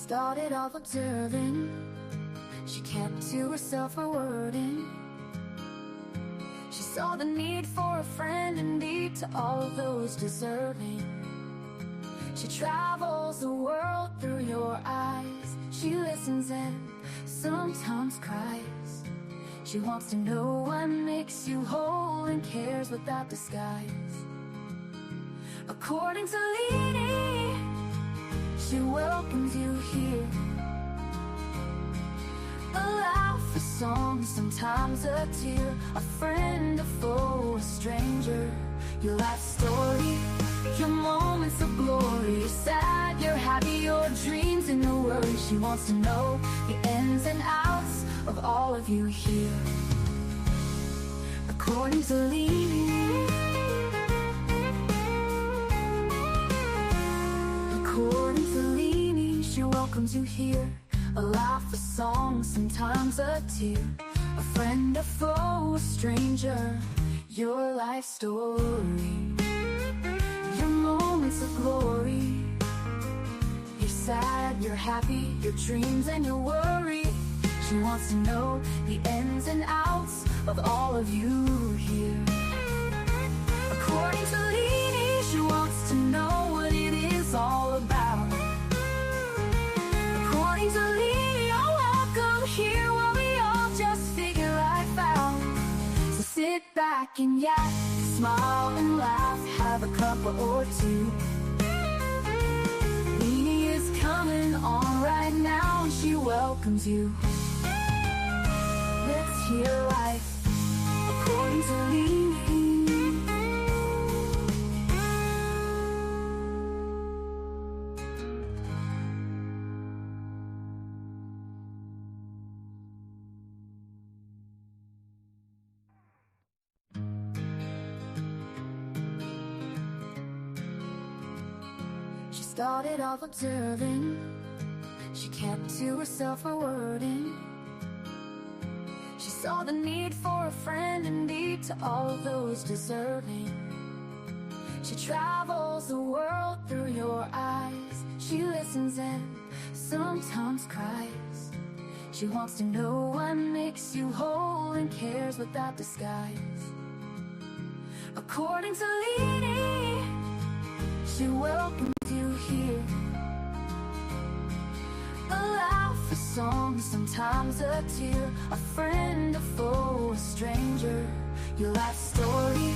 started off observing. She kept to herself her wording. She saw the need for a friend indeed to all of those deserving. She travels the world through your eyes. She listens and sometimes cries. She wants to know what makes you whole and cares without disguise. According to Leanie, she welcomes you here. A laugh, a song, sometimes a tear, a friend, a foe, a stranger. Your life story, your moments of glory. You're sad, you're happy, your dreams and your worries. She wants to know the ins and outs of all of you here. According to Leanie, according to Leanie, she welcomes you here. A laugh, a song, sometimes a tear, a friend, a foe, a stranger. Your life story, your moments of glory. You're sad, you're happy, your dreams and your worry. She wants to know the ins and outs of all of you here. According to Leanie, she wants to know what it is all about. According to Leanie, you're welcome here while we all just figure life out. So sit back and yak, smile and laugh, have a cuppa or two. Leanie is coming on right now and she welcomes you. Let's hear life according to Leanie. She started off observing. She kept to herself her wording. She saw the need for a friend indeed to all of those deserving. She travels the world through your eyes. She listens and sometimes cries. She wants to know what makes you whole and cares without disguise. According to Leanie, she welcomes you here. A laugh, a song, sometimes a tear, a friend, a foe, a stranger. Your life story,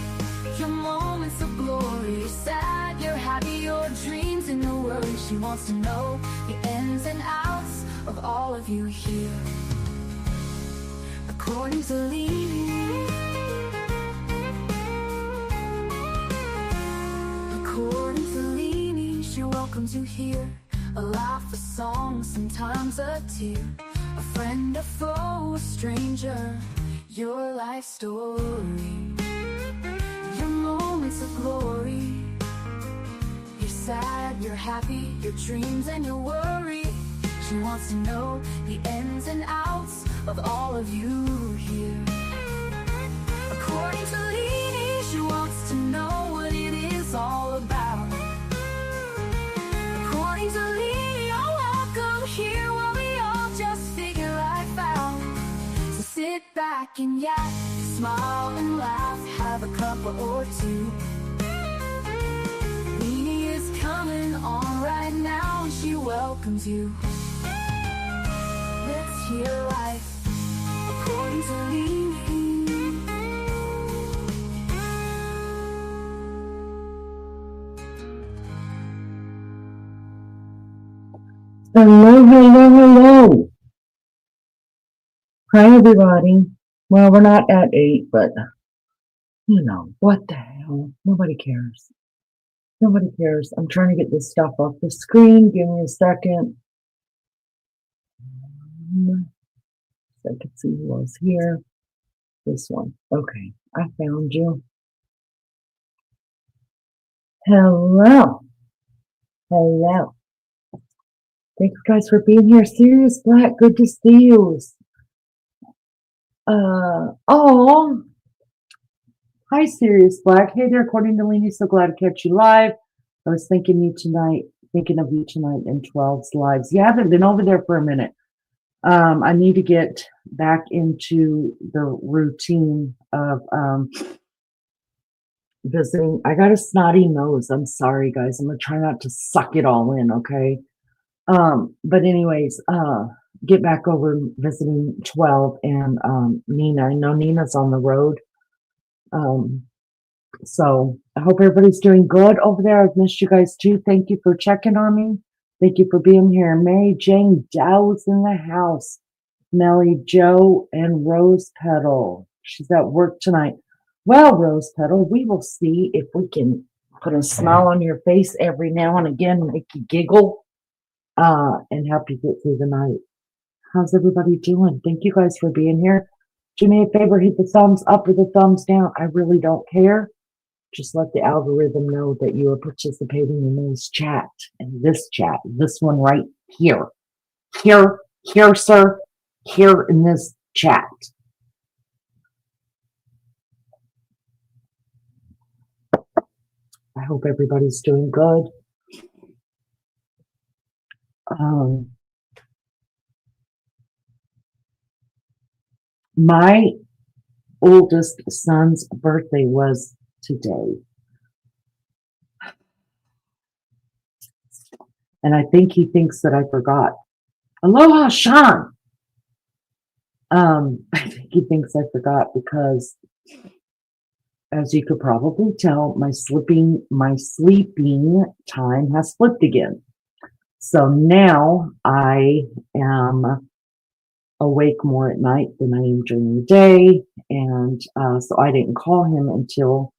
your moments of glory. You're sad, you're happy, your dreams and your worries. She wants to know the ins and outs of all of you here. According to Leanie, according to Leanie, she welcomes you here. A laugh, a song, sometimes a tear, a friend, a foe, a stranger. Your life story, your moments of glory. You're sad, you're happy, your dreams and your worry. She wants to know the ins and outs of all of you here. According to Leanie, she wants to know what it is all about. According to Leanie, you're welcome here while we all just figure life out. So sit back and yak, smile and laugh, have a cuppa or two. Leanie is coming on right now and she welcomes you. Let's hear life according to Leanie. Hello, hello, hello. Hi, everybody. Well, we're not at 8, but, you know, what the hell? Nobody cares. Nobody cares. I'm trying to get this stuff off the screen. Give me a second. So I can see who else here. This one. Okay, I found you. Hello. Hello. Thanks, guys, for being here. Sirius Black, good to see you. Oh, hi, Sirius Black. Hey there, according to Leanie, so glad to catch you live. I was thinking you tonight. Thinking of you tonight in 12's lives. You haven't been over there for a minute. I need to get back into the routine of visiting. I got a snotty nose. I'm sorry, guys. I'm gonna try not to suck it all in, okay? But anyways, get back over visiting 12 and Nina. I know Nina's on the road. So I hope everybody's doing good over there. I've missed you guys too. Thank you for checking on me. Thank you for being here. Mary Jane Dow's in the house. Melly Joe and Rose Petal. She's at work tonight. Well, Rose Petal, we will see if we can put a smile on your face every now and again, make you giggle, and help you get through the night. How's everybody doing? Thank you guys for being here. Do me a favor, hit the thumbs up or the thumbs down. I really don't care. Just let the algorithm know that you are participating in this chat, this one right here. Here, sir, here in this chat. I hope everybody's doing good. My oldest son's birthday was today. And I think he thinks that I forgot. Aloha, Sean! I think he thinks I forgot because, as you could probably tell, my sleeping time has flipped again. So now I am awake more at night than I am during the day. And so I didn't call him until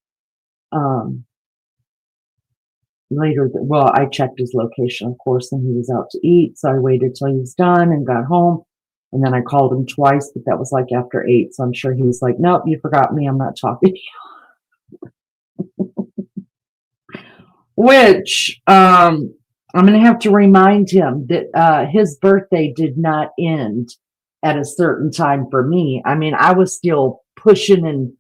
later. Well, I checked his location, of course, and he was out to eat. So I waited till he was done and got home. And then I called him twice, but that was like after 8. So I'm sure he was like, nope, you forgot me. I'm not talking to you. Which I'm going to have to remind him that his birthday did not end at a certain time for me. I mean, I was still pushing and,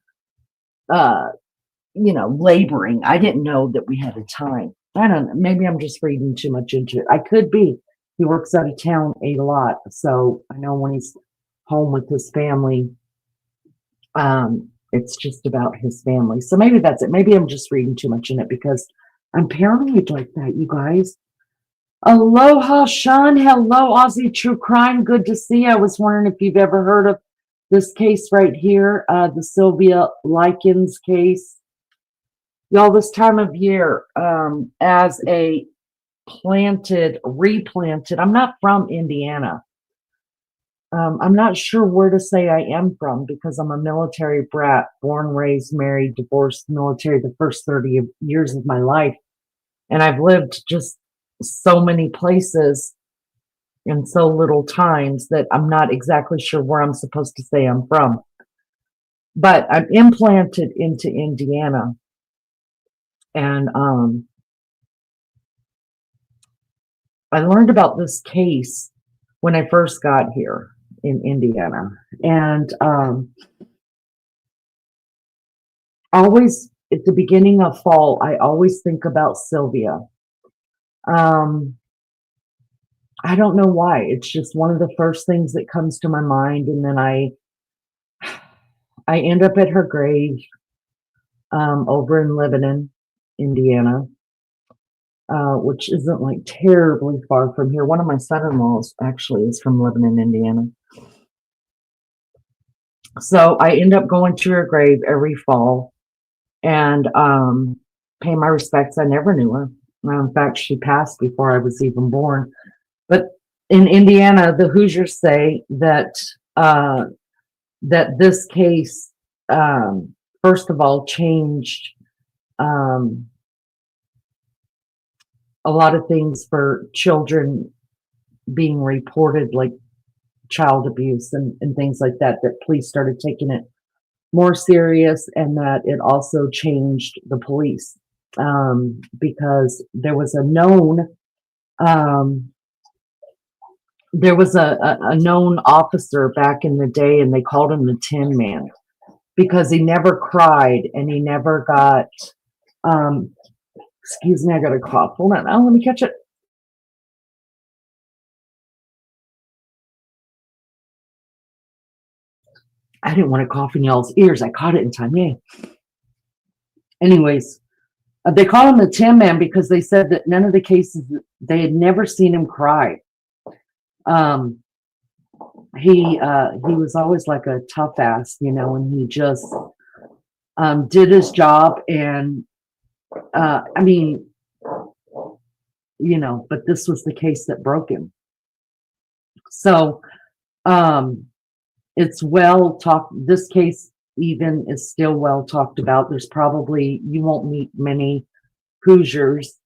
laboring. I didn't know that we had a time. I don't know. Maybe I'm just reading too much into it. I could be. He works out of town a lot. So I know when he's home with his family, it's just about his family. So maybe that's it. Maybe I'm just reading too much in it because I'm paranoid like that, you guys. Aloha, Sean. Hello, Aussie True Crime. Good to see you. I was wondering if you've ever heard of this case right here, the Sylvia Likens case. Y'all, this time of year, as a replanted, I'm not from Indiana. I'm not sure where to say I am from because I'm a military brat, born, raised, married, divorced, military the first 30 years of my life. And I've lived just so many places in so little times that I'm not exactly sure where I'm supposed to say I'm from. But I'm implanted into Indiana. And I learned about this case when I first got here in Indiana. And always at the beginning of fall, I always think about Sylvia. I don't know why. It's just one of the first things that comes to my mind. And then I end up at her grave over in Lebanon, Indiana, which isn't like terribly far from here. One of my son-in-laws actually is from Lebanon, Indiana. So I end up going to her grave every fall and pay my respects. I never knew her. In fact, she passed before I was even born. But in Indiana, the Hoosiers say that that this case, first of all, changed a lot of things for children being reported, like child abuse and things like that, that police started taking it more serious, and that it also changed the police because there was a known known officer back in the day, and they called him the Tin Man because he never cried and he never got excuse me, I got a cough. Hold on. Oh, let me catch it. I didn't want to cough in y'all's ears. I caught it in time. Yay. Anyways, they call him the Tin Man because they said that none of the cases, they had never seen him cry. Um, he was always like a tough ass, and he just did his job. And I mean, but this was the case that broke him. So it's well talked. This case even is still well talked about. There's probably, you won't meet many Hoosiers,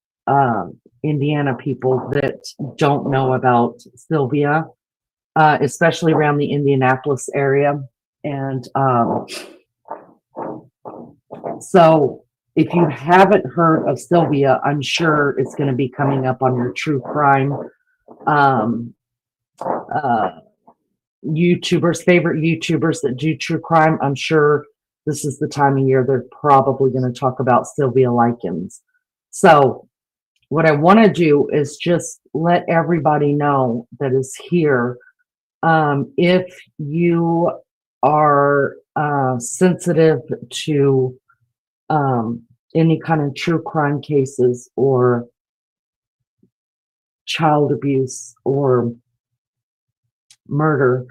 Indiana people that don't know about Sylvia, especially around the Indianapolis area. And so if you haven't heard of Sylvia, I'm sure it's going to be coming up on your true crime YouTubers, favorite YouTubers that do true crime. I'm sure this is the time of year they're probably going to talk about Sylvia Likens. So what I want to do is just let everybody know that is here. If you are sensitive to any kind of true crime cases or child abuse or murder,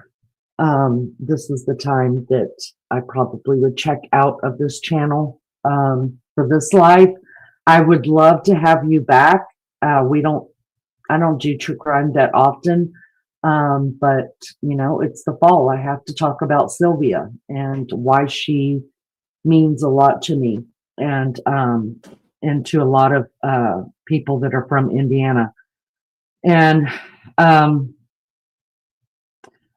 this is the time that I probably would check out of this channel for this live. I would love to have you back. I don't do true crime that often, but it's the fall. I have to talk about Sylvia and why she means a lot to me, and to a lot of people that are from Indiana. And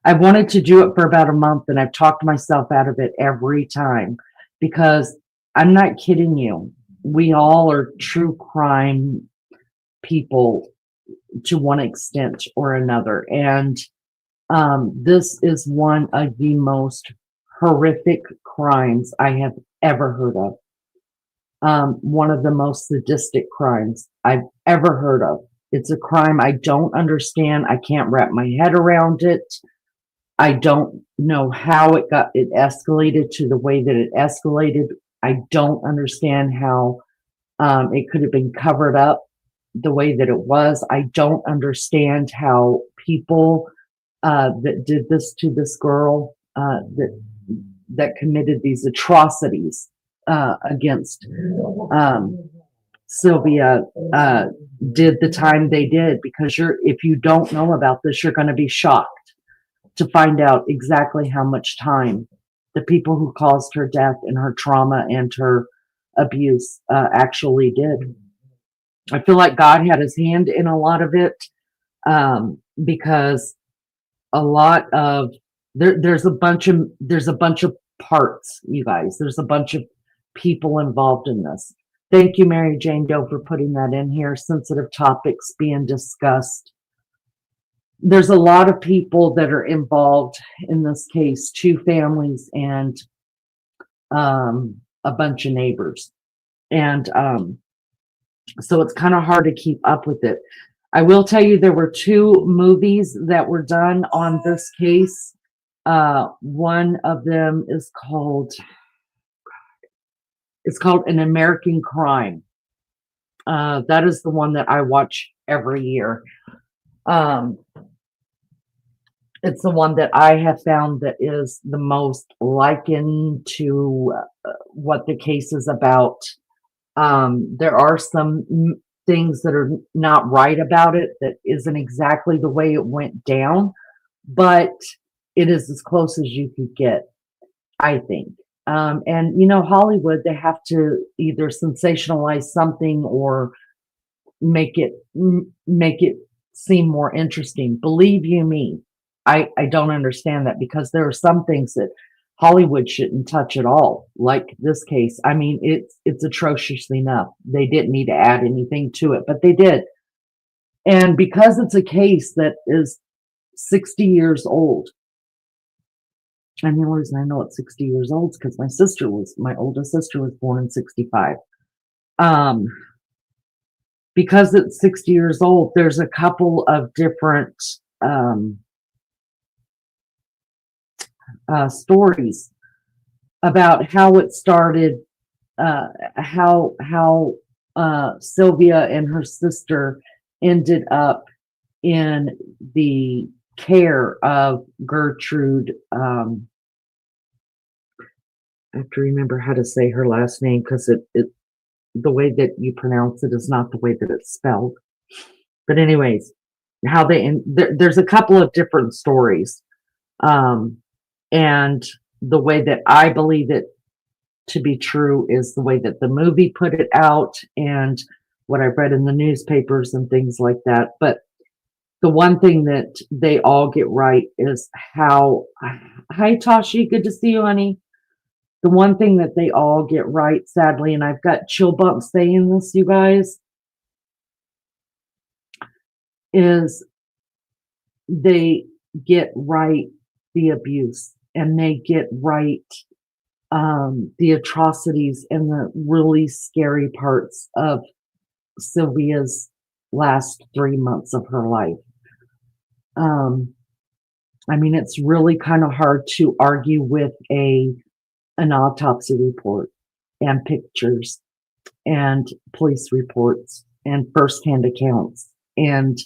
I wanted to do it for about a month, and I've talked myself out of it every time because I'm not kidding you. We all are true crime people to one extent or another. And this is one of the most horrific crimes I have ever heard of. One of the most sadistic crimes I've ever heard of. It's a crime I don't understand. I can't wrap my head around it. I don't know how it escalated to the way that it escalated. I don't understand how it could have been covered up the way that it was. I don't understand how people that did this to this girl, that committed these atrocities against Sylvia, did the time they did. Because if you don't know about this, you're going to be shocked to find out exactly how much time the people who caused her death and her trauma and her abuse actually did. I feel like God had his hand in a lot of it, because a lot of there's a bunch of parts, you guys. There's a bunch of people involved in this. Thank you, Mary Jane Doe, for putting that in here. Sensitive topics being discussed. There's a lot of people that are involved in this case, 2 families and a bunch of neighbors. And so it's kind of hard to keep up with it. I will tell you there were 2 movies that were done on this case. One of them is called An American Crime. That is the one that I watch every year. It's the one that I have found that is the most likened to what the case is about. There are some things that are not right about it, that isn't exactly the way it went down, but it is as close as you could get, I think. And Hollywood, they have to either sensationalize something or make it seem more interesting. Believe you me, I don't understand that, because there are some things that Hollywood shouldn't touch at all, like this case. I mean, it's atrocious enough. They didn't need to add anything to it, but they did. And because it's a case that is 60 years old, and the only reason I know it's 60 years old is because my oldest sister was born in 65. Because it's 60 years old, there's a couple of different stories about how it started, how Sylvia and her sister ended up in the care of Gertrude. I have to remember how to say her last name because the way that you pronounce it is not the way that it's spelled. But anyways, how there's a couple of different stories, and the way that I believe it to be true is the way that the movie put it out and what I've read in the newspapers and things like that. But the one thing that they all get right is how, hi Tashi, good to see you, honey. The one thing that they all get right, sadly, and I've got chill bumps saying this, you guys, is they get right the abuse and they get right the atrocities and the really scary parts of Sylvia's last 3 months of her life. I mean, it's really kind of hard to argue with an autopsy report and pictures and police reports and firsthand accounts. And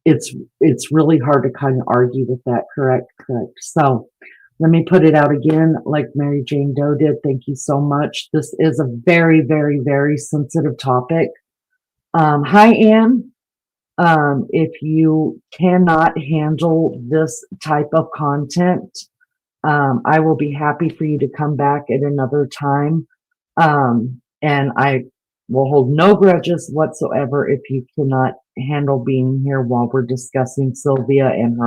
it's really hard to kind of argue with that. Correct. So let me put it out again, like Mary Jane Doe did. Thank you so much. This is a very, very, very sensitive topic. Hi, Anne. If you cannot handle this type of content, I will be happy for you to come back at another time. And I will hold no grudges whatsoever if you cannot handle being here while we're discussing Sylvia and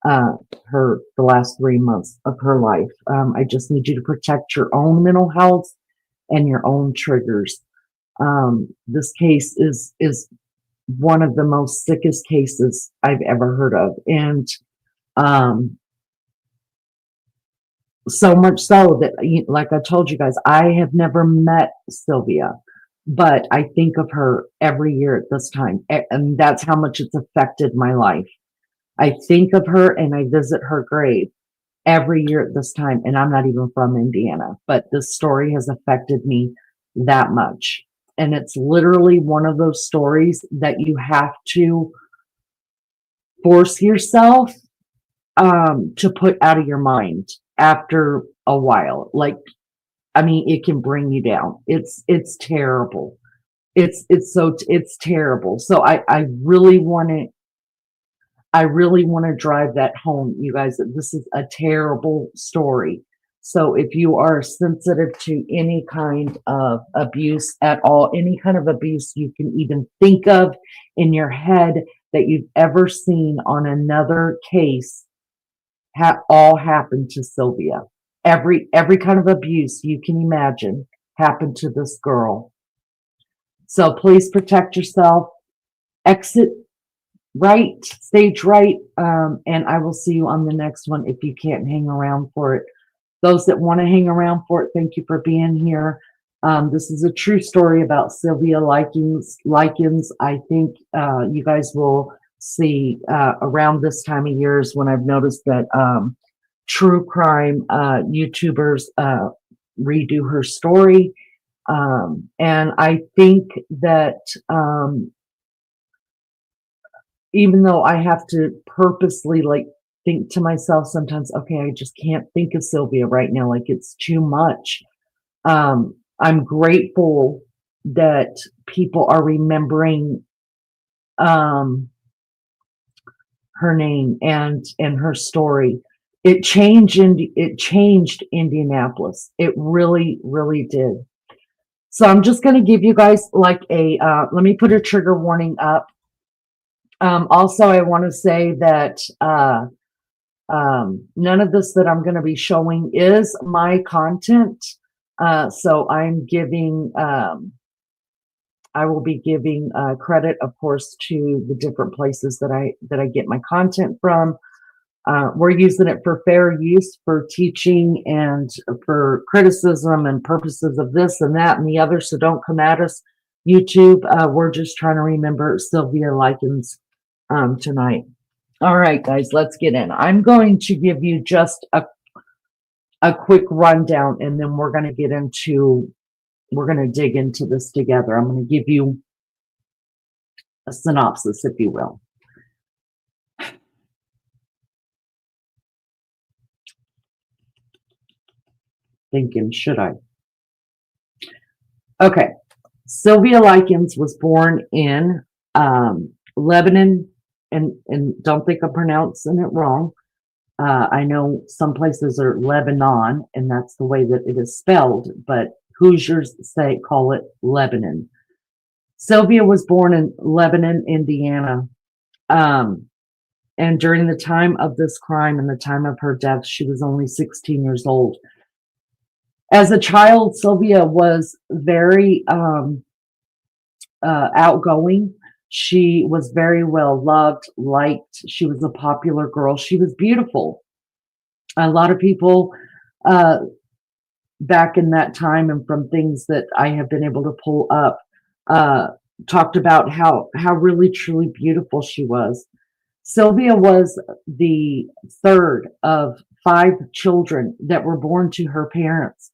the last 3 months of her life. I just need you to protect your own mental health and your own triggers. This case is one of the most sickest cases I've ever heard of. And so much so that, like I told you guys, I have never met Sylvia, but I think of her every year at this time. And that's how much it's affected my life. I think of her and I visit her grave every year at this time. And I'm not even from Indiana, but this story has affected me that much. And it's literally one of those stories that you have to force yourself to put out of your mind after a while. Like, I mean, it can bring you down. It's terrible. It's terrible. So I really want to drive that home, you guys, that this is a terrible story. So if you are sensitive to any kind of abuse at all, any kind of abuse you can even think of in your head that you've ever seen on another case, all happened to Sylvia. Every kind of abuse you can imagine happened to this girl. So please protect yourself. Exit right, stage right, and I will see you on the next one if you can't hang around for it. Those that want to hang around for it, thank you for being here. This is a true story about Sylvia Likens. I think you guys will see around this time of year is when I've noticed that true crime YouTubers redo her story. And I think that even though I have to purposely think to myself sometimes, okay, I just can't think of Sylvia right now. Like it's too much. I'm grateful that people are remembering her name and her story. It changed Indianapolis. It really, really did. So I'm just going to give you guys like let me put a trigger warning up. Also, I want to say that none of this that I'm going to be showing is my content. So I'm giving, I will be giving credit, of course, to the different places that I get my content from. We're using it for fair use, for teaching and for criticism and purposes of this and that and the other. So don't come at us, YouTube. We're just trying to remember Sylvia Likens tonight. All right, guys, let's get in. I'm going to give you just a quick rundown, and then we're going to dig into this together. I'm going to give you a synopsis, if you will. Thinking, should I? Okay. Sylvia Likens was born in Lebanon, and don't think I'm pronouncing it wrong. I know some places are Lebanon, and that's the way that it is spelled, but Hoosiers call it Lebanon. Sylvia was born in Lebanon, Indiana. And during the time of this crime and the time of her death, she was only 16 years old. As a child, Sylvia was very outgoing. She was very well loved, liked. She was a popular girl. She was beautiful. A lot of people back in that time, and from things that I have been able to pull up, talked about how really truly beautiful she was. Sylvia was the third of 5 children that were born to her parents.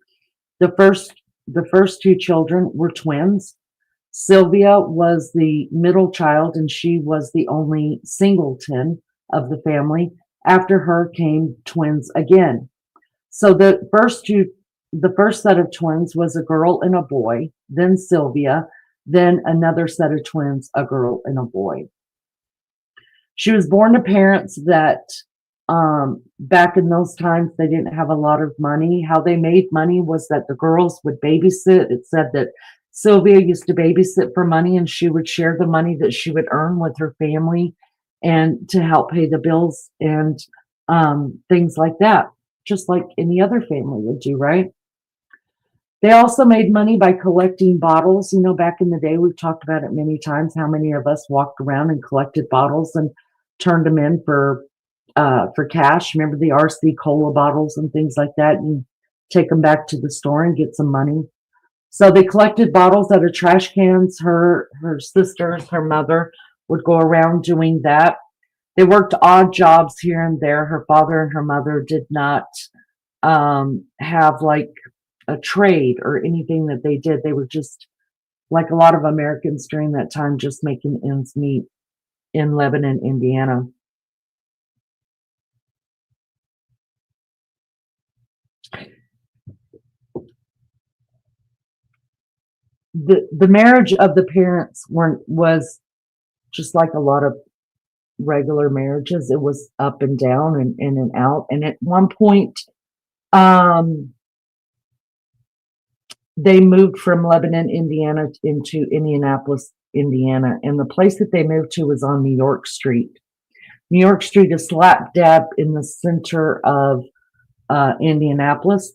The first 2 children were twins. Sylvia was the middle child, and she was the only singleton of the family. After her came twins again. So the first set of twins was a girl and a boy, then Sylvia, then another set of twins, a girl and a boy. She was born to parents that back in those times, they didn't have a lot of money. How they made money was that the girls would babysit. It said that Sylvia used to babysit for money, and she would share the money that she would earn with her family and to help pay the bills and things like that, just like any other family would do, right? They also made money by collecting bottles. You know, back in the day, we've talked about it many times, how many of us walked around and collected bottles and turned them in for cash. Remember the RC cola bottles and things like that? You take them back to the store and get some money. So they collected bottles out of trash cans. Her sisters, her mother would go around doing that. They worked odd jobs here and there. Her father and her mother did not have like a trade or anything that they did. They were just, like a lot of Americans during that time, just making ends meet in Lebanon, Indiana. The marriage of the parents was just like a lot of regular marriages. It was up and down and in and out. And at one point, they moved from Lebanon, Indiana into Indianapolis, Indiana. And the place that they moved to was on New York Street. New York Street is slap dab in the center of Indianapolis.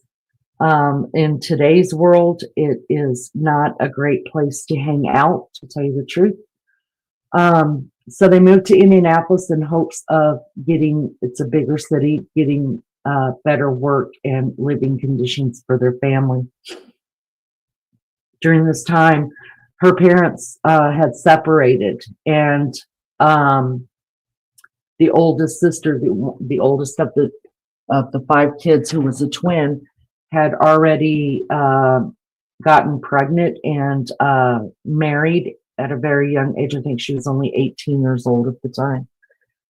In today's world, it is not a great place to hang out, to tell you the truth. So they moved to Indianapolis in hopes of it's a bigger city, getting better work and living conditions for their family. During this time, her parents had separated, and the oldest sister, the oldest of the 5 kids, who was a twin, had already gotten pregnant and married at a very young age. I think she was only 18 years old at the time.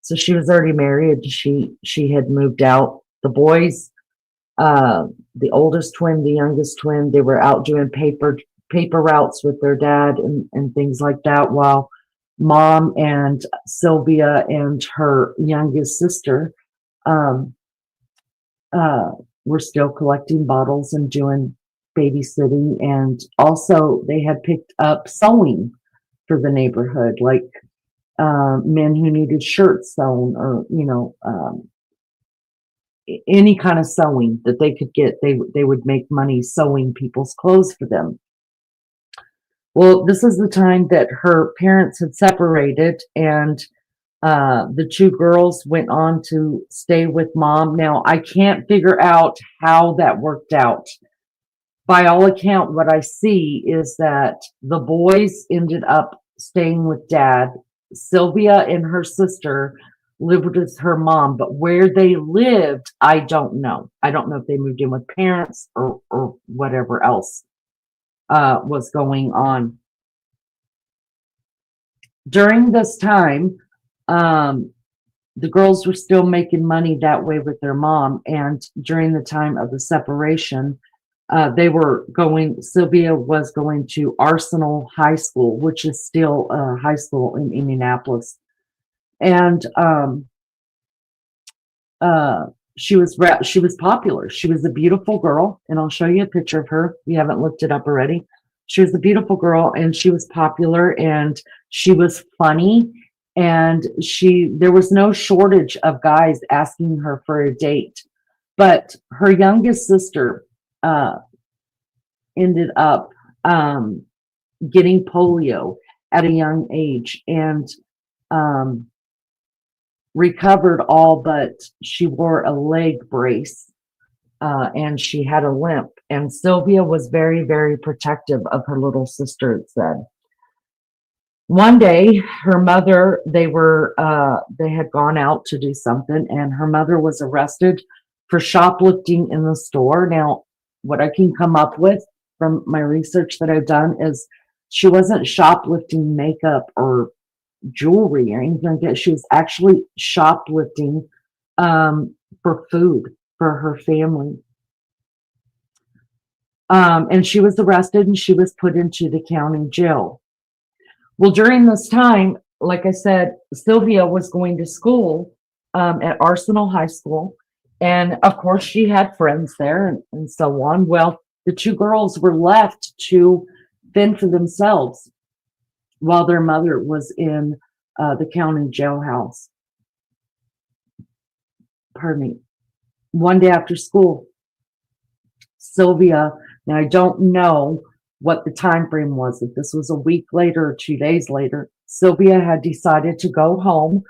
So she was already married. She had moved out. The boys, the oldest twin, the youngest twin, they were out doing paper routes with their dad and things like that, while mom and Sylvia and her youngest sister were still collecting bottles and doing babysitting. And also they had picked up sewing for the neighborhood, like men who needed shirts sewn, or any kind of sewing that they could get. They would make money sewing people's clothes for them. Well, this is the time that her parents had separated, and the 2 girls went on to stay with mom. Now, I can't figure out how that worked out. By all account, what I see is that the boys ended up staying with dad. Sylvia and her sister lived with her mom, but where they lived, I don't know. I don't know if they moved in with parents or whatever else was going on. During this time, the girls were still making money that way with their mom. And during the time of the separation, Sylvia was going to Arsenal High School, which is still a high school in Indianapolis. And she was popular. She was a beautiful girl, and I'll show you a picture of her. If you haven't looked it up already. She was a beautiful girl, and she was popular, and she was funny, and there was no shortage of guys asking her for a date. But her youngest sister ended up getting polio at a young age, and recovered all, but she wore a leg brace, and she had a limp. And Sylvia was very, very protective of her little sister, it said. One day, her mother, they had gone out to do something, and her mother was arrested for shoplifting in the store. Now, what I can come up with from my research that I've done is she wasn't shoplifting makeup or jewelry or anything like that. She was actually shoplifting for food for her family. And she was arrested and she was put into the county jail. Well, during this time, like I said, Sylvia was going to school at Arsenal High School. And of course, she had friends there and so on. Well, the two girls were left to fend for themselves while their mother was in the county jailhouse. Pardon me. One day after school, Sylvia, now I don't know what the time frame was, if this was a week later or 2 days later, Sylvia had decided to go home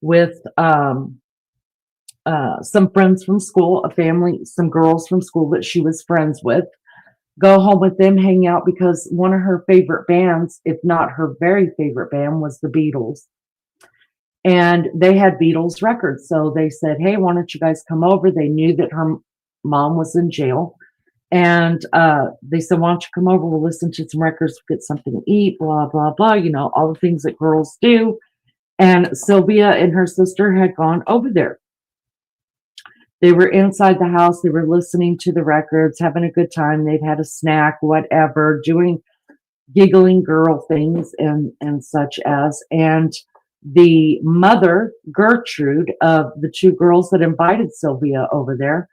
with some friends from school, some girls from school that she was friends with, go home with them, hang out, because one of her favorite bands, if not her very favorite band, was the Beatles. And they had Beatles records. So they said, hey, why don't you guys come over? They knew that her mom was in jail. And they said, why don't you come over? We'll listen to some records, get something to eat, blah, blah, blah. You know, all the things that girls do. And Sylvia and her sister had gone over there. They were inside the house. They were listening to the records, having a good time. They'd had a snack, whatever, doing giggling girl things and such as. And the mother, Gertrude, of the two girls that invited Sylvia over there,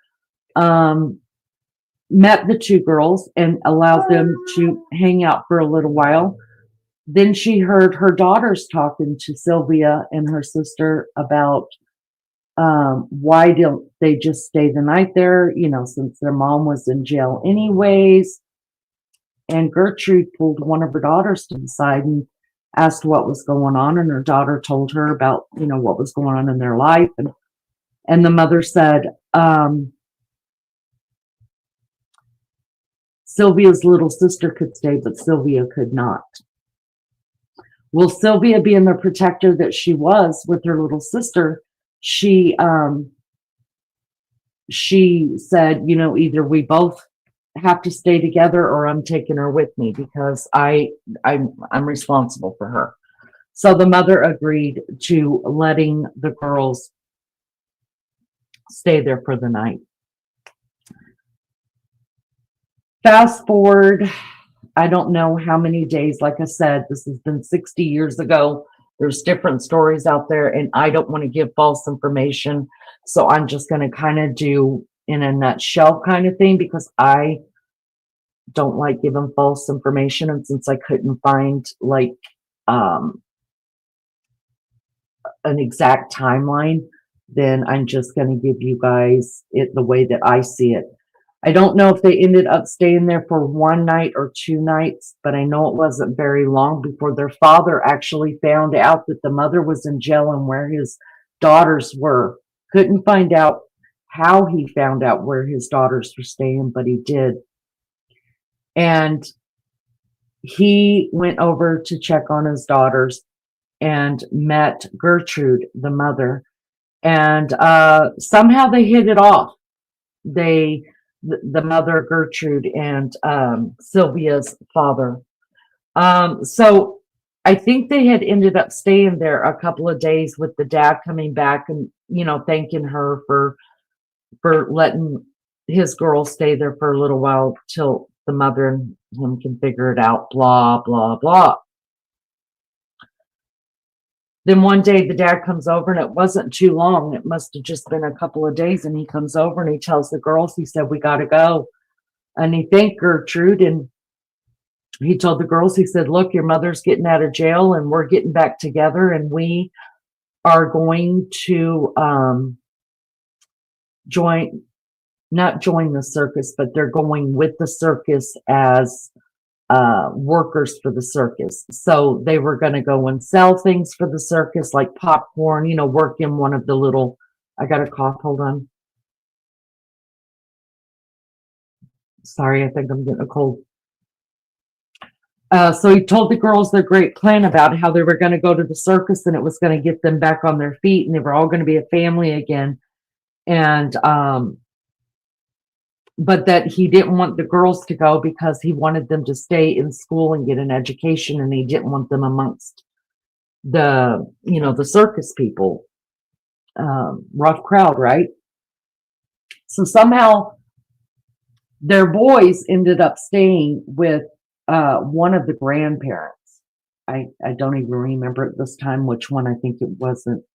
met the two girls and allowed them to hang out for a little while. Then she heard her daughters talking to Sylvia and her sister about why don't they just stay the night there, you know, since their mom was in jail anyways. And Gertrude pulled one of her daughters to the side and asked what was going on, and her daughter told her about, you know, what was going on in their life. And the mother said, Sylvia's little sister could stay, but Sylvia could not. Well, Sylvia, being the protector that she was with her little sister, she said, you know, either we both have to stay together or I'm taking her with me because I'm responsible for her. So the mother agreed to letting the girls stay there for the night. Fast forward, I don't know how many days. Like I said, this has been 60 years ago. There's different stories out there, and I don't want to give false information. So I'm just going to kind of do in a nutshell kind of thing, because I don't like giving false information. And since I couldn't find like an exact timeline, then I'm just going to give you guys it the way that I see it. I don't know if they ended up staying there for 1 night or 2 nights, but I know it wasn't very long before their father actually found out that the mother was in jail and where his daughters were. Couldn't find out how he found out where his daughters were staying, but he did. And he went over to check on his daughters and met Gertrude, the mother, and somehow they hit it off. The mother Gertrude and Sylvia's father. So I think they had ended up staying there a couple of days with the dad coming back and thanking her for letting his girl stay there for a little while till the mother and him can figure it out. Blah blah blah. Then one day the dad comes over, and it wasn't too long. It must have just been a couple of days. And he comes over and he tells the girls, he said, "We got to go." And he thanked Gertrude, and he told the girls, he said, "Look, your mother's getting out of jail and we're getting back together, and we are going to not join the circus, but they're going with the circus as workers for the circus." So they were going to go and sell things for the circus, like popcorn, work in one of the little, I got a cough, hold on. Sorry, I think I'm getting a cold. So he told the girls their great plan about how they were going to go to the circus, and it was going to get them back on their feet, and they were all going to be a family again. And but that he didn't want the girls to go because he wanted them to stay in school and get an education, and he didn't want them amongst the circus people. Rough crowd, right? So somehow their boys ended up staying with one of the grandparents. I don't even remember at this time which one. I think it wasn't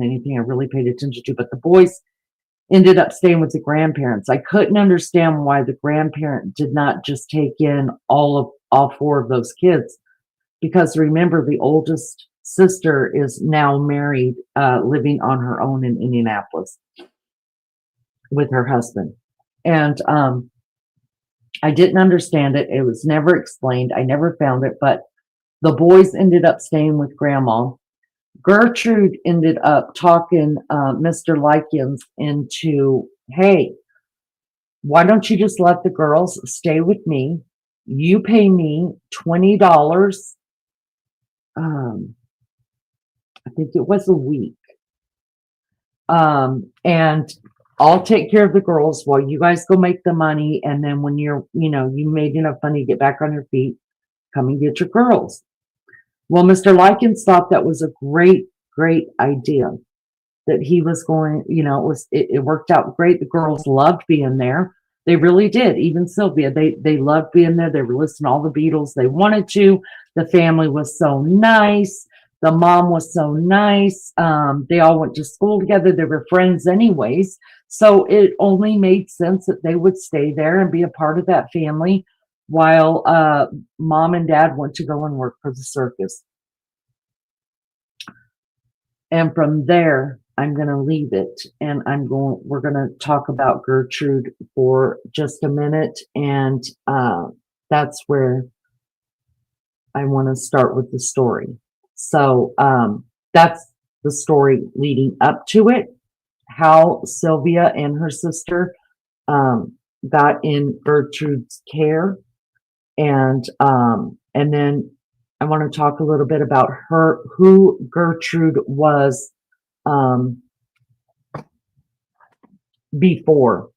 anything I really paid attention to, but the boys ended up staying with the grandparents. I couldn't understand why the grandparent did not just take in all four of those kids, because remember, the oldest sister is now married, living on her own in Indianapolis with her husband. And I didn't understand it. It was never explained. I never found it, but the boys ended up staying with grandma. Gertrude ended up talking Mr. Likens into, "Hey, why don't you just let the girls stay with me? You pay me $20. I think it was a week. And I'll take care of the girls while you guys go make the money. And then when you made enough money to get back on your feet, come and get your girls." Well, Mr. Likens thought that was a great, great idea. That he was going, it worked out great. The girls loved being there. They really did. Even Sylvia, they loved being there. They were listening to all the Beatles they wanted to. The family was so nice. The mom was so nice. They all went to school together. They were friends anyways. So it only made sense that they would stay there and be a part of that family while mom and dad went to go and work for the circus. And from there, I'm going to leave it, and we're going to talk about Gertrude for just a minute. And that's where I want to start with the story. So that's the story leading up to it, how Sylvia and her sister got in Gertrude's care. And then I want to talk a little bit about who Gertrude was before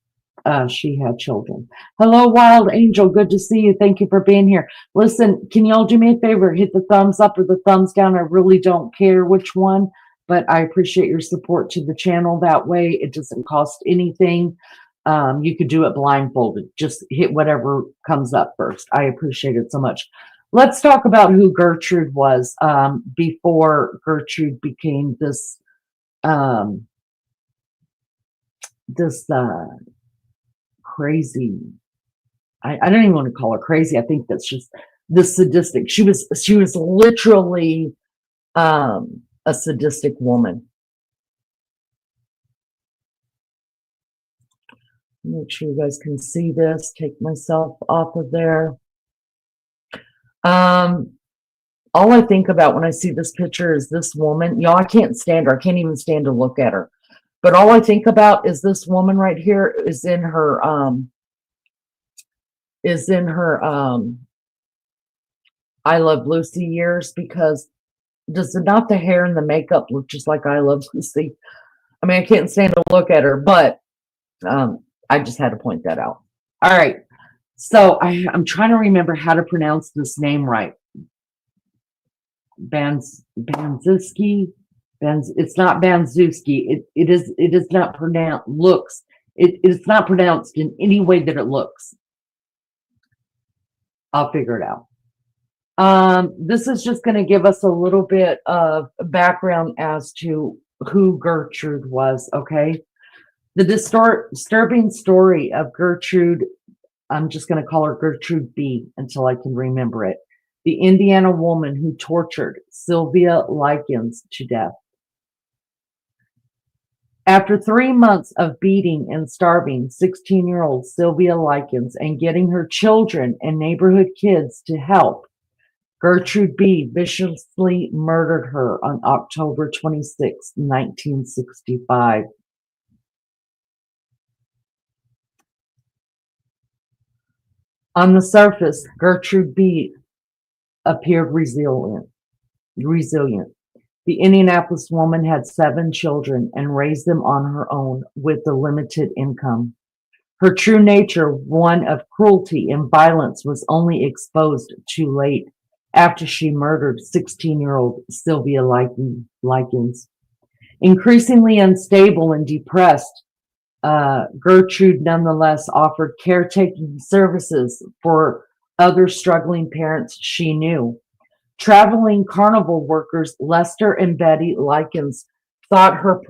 she had children. Hello, Wild Angel. Good to see you. Thank you for being here. Listen, can y'all do me a favor? Hit the thumbs up or the thumbs down. I really don't care which one, but I appreciate your support to the channel that way. It doesn't cost anything. You could do it blindfolded. Just hit whatever comes up first. I appreciate it so much. Let's talk about who Gertrude was before Gertrude became this crazy. I don't even want to call her crazy. I think that's just the sadistic. She was literally a sadistic woman. Make sure you guys can see this. Take myself off of there. All I think about when I see this picture is this woman. Y'all, I can't stand her. I can't even stand to look at her. But all I think about is this woman right here is in her I Love Lucy years, because does not the hair and the makeup look just like I Love Lucy? I mean, I can't stand to look at her, but I just had to point that out. All right. So I'm trying to remember how to pronounce this name right. Banzuski. It's not Banzuski. It is not pronounced looks. It's not pronounced in any way that it looks. I'll figure it out. This is just going to give us a little bit of background as to who Gertrude was, okay? The disturbing story of Gertrude, I'm just going to call her Gertrude B until I can remember it. The Indiana woman who tortured Sylvia Likens to death. After 3 months of beating and starving 16-year-old Sylvia Likens and getting her children and neighborhood kids to help, Gertrude B. viciously murdered her on October 26, 1965. On the surface, Gertrude B. appeared resilient. The Indianapolis woman had 7 children and raised them on her own with a limited income. Her true nature, one of cruelty and violence, was only exposed too late after she murdered 16-year-old Sylvia Likens. Increasingly unstable and depressed, Gertrude nonetheless offered caretaking services for other struggling parents she knew. Traveling carnival workers Lester and Betty Likens thought her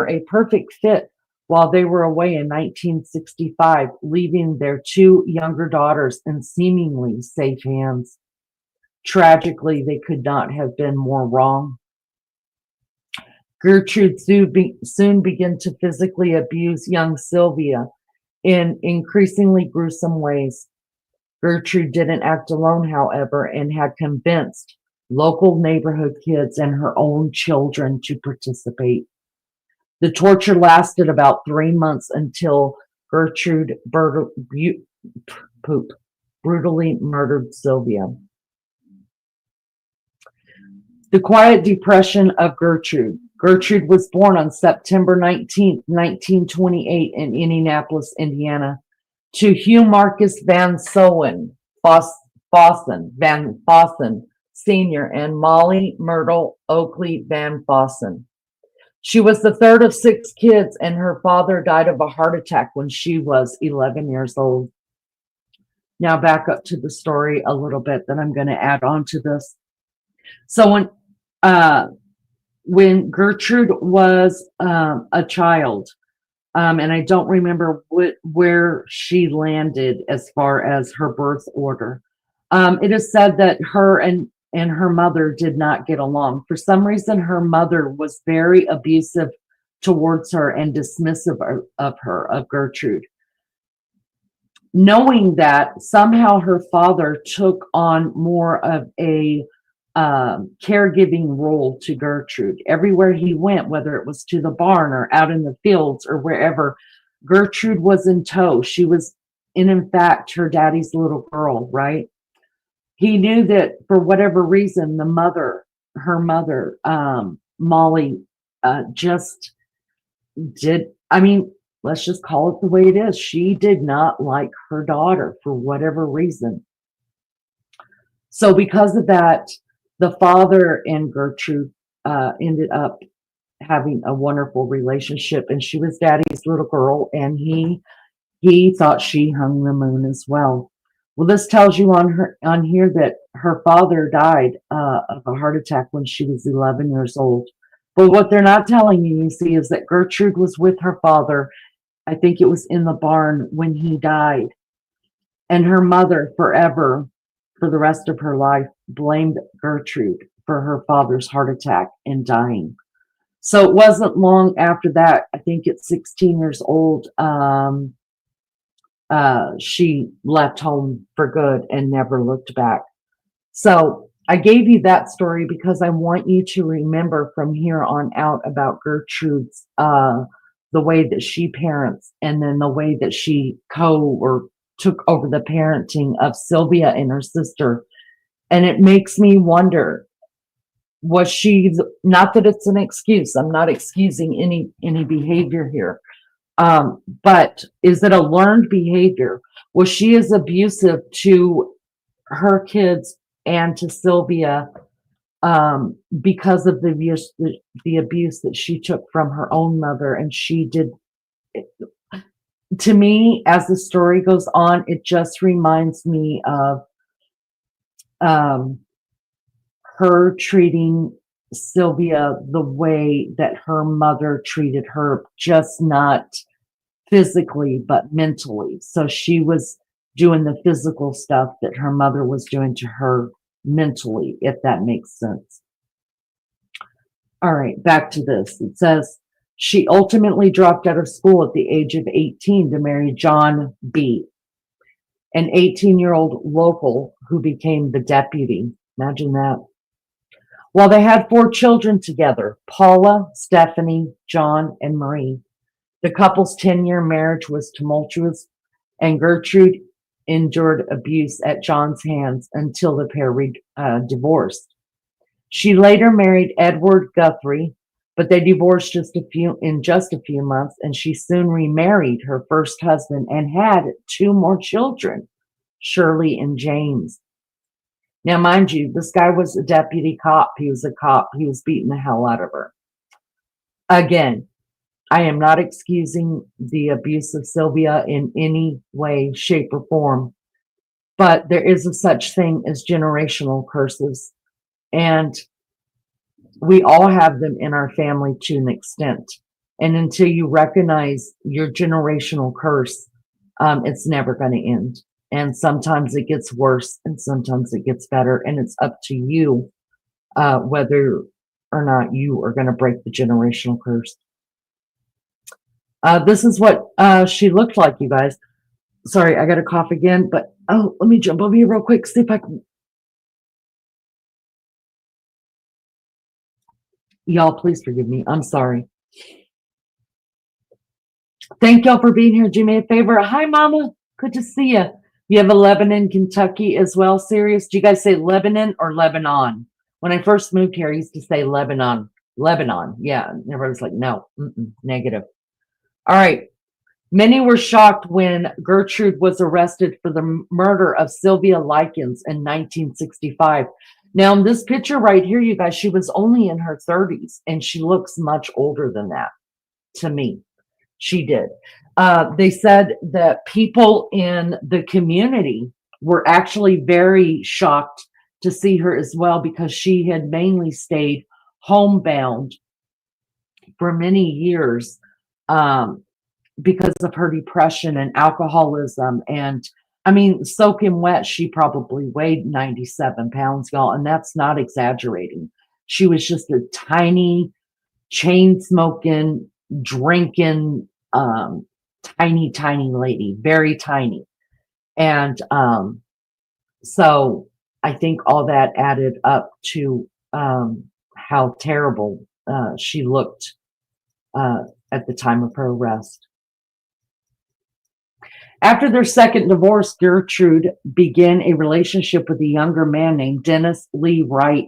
a perfect fit while they were away in 1965, leaving their 2 younger daughters in seemingly safe hands. Tragically, they could not have been more wrong. Gertrude soon began to physically abuse young Sylvia in increasingly gruesome ways. Gertrude didn't act alone, however, and had convinced local neighborhood kids and her own children to participate. The torture lasted about 3 months until Gertrude brutally murdered Sylvia. The quiet depression of Gertrude. Gertrude was born on September 19, 1928 in Indianapolis, Indiana, to Hugh Marcus Van Fossen Sr. and Molly Myrtle Oakley Van Fossen. She was the third of 6 kids, and her father died of a heart attack when she was 11 years old. Now back up to the story a little bit that I'm going to add on to this. So when Gertrude was a child, and I don't remember where she landed as far as her birth order. It is said that her and her mother did not get along. For some reason, her mother was very abusive towards her and dismissive of Gertrude. Knowing that, somehow her father took on more of a caregiving role to Gertrude. Everywhere he went, whether it was to the barn or out in the fields or wherever, Gertrude was in tow. She was, in fact, her daddy's little girl, right? He knew that for whatever reason, her mother, Molly, just did, let's just call it the way it is. She did not like her daughter for whatever reason. So because of that, the father and Gertrude ended up having a wonderful relationship, and she was daddy's little girl, and he thought she hung the moon as well. Well, this tells you on here that her father died of a heart attack when she was 11 years old. But what they're not telling you, you see, is that Gertrude was with her father. I think it was in the barn when he died. And her mother forever, for the rest of her life, blamed Gertrude for her father's heart attack and dying. So it wasn't long after that, I think at 16 years old, she left home for good and never looked back. So I gave you that story because I want you to remember from here on out about Gertrude's, the way that she parents, and then the way that she took over the parenting of Sylvia and her sister. And it makes me wonder, Was she, not that it's an excuse, I'm not excusing any behavior here, but is it a learned behavior? Was she as abusive to her kids and to Sylvia because of the abuse that she took from her own mother? And she did, to me, as the story goes on, it just reminds me of um, her treating Sylvia the way that her mother treated her, just not physically, but mentally. So she was doing the physical stuff that her mother was doing to her mentally, if that makes sense. All right, back to this. It says she ultimately dropped out of school at the age of 18 to marry John B., an 18-year-old local who became the deputy. Imagine that. While they had 4 children together, Paula, Stephanie, John, and Marie. The couple's 10-year marriage was tumultuous, and Gertrude endured abuse at John's hands until the pair divorced. She later married Edward Guthrie, but they divorced in just a few months, and she soon remarried her first husband and had 2 more children, Shirley and James. Now, mind you, this guy was a deputy cop. He was a cop. He was beating the hell out of her. Again, I am not excusing the abuse of Sylvia in any way, shape, or form, but there is a such thing as generational curses, and we all have them in our family to an extent. And until you recognize your generational curse, it's never going to end. And sometimes it gets worse, and sometimes it gets better, and it's up to you whether or not you are going to break the generational curse. This is what she looked like, you guys. Sorry, I got a cough again, but let me jump over here real quick, see if I can. Y'all, please forgive me. I'm sorry. Thank y'all for being here. Do me a favor. Hi, Mama. Good to see you. You have a Lebanon, Kentucky as well. Serious? Do you guys say Lebanon or Lebanon? When I first moved here, I used to say Lebanon. Lebanon. Yeah. And everybody's like, no, negative. All right. Many were shocked when Gertrude was arrested for the murder of Sylvia Likens in 1965. Now, in this picture right here, you guys, she was only in her 30s, and she looks much older than that to me. She did. They said that people in the community were actually very shocked to see her as well, because she had mainly stayed homebound for many years because of her depression and alcoholism. And I mean, soaking wet, she probably weighed 97 pounds, y'all, and that's not exaggerating. She was just a tiny, chain smoking, drinking, tiny lady, very tiny. And so I think all that added up to how terrible she looked at the time of her arrest. After their second divorce, Gertrude began a relationship with a younger man named Dennis Lee Wright.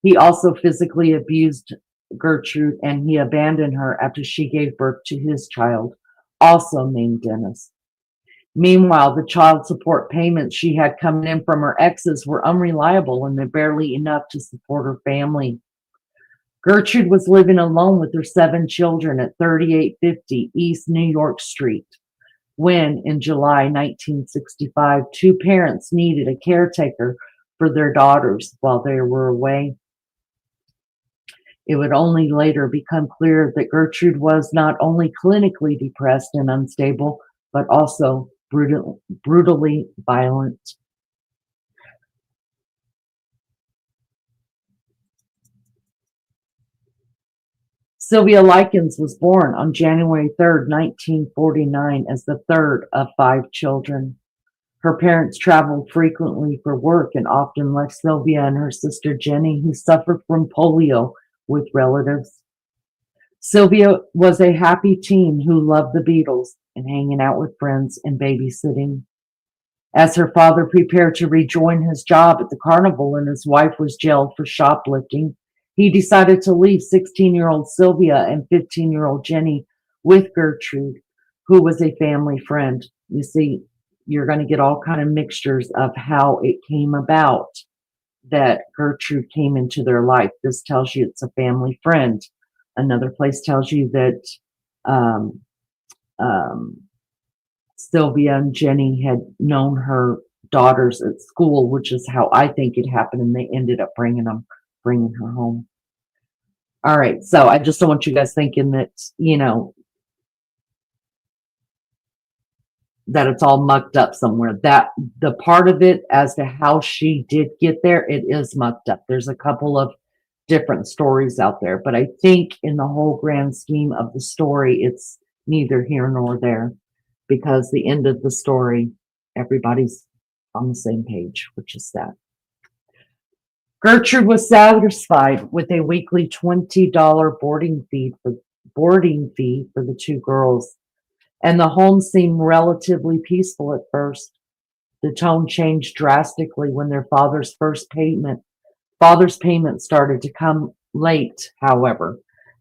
He also physically abused Gertrude, and he abandoned her after she gave birth to his child, also named Dennis. Meanwhile, the child support payments she had coming in from her exes were unreliable, and they're barely enough to support her family. Gertrude was living alone with her 7 children at 3850 East New York Street when, in July 1965, 2 parents needed a caretaker for their daughters while they were away. It would only later become clear that Gertrude was not only clinically depressed and unstable, but also brutally violent. Sylvia Likens was born on January 3rd, 1949, as the third of 5 children. Her parents traveled frequently for work and often left Sylvia and her sister Jenny, who suffered from polio, with relatives. Sylvia was a happy teen who loved the Beatles and hanging out with friends and babysitting. As her father prepared to rejoin his job at the carnival and his wife was jailed for shoplifting, He decided to leave 16-year-old Sylvia and 15-year-old Jenny with Gertrude, who was a family friend. You see, you're going to get all kind of mixtures of how it came about that Gertrude came into their life. This tells you it's a family friend. Another place tells you that um, um, Sylvia and Jenny had known her daughters at school, which is how I think it happened, and they ended up bringing her home. All right, so I just don't want you guys thinking that, that it's all mucked up somewhere. That the part of it as to how she did get there, it is mucked up. There's a couple of different stories out there, but I think in the whole grand scheme of the story, it's neither here nor there, because the end of the story, everybody's on the same page, which is sad. Gertrude was satisfied with a weekly $20 boarding fee for the two girls, and the home seemed relatively peaceful at first. The tone changed drastically when their father's payment started to come late, however.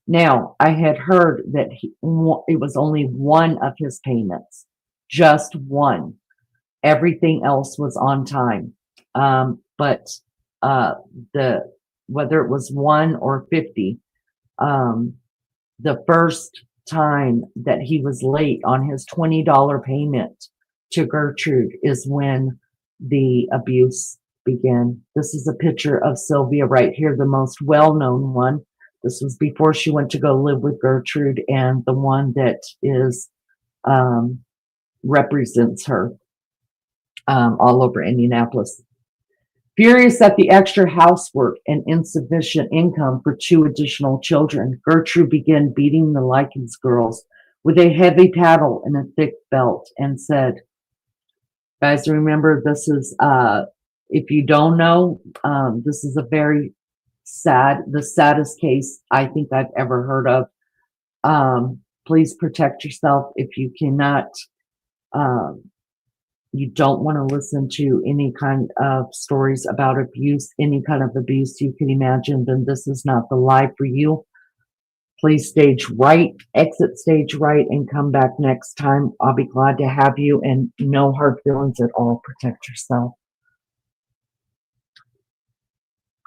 Now, I had heard that it was only one of his payments, just one. Everything else was on time. But the whether it was one or 50, the first time that he was late on his $20 payment to Gertrude is when the abuse began. This is a picture of Sylvia right here, the most well-known one. This was before she went to go live with Gertrude, and the one that is represents her all over Indianapolis. Furious at the extra housework and insufficient income for two additional children, Gertrude began beating the Likens girls with a heavy paddle and a thick belt and said, guys, remember, this is, if you don't know, this is a very the saddest case I think I've ever heard of. Please protect yourself. If you cannot, you don't want to listen to any kind of stories about abuse, any kind of abuse you can imagine, then this is not the life for you. Please exit stage right, and come back next time. I'll be glad to have you, and no hard feelings at all. Protect yourself.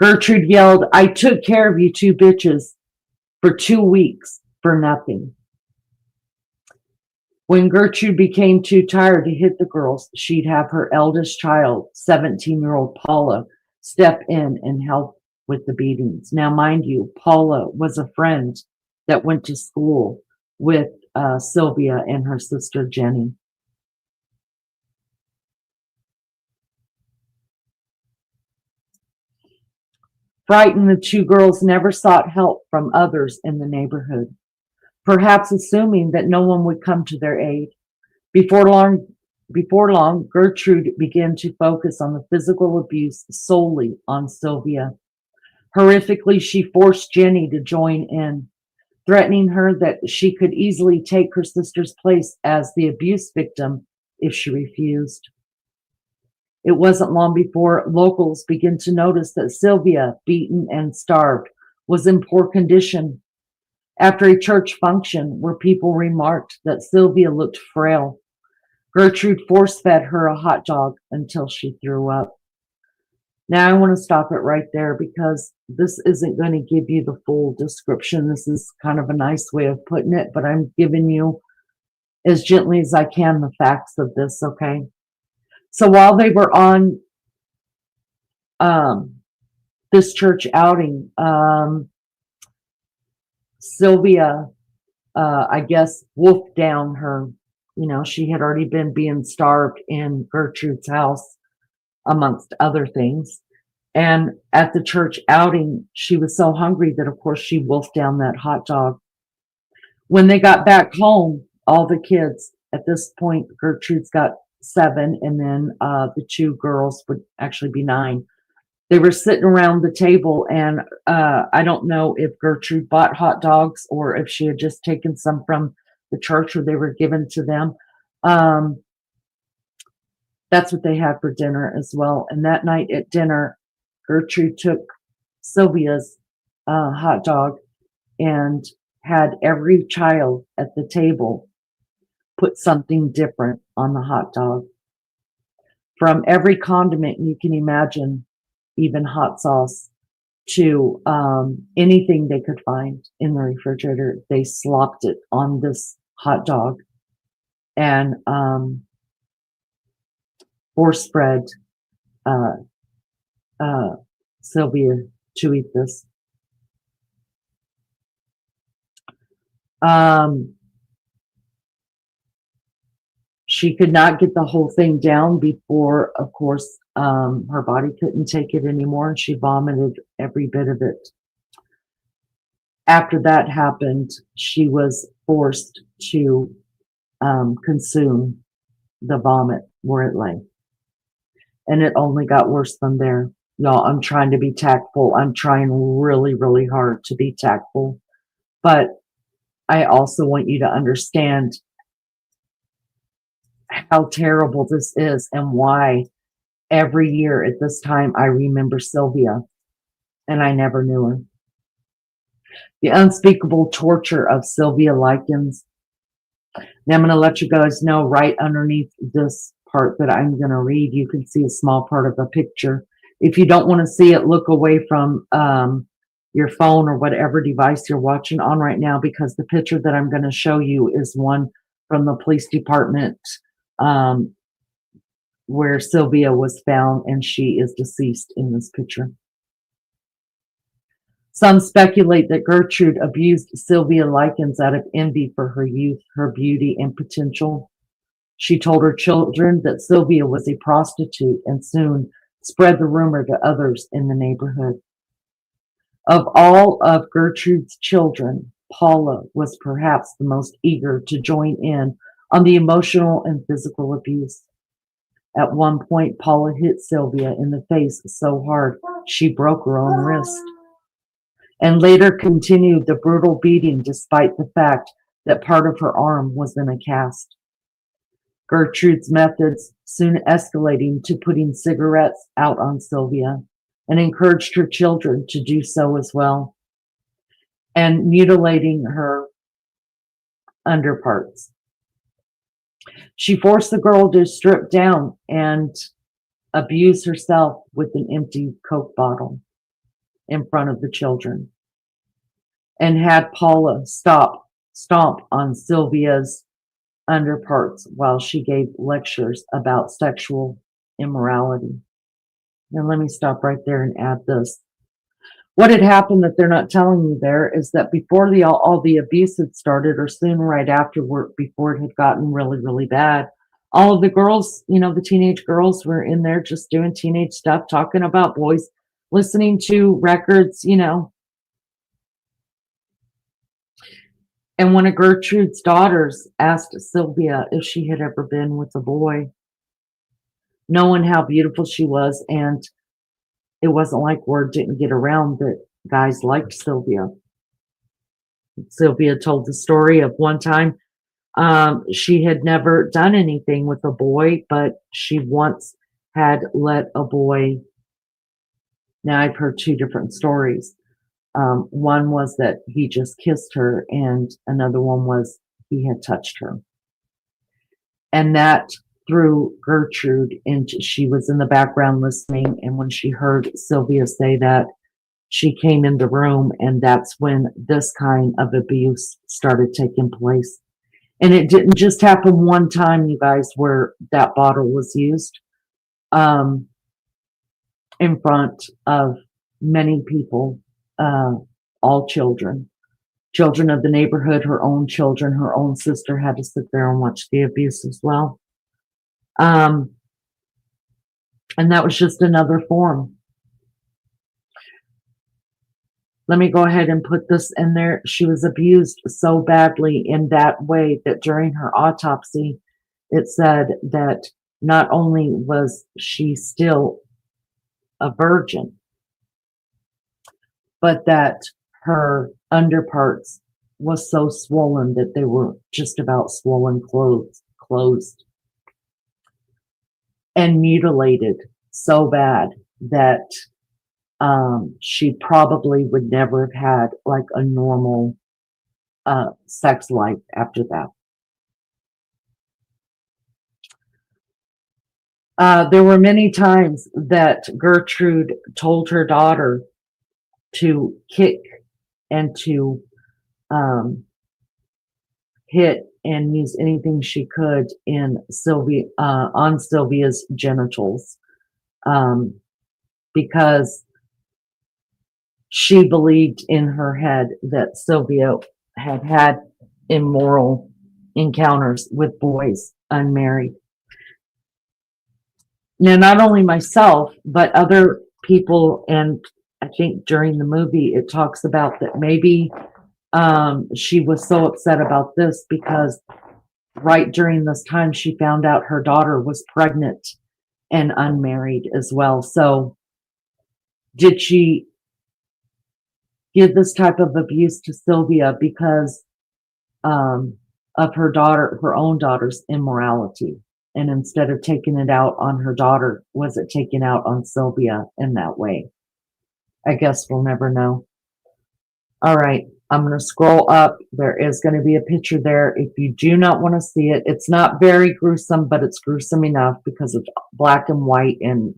Gertrude yelled, I took care of you two bitches for 2 weeks for nothing. When Gertrude became too tired to hit the girls, she'd have her eldest child, 17-year-old Paula, step in and help with the beatings. Now, mind you, Paula was a friend that went to school with Sylvia and her sister Jenny. Frightened, the two girls never sought help from others in the neighborhood, perhaps assuming that no one would come to their aid. Before long, Gertrude began to focus on the physical abuse solely on Sylvia. Horrifically, she forced Jenny to join in, threatening her that she could easily take her sister's place as the abuse victim if she refused. It wasn't long before locals began to notice that Sylvia, beaten and starved, was in poor condition. After a church function where people remarked that Sylvia looked frail, Gertrude force-fed her a hot dog until she threw up. Now I want to stop it right there, because this isn't going to give you the full description. This is kind of a nice way of putting it, but I'm giving you as gently as I can the facts of this, okay? So while they were on this church outing, Sylvia, I guess, wolfed down her, she had already been being starved in Gertrude's house, amongst other things. And at the church outing, she was so hungry that, of course, she wolfed down that hot dog. When they got back home, all the kids, at this point, Gertrude's got 7, and then the 2 girls would actually be 9. They were sitting around the table, and I don't know if Gertrude bought hot dogs or if she had just taken some from the church or they were given to them. That's what they had for dinner as well. And that night at dinner, Gertrude took Sylvia's hot dog and had every child at the table put something different on the hot dog. From every condiment you can imagine, even hot sauce, to anything they could find in the refrigerator. They slopped it on this hot dog and force fed uh, Sylvia to eat this. She could not get the whole thing down before, of course, her body couldn't take it anymore, and she vomited every bit of it. After that happened, she was forced to consume the vomit where it lay. And it only got worse from there. Y'all, I'm trying to be tactful. I'm trying really, really hard to be tactful. But I also want you to understand how terrible this is and why every year at this time I remember Sylvia and I never knew her. The unspeakable torture of Sylvia Likens. Now I'm going to let you guys know right underneath this part that I'm going to read, you can see a small part of a picture. If you don't want to see it, look away from your phone or whatever device you're watching on right now, because the picture that I'm going to show you is one from the police department where Sylvia was found, and she is deceased in this picture. Some speculate that Gertrude abused Sylvia Likens out of envy for her youth, her beauty, and potential. She told her children that Sylvia was a prostitute and soon spread the rumor to others in the neighborhood. Of all of Gertrude's children, Paula was perhaps the most eager to join in on the emotional and physical abuse. At one point, Paula hit Sylvia in the face so hard she broke her own wrist, and later continued the brutal beating despite the fact that part of her arm was in a cast. Gertrude's methods soon escalating to putting cigarettes out on Sylvia, and encouraged her children to do so as well, and mutilating her underparts. She forced the girl to strip down and abuse herself with an empty Coke bottle in front of the children, and had Paula stomp on Sylvia's underparts while she gave lectures about sexual immorality. Now let me stop right there and add this. What had happened that they're not telling you there is that before all the abuse had started, or soon right afterward, before it had gotten really, really bad, all of the girls, the teenage girls were in there just doing teenage stuff, talking about boys, listening to records, And one of Gertrude's daughters asked Sylvia if she had ever been with a boy, knowing how beautiful she was, and it wasn't like word didn't get around that guys liked Sylvia. Sylvia told the story of one time she had never done anything with a boy, but she once had let a boy. Now I've heard two different stories. One was that he just kissed her, and another one was he had touched her. And that threw Gertrude into, she was in the background listening, and when she heard Sylvia say that, she came in the room, and that's when this kind of abuse started taking place. And it didn't just happen one time, you guys, where that bottle was used in front of many people, all children of the neighborhood, her own children, her own sister had to sit there and watch the abuse as well. And that was just another form. Let me go ahead and put this in there. She was abused so badly in that way that during her autopsy, it said that not only was she still a virgin, but that her underparts was so swollen that they were just about swollen closed, and mutilated so bad that she probably would never have had like a normal sex life after that. There were many times that Gertrude told her daughter to kick and to hit and use anything she could in on Sylvia's genitals, because she believed in her head that Sylvia had had immoral encounters with boys unmarried. Now, not only myself, but other people, and I think during the movie it talks about that maybe she was so upset about this because right during this time she found out her daughter was pregnant and unmarried as well. So did she give this type of abuse to Sylvia because of her own daughter's immorality? And instead of taking it out on her daughter, was it taken out on Sylvia in that way? I guess we'll never know. All right, I'm going to scroll up. There is going to be a picture there. If you do not want to see it, it's not very gruesome, but it's gruesome enough because it's black and white. And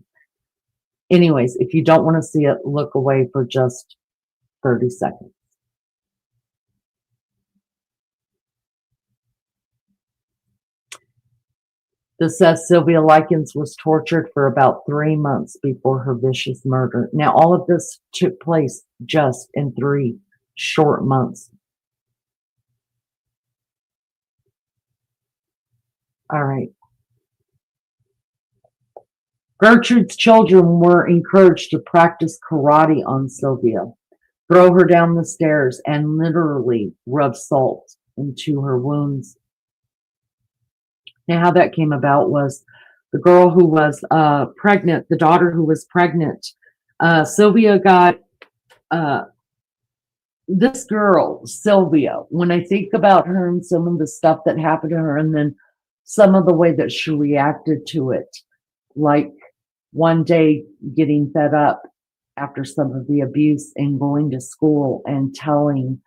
anyways, if you don't want to see it, look away for just 30 seconds. This says Sylvia Likens was tortured for about 3 months before her vicious murder. Now, all of this took place just in 3 short months. All right. Gertrude's children were encouraged to practice karate on Sylvia, throw her down the stairs, and literally rub salt into her wounds. Now, how that came about was the girl who was pregnant, the daughter who was pregnant, Sylvia got this girl, Sylvia, when I think about her and some of the stuff that happened to her, and then some of the way that she reacted to it, like one day getting fed up after some of the abuse and going to school and telling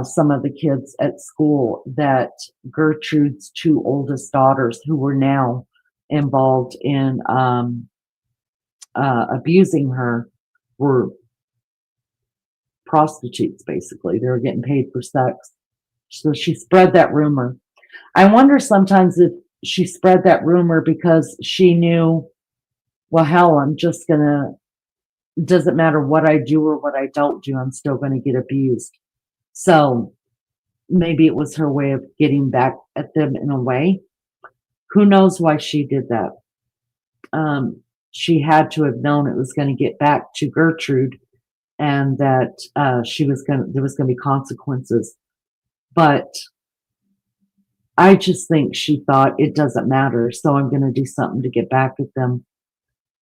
some of the kids at school that Gertrude's 2 oldest daughters, who were now involved in abusing her, were prostitutes, basically. They were getting paid for sex. So she spread that rumor. I wonder sometimes if she spread that rumor because she knew, well, hell, doesn't matter what I do or what I don't do, I'm still going to get abused. So maybe it was her way of getting back at them in a way. Who knows why she did that? She had to have known it was going to get back to Gertrude, and that there was going to be consequences. But I just think she thought it doesn't matter, so I'm going to do something to get back at them.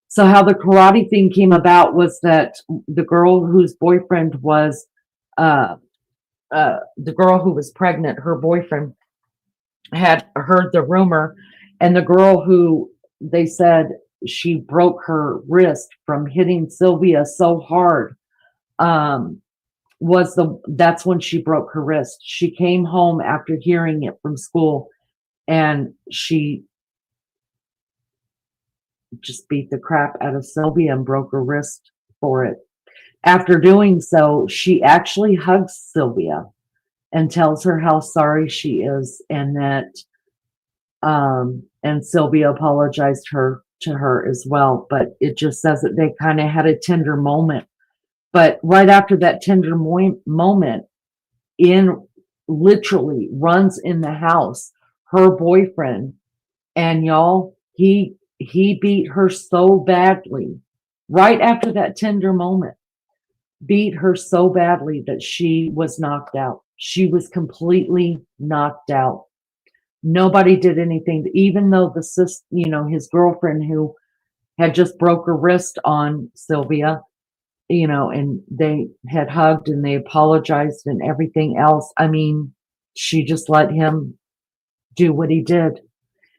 So how the karate thing came about was that the girl whose boyfriend was the girl who was pregnant, her boyfriend had heard the rumor, and the girl who they said she broke her wrist from hitting Sylvia so hard, that's when she broke her wrist. She came home after hearing it from school, and she just beat the crap out of Sylvia and broke her wrist for it. After doing so, she actually hugs Sylvia and tells her how sorry she is, and that and Sylvia apologized to her as well. But it just says that they kind of had a tender moment. But right after that tender moment, literally runs in the house her boyfriend, and y'all, he beat her so badly right after that tender moment, beat her so badly that she was knocked out. She was completely knocked out. Nobody did anything, even though his girlfriend, who had just broke her wrist on Sylvia, and they had hugged and they apologized and everything else. I mean, she just let him do what he did.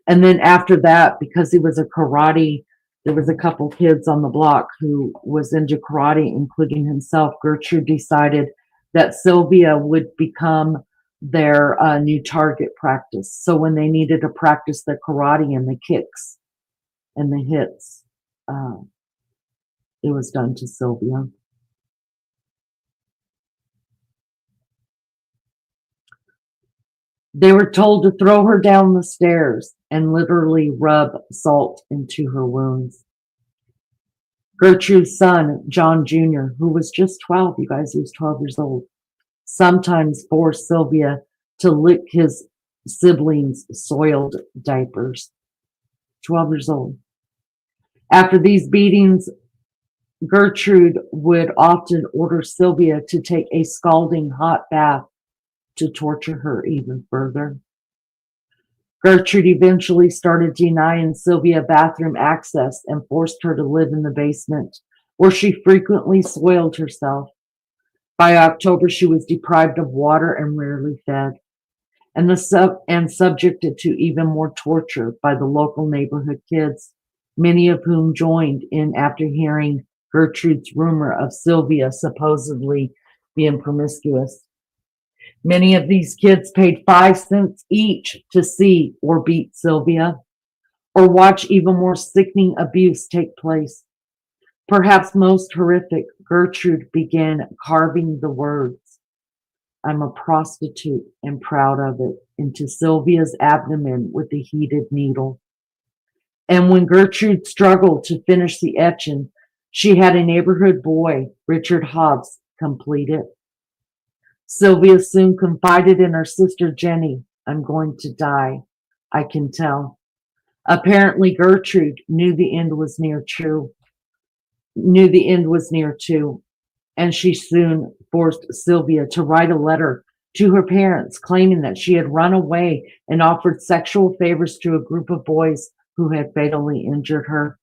And then after that, because he was a karate, there was a couple kids on the block who was into karate, including himself. Gertrude decided that Sylvia would become their new target practice. So when they needed to practice the karate and the kicks and the hits, it was done to Sylvia. They were told to throw her down the stairs and literally rub salt into her wounds. Gertrude's son, John Jr., who was just 12, you guys, he was 12 years old, sometimes forced Sylvia to lick his siblings' soiled diapers. 12 years old. After these beatings, Gertrude would often order Sylvia to take a scalding hot bath to torture her even further. Gertrude eventually started denying Sylvia bathroom access and forced her to live in the basement, where she frequently soiled herself. By October, she was deprived of water and rarely fed, and subjected to even more torture by the local neighborhood kids, many of whom joined in after hearing Gertrude's rumor of Sylvia supposedly being promiscuous. Many of these kids paid 5 cents each to see or beat Sylvia, or watch even more sickening abuse take place. Perhaps most horrific, Gertrude began carving the words, "I'm a prostitute and proud of it," into Sylvia's abdomen with a heated needle. And when Gertrude struggled to finish the etching, she had a neighborhood boy, Richard Hobbs, complete it. Sylvia soon confided in her sister Jenny, "I'm going to die. I can tell." Apparently, Gertrude knew the end was near too, and she soon forced Sylvia to write a letter to her parents claiming that she had run away and offered sexual favors to a group of boys who had fatally injured her.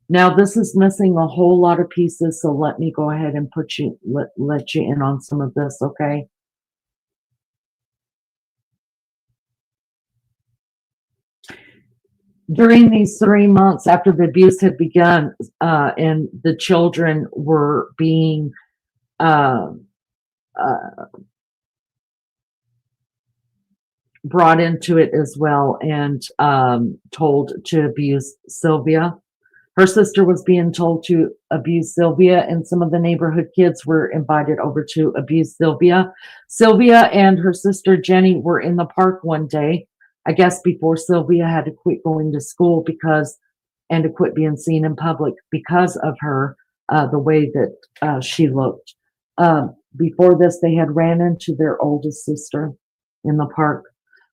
Now, this is missing a whole lot of pieces, so let me go ahead and let you in on some of this, okay? During these 3 months after the abuse had begun, and the children were being uh, uh, brought into it as well and told to abuse Sylvia. Her sister was being told to abuse Sylvia, and some of the neighborhood kids were invited over to abuse Sylvia. Sylvia and her sister Jenny were in the park one day, I guess before Sylvia had to quit going to school and to quit being seen in public because of her, the way that she looked. Before this, they had ran into their oldest sister in the park,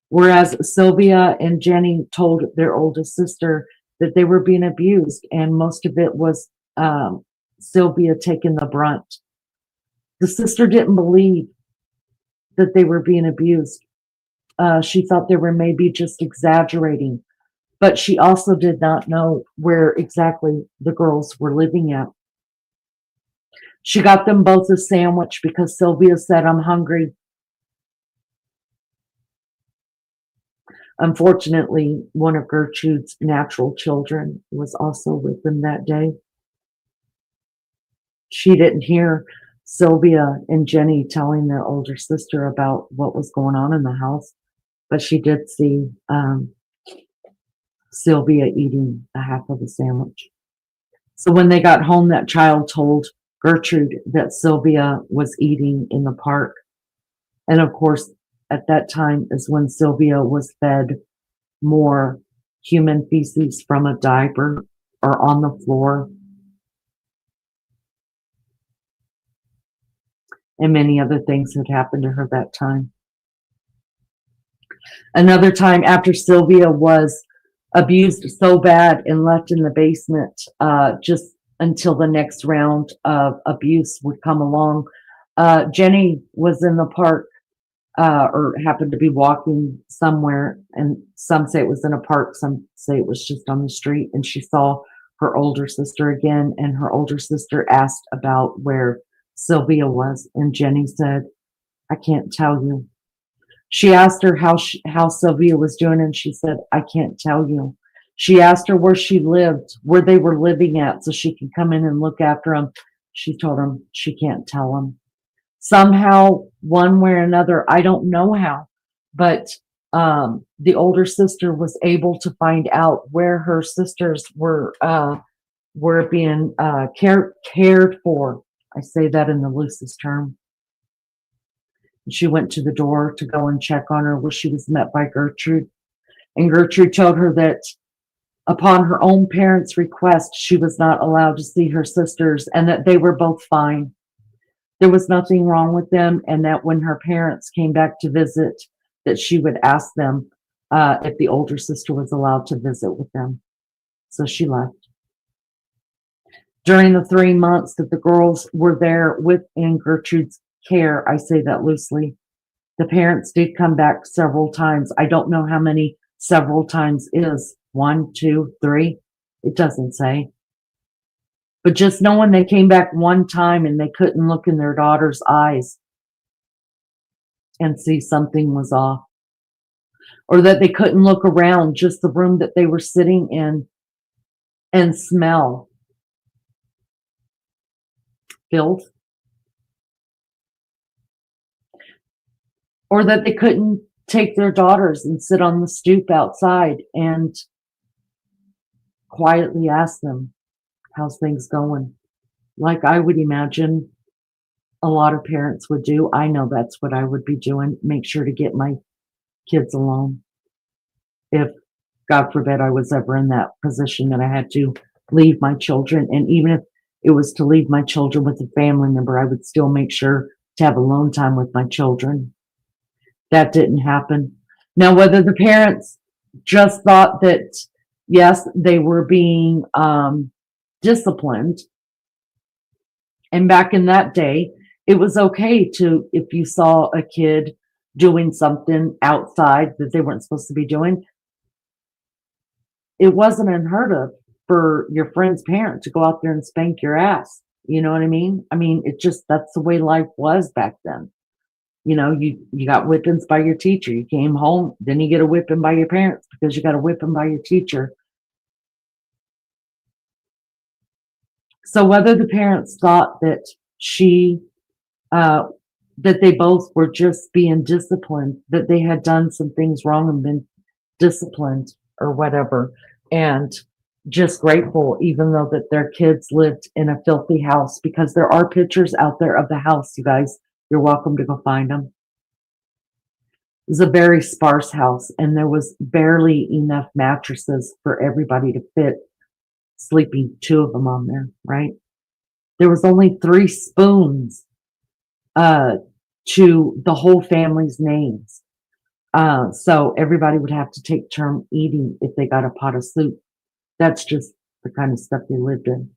whereas Sylvia and Jenny told their oldest sister that they were being abused, and most of it was Sylvia taking the brunt. The sister didn't believe that they were being abused. She thought they were maybe just exaggerating, but she also did not know where exactly the girls were living at. She got them both a sandwich because Sylvia said, "I'm hungry." Unfortunately, one of Gertrude's natural children was also with them that day. She didn't hear Sylvia and Jenny telling their older sister about what was going on in the house, but she did see Sylvia eating a half of a sandwich. So when they got home, that child told Gertrude that Sylvia was eating in the park. And of course, at that time is when Sylvia was fed more human feces from a diaper or on the floor. And many other things had happened to her that time. Another time after Sylvia was abused so bad and left in the basement, just until the next round of abuse would come along, Jenny was in the park or happened to be walking somewhere, and some say it was in a park, some say it was just on the street, and she saw her older sister again, and her older sister asked about where Sylvia was, and Jenny said, "I can't tell you." She asked her how Sylvia was doing, and she said, "I can't tell you." She asked her where she lived, where they were living at, so she could come in and look after them. She told him she can't tell him. Somehow, one way or another, I don't know how, but the older sister was able to find out where her sisters were being cared for. I say that in the loosest term. She went to the door to go and check on her, where she was met by Gertrude. And Gertrude told her that upon her own parents' request, she was not allowed to see her sisters and that they were both fine. There was nothing wrong with them, and that when her parents came back to visit, that she would ask them if the older sister was allowed to visit with them. So she left. During the 3 months that the girls were there within Gertrude's care, I say that loosely, the parents did come back several times. I don't know how many several times is. 1, 2, 3. It doesn't say. But just knowing they came back one time and they couldn't look in their daughter's eyes and see something was off, or that they couldn't look around just the room that they were sitting in and smell filth, or that they couldn't take their daughters and sit on the stoop outside and quietly ask them, how's things going? Like I would imagine a lot of parents would do. I know that's what I would be doing. Make sure to get my kids alone. If, God forbid, I was ever in that position that I had to leave my children. And even if it was to leave my children with a family member, I would still make sure to have alone time with my children. That didn't happen. Now, whether the parents just thought that, yes, they were being disciplined, and back in that day, it was okay to, if you saw a kid doing something outside that they weren't supposed to be doing, it wasn't unheard of for your friend's parent to go out there and spank your ass. You know what I mean? I mean, that's the way life was back then. You know, you got whippings by your teacher. You came home, then you get a whipping by your parents because you got a whipping by your teacher. So whether the parents thought that that they both were just being disciplined, that they had done some things wrong and been disciplined or whatever, and just grateful, even though that their kids lived in a filthy house, because there are pictures out there of the house, you guys. You're welcome to go find them. It was a very sparse house, and there was barely enough mattresses for everybody to fit sleeping 2 of them on there, right? There was only 3 spoons to the whole family's names. So everybody would have to take turn eating if they got a pot of soup. That's just the kind of stuff they lived in.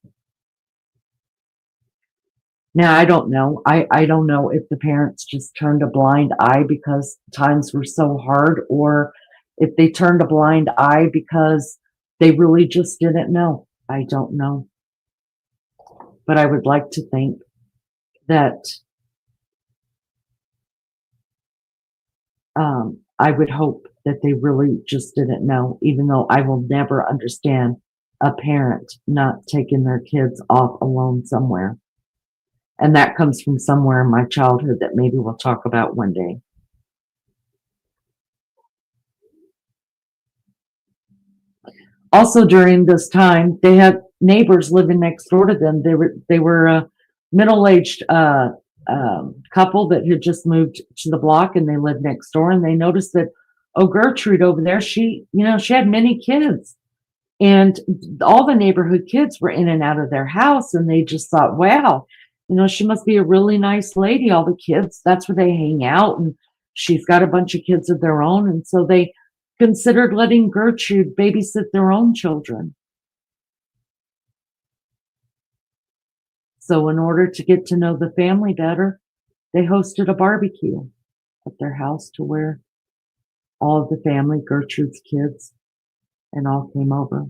Now, I don't know. I don't know if the parents just turned a blind eye because times were so hard, or if they turned a blind eye because they really just didn't know. I don't know. But I would like to think that I would hope that they really just didn't know, even though I will never understand a parent not taking their kids off alone somewhere. And that comes from somewhere in my childhood that maybe we'll talk about one day. Also, during this time, they had neighbors living next door to them. They were a middle-aged couple that had just moved to the block, and they lived next door. And they noticed that, oh, Gertrude over there, she had many kids, and all the neighborhood kids were in and out of their house. And they just thought, wow, she must be a really nice lady. All the kids, that's where they hang out, and she's got a bunch of kids of their own. And so they considered letting Gertrude babysit their own children. So in order to get to know the family better, they hosted a barbecue at their house to where all of the family, Gertrude's kids, and all came over.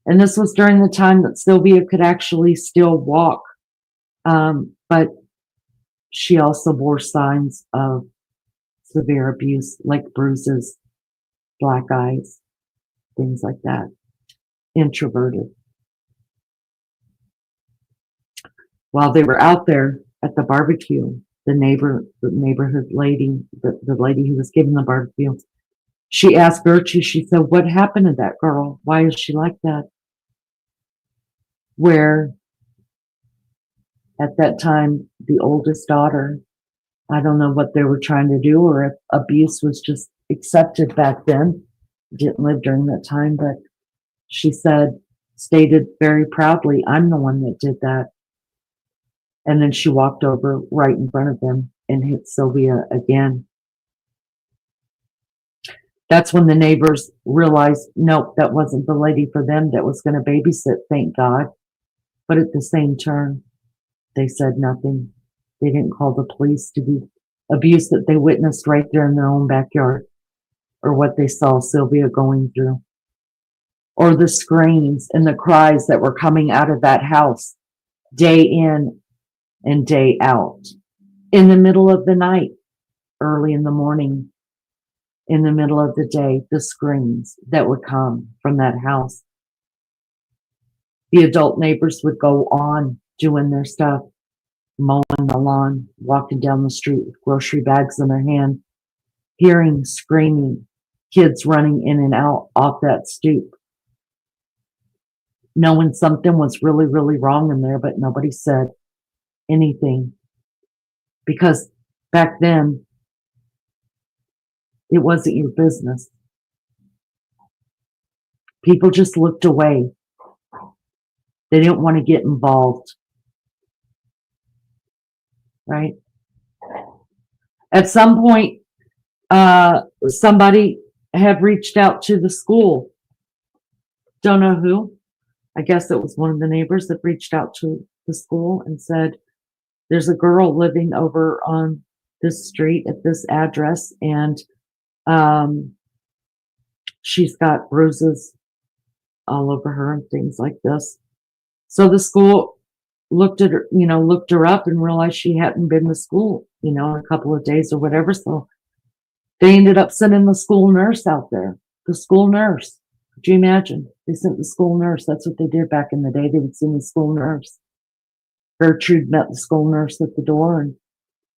And this was during the time that Sylvia could actually still walk. But she also bore signs of severe abuse, like bruises, black eyes. things like that. Introverted. While they were out there at the barbecue, the neighborhood lady, the lady who was giving the barbecue, she asked Gertrude, she said, what happened to that girl? Why is she like that? Where at that time, the oldest daughter, I don't know what they were trying to do or if abuse was just accepted back then. Didn't live during that time, but she stated very proudly, I'm the one that did that. And then she walked over right in front of them and hit Sylvia again. That's when the neighbors realized, nope, that wasn't the lady for them that was going to babysit, thank God. But at the same turn, they said nothing. They didn't call the police to the abuse that they witnessed right there in their own backyard, or what they saw Sylvia going through, or the screams and the cries that were coming out of that house day in and day out, in the middle of the night, early in the morning, in the middle of the day, the screams that would come from that house. The adult neighbors would go on doing their stuff, mowing the lawn, walking down the street with grocery bags in their hand, hearing screaming, kids running in and out off that stoop, knowing something was really, really wrong in there, but nobody said anything. Because back then, it wasn't your business. People just looked away. They didn't want to get involved. Right? At some point, somebody had reached out to the school. Don't know who. I guess it was one of the neighbors that reached out to the school and said, there's a girl living over on this street at this address, and she's got bruises all over her and things like this. So the school looked at her, looked her up and realized she hadn't been to school, in a couple of days or whatever. So they ended up sending the school nurse out there. The school nurse. Could you imagine? They sent the school nurse. That's what they did back in the day. They would send the school nurse. Gertrude met the school nurse at the door, and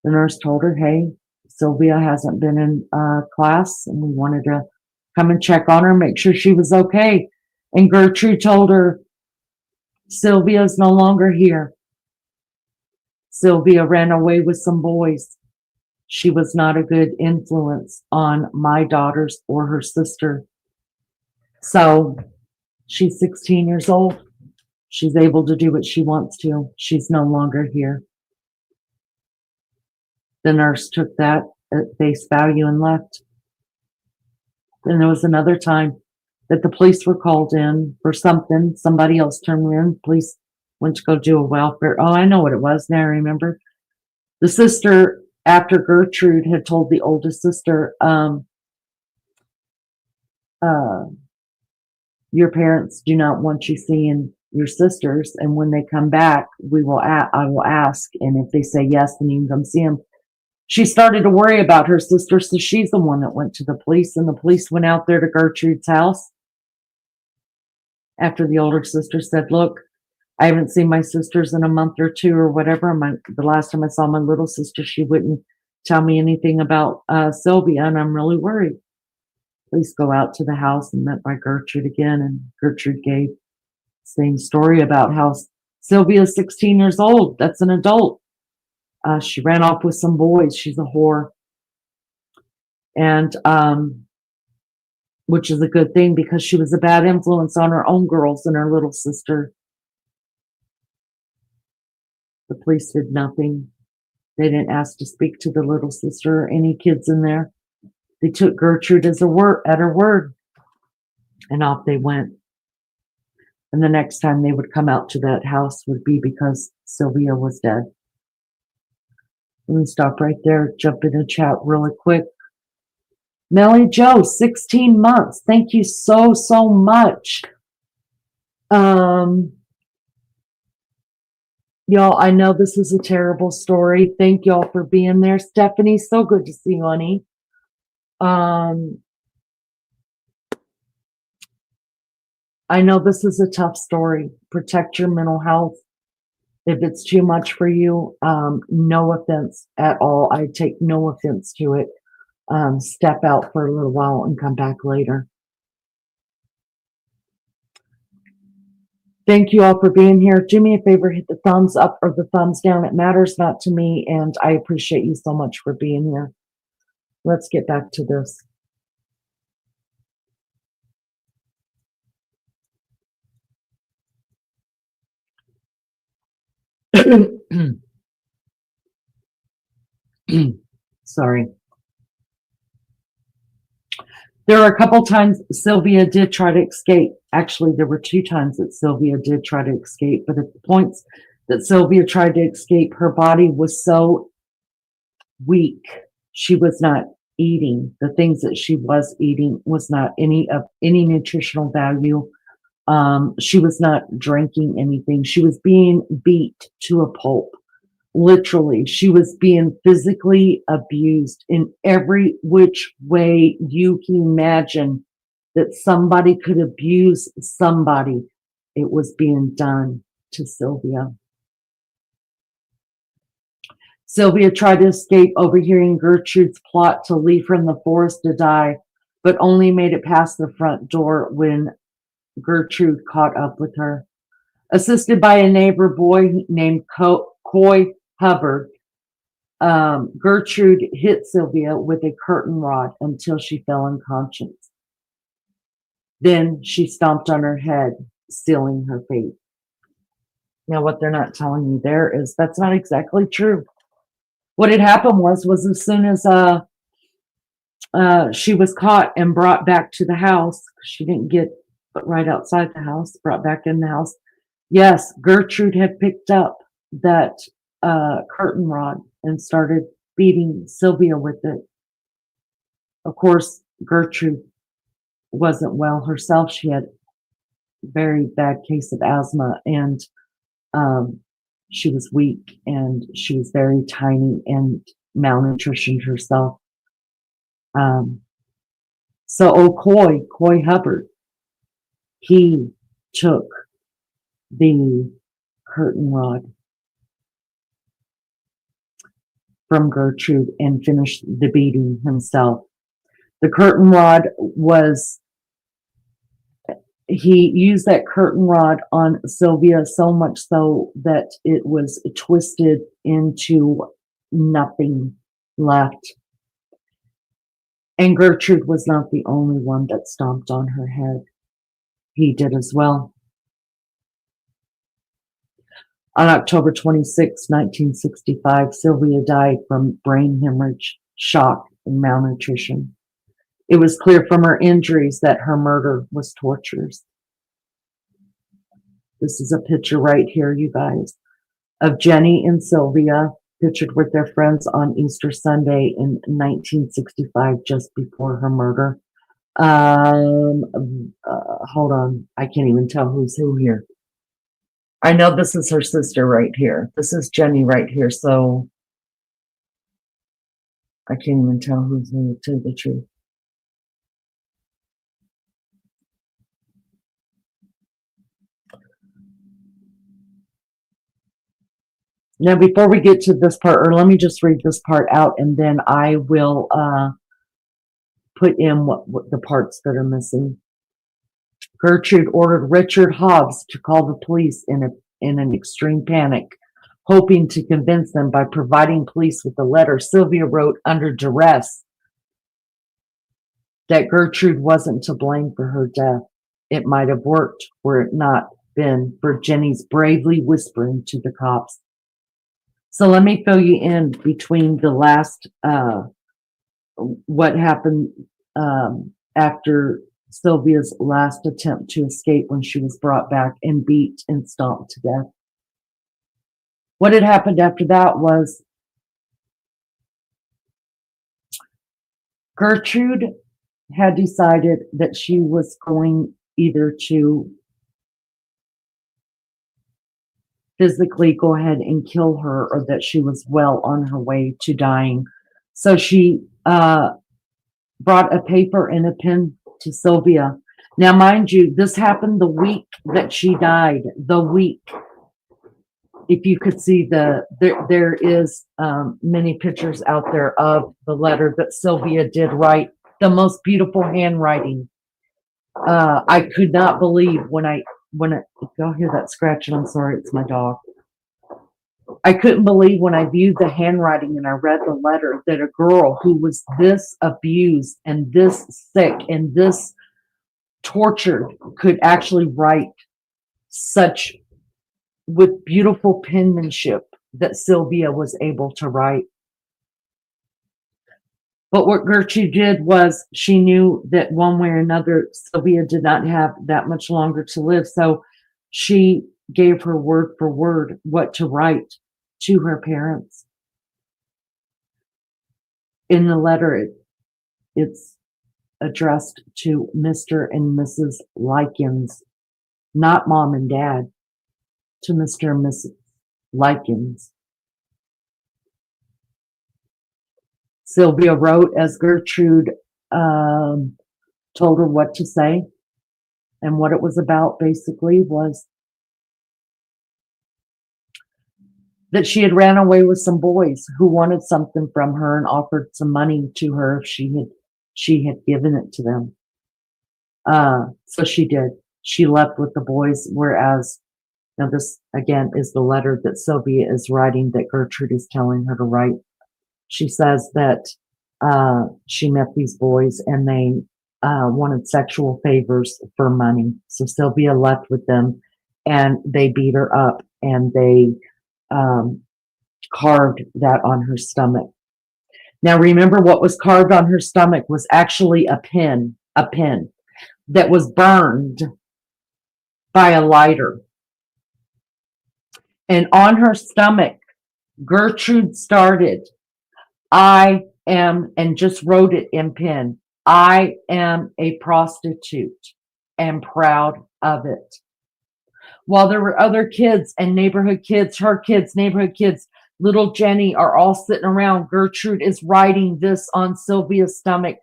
the nurse told her, hey, Sylvia hasn't been in class, and we wanted to come and check on her, make sure she was okay. And Gertrude told her, Sylvia's no longer here. Sylvia ran away with some boys. She was not a good influence on my daughters or her sister. So she's 16 years old. She's able to do what she wants to. She's no longer here. The nurse took that at face value and left. Then there was another time that the police were called in for something. Somebody else turned in. Police went to go do a welfare. Oh, I know what it was. Now I remember. The sister, after Gertrude had told the oldest sister, your parents do not want you seeing your sisters, and when they come back, I will ask, and if they say yes, then you can come see them. She started to worry about her sister, so she's the one that went to the police, and the police went out there to Gertrude's house after the older sister said, look, I haven't seen my sisters in a month or two or whatever. The last time I saw my little sister, she wouldn't tell me anything about Sylvia, and I'm really worried. Police go out to the house and met by Gertrude again, and Gertrude gave the same story about how Sylvia's 16 years old. That's an adult. She ran off with some boys. She's a whore. And which is a good thing, because she was a bad influence on her own girls and her little sister. The police did nothing. They didn't ask to speak to the little sister or any kids in there. They took Gertrude at her word, and off they went. And the next time they would come out to that house would be because Sylvia was dead. Let me stop right there, jump in the chat really quick. Melly Joe, 16 months. Thank you so, so much. Y'all, I know this is a terrible story. Thank y'all for being there. Stephanie, so good to see you, honey. I know this is a tough story. Protect your mental health. If it's too much for you, no offense at all. I take no offense to it. Step out for a little while and come back later. Thank you all for being here. Do me a favor, hit the thumbs up or the thumbs down. It matters not to me, and I appreciate you so much for being here. Let's get back to this. Sorry. There were a couple times Sylvia did try to escape. Actually, there were 2 times that Sylvia did try to escape, but at the points that Sylvia tried to escape, her body was so weak. She was not eating. The things that she was eating was not any of any nutritional value. She was not drinking anything. She was being beat to a pulp. Literally, she was being physically abused in every which way you can imagine that somebody could abuse somebody. It was being done to Sylvia. Sylvia tried to escape, overhearing Gertrude's plot to leave her in the forest to die, but only made it past the front door when Gertrude caught up with her. Assisted by a neighbor boy named Coy Hubbard, Gertrude hit Sylvia with a curtain rod until she fell unconscious. Then she stomped on her head, sealing her fate. Now, what they're not telling you there is that's not exactly true. What had happened was as soon as she was caught and brought back to the house, she didn't get right outside the house, brought back in the house. Yes, Gertrude had picked up that curtain rod and started beating Sylvia with it. Of course, Gertrude wasn't well herself. She had a very bad case of asthma, and she was weak, and she was very tiny and malnutritioned herself. So Coy Hubbard, he took the curtain rod from Gertrude and finished the beating himself. The curtain rod was, he used that curtain rod on Sylvia so much so that it was twisted into nothing left. And Gertrude was not the only one that stomped on her head. He did as well. On October 26, 1965, Sylvia died from brain hemorrhage, shock, and malnutrition. It was clear from her injuries that her murder was torturous. This is a picture right here, you guys, of Jenny and Sylvia pictured with their friends on Easter Sunday in 1965, just before her murder. Hold on. I can't even tell who's who here. I know this is her sister right here. This is Jenny right here. So I can't even tell who's who, to tell the truth. Now, before we get to this part, or let me just read this part out, and then I will put in what the parts that are missing. Gertrude ordered Richard Hobbs to call the police in an extreme panic, hoping to convince them by providing police with a letter Sylvia wrote under duress that Gertrude wasn't to blame for her death. It might have worked were it not been for Jenny's bravely whispering to the cops. So let me fill you in between the last, what happened after Sylvia's last attempt to escape when she was brought back and beat and stomped to death. What had happened after that was Gertrude had decided that she was going either to physically go ahead and kill her or that she was well on her way to dying. So she brought a paper and a pen to Sylvia Now, mind you, this happened the week that she died. The week. If you could see there is many pictures out there of the letter that Sylvia did write. The most beautiful handwriting. I could not believe when y'all hear that scratching. I'm sorry, it's my dog. I couldn't believe when I viewed the handwriting and I read the letter that a girl who was this abused and this sick and this tortured could actually write such with beautiful penmanship that Sylvia was able to write. But what Gertrude did was she knew that one way or another, Sylvia did not have that much longer to live. So she gave her word for word what to write to her parents. In the letter, it's addressed to Mr. and Mrs. Likens, not mom and dad, to Mr. and Mrs. Likens. Sylvia wrote as Gertrude told her what to say, and what it was about basically was that she had ran away with some boys who wanted something from her and offered some money to her if she had given it to them. So she did. She left with the boys, whereas now this again is the letter that Sylvia is writing that Gertrude is telling her to write. She says that she met these boys and they wanted sexual favors for money. So Sylvia left with them and they beat her up and they carved that on her stomach. Now remember, what was carved on her stomach was actually a pin that was burned by a lighter. And on her stomach, Gertrude started, I am, and just wrote it in pen, I am a prostitute and proud of it. While there were other kids and neighborhood kids, her kids, neighborhood kids, little Jenny are all sitting around, Gertrude is writing this on Sylvia's stomach.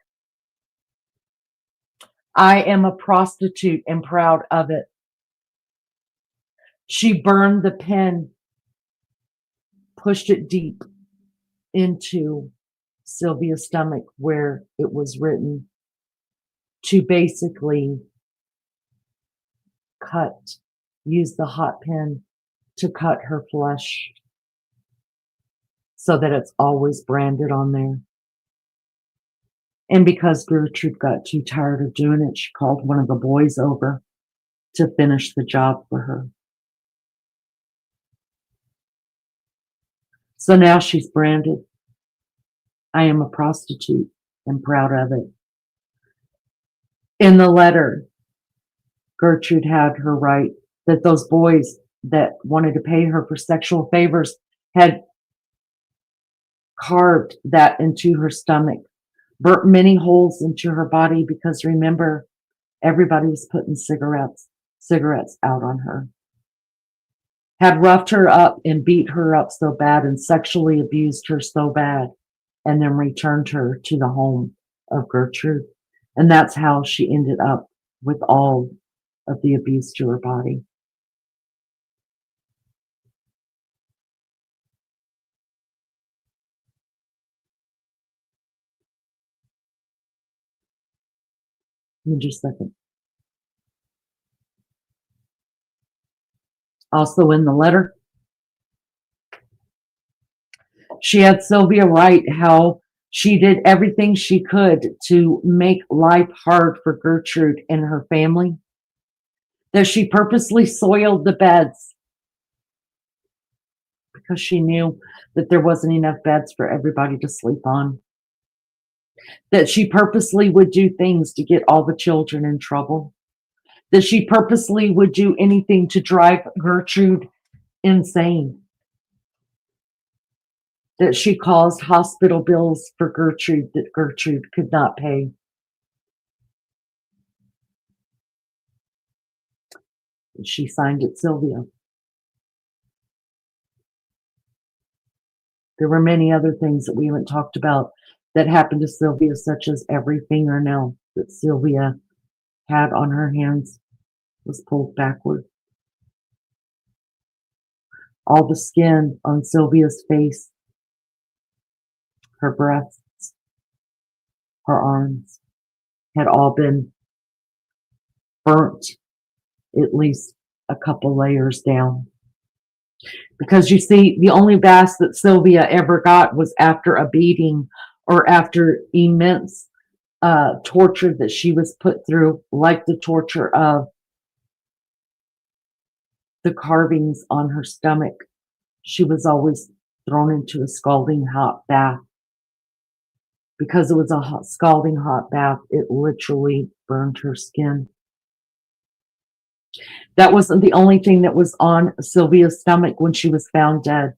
I am a prostitute and proud of it. She burned the pen, pushed it deep into Sylvia's stomach where it was written, to basically use the hot pen to cut her flesh so that it's always branded on there. And because Gertrude got too tired of doing it, she called one of the boys over to finish the job for her. So now she's branded. I am a prostitute and proud of it. In the letter, Gertrude had her write that those boys that wanted to pay her for sexual favors had carved that into her stomach, burnt many holes into her body because remember, everybody was putting cigarettes out on her. Had roughed her up and beat her up so bad and sexually abused her so bad and then returned her to the home of Gertrude. And that's how she ended up with all of the abuse to her body. In just a second. Also in the letter, she had Sylvia write how she did everything she could to make life hard for Gertrude and her family, that she purposely soiled the beds because she knew that there wasn't enough beds for everybody to sleep on, that she purposely would do things to get all the children in trouble, that she purposely would do anything to drive Gertrude insane, that she caused hospital bills for Gertrude that Gertrude could not pay. She signed it Sylvia. There were many other things that we haven't talked about that happened to Sylvia, such as every fingernail that Sylvia had on her hands was pulled backward. All the skin on Sylvia's face, her breasts, her arms had all been burnt at least a couple layers down. Because you see, the only bath that Sylvia ever got was after a beating or after immense torture that she was put through, like the torture of the carvings on her stomach. She was always thrown into a scalding hot bath. Because it was a scalding hot bath, it literally burned her skin. That wasn't the only thing that was on Sylvia's stomach when she was found dead.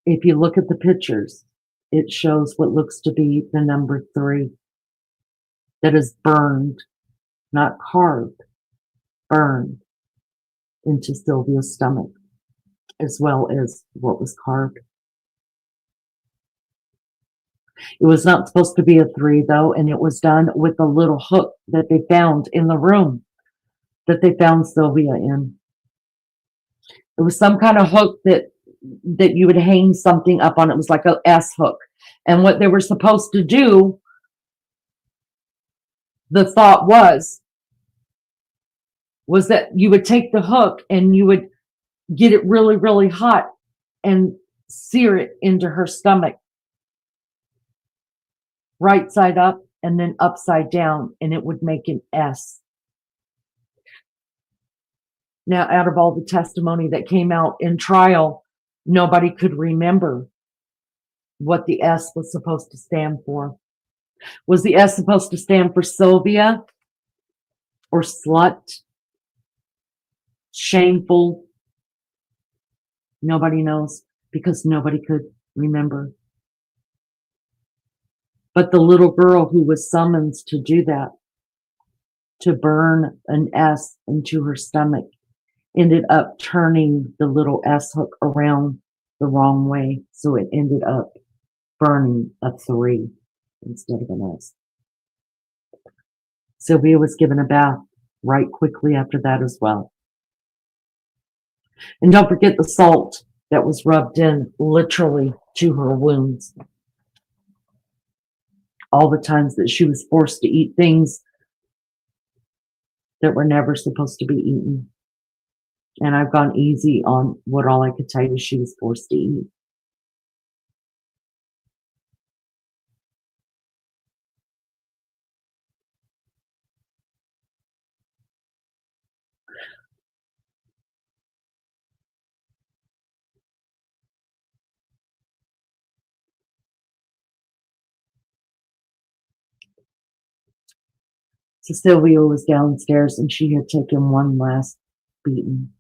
If you look at the pictures, it shows what looks to be the number 3 that is burned, not carved, burned into Sylvia's stomach, as well as what was carved. It was not supposed to be a 3, though, and it was done with a little hook that they found in the room that they found Sylvia in. It was some kind of hook that you would hang something up on. It was like a S hook. And what they were supposed to do, the thought was that you would take the hook and you would get it really, really hot and sear it into her stomach, right side up and then upside down, and it would make an S. Now, out of all the testimony that came out in trial, nobody could remember what the S was supposed to stand for. Was the S supposed to stand for Sylvia or slut? Shameful? Nobody knows, because nobody could remember. But the little girl who was summoned to do that, to burn an S into her stomach, ended up turning the little S hook around the wrong way. So it ended up burning a 3 instead of an S. Sylvia was given a bath right quickly after that as well. And don't forget the salt that was rubbed in literally to her wounds. All the times that she was forced to eat things that were never supposed to be eaten. And I've gone easy on what all I could tell you she was forced to eat. So Sylvia was downstairs and she had taken one last beating.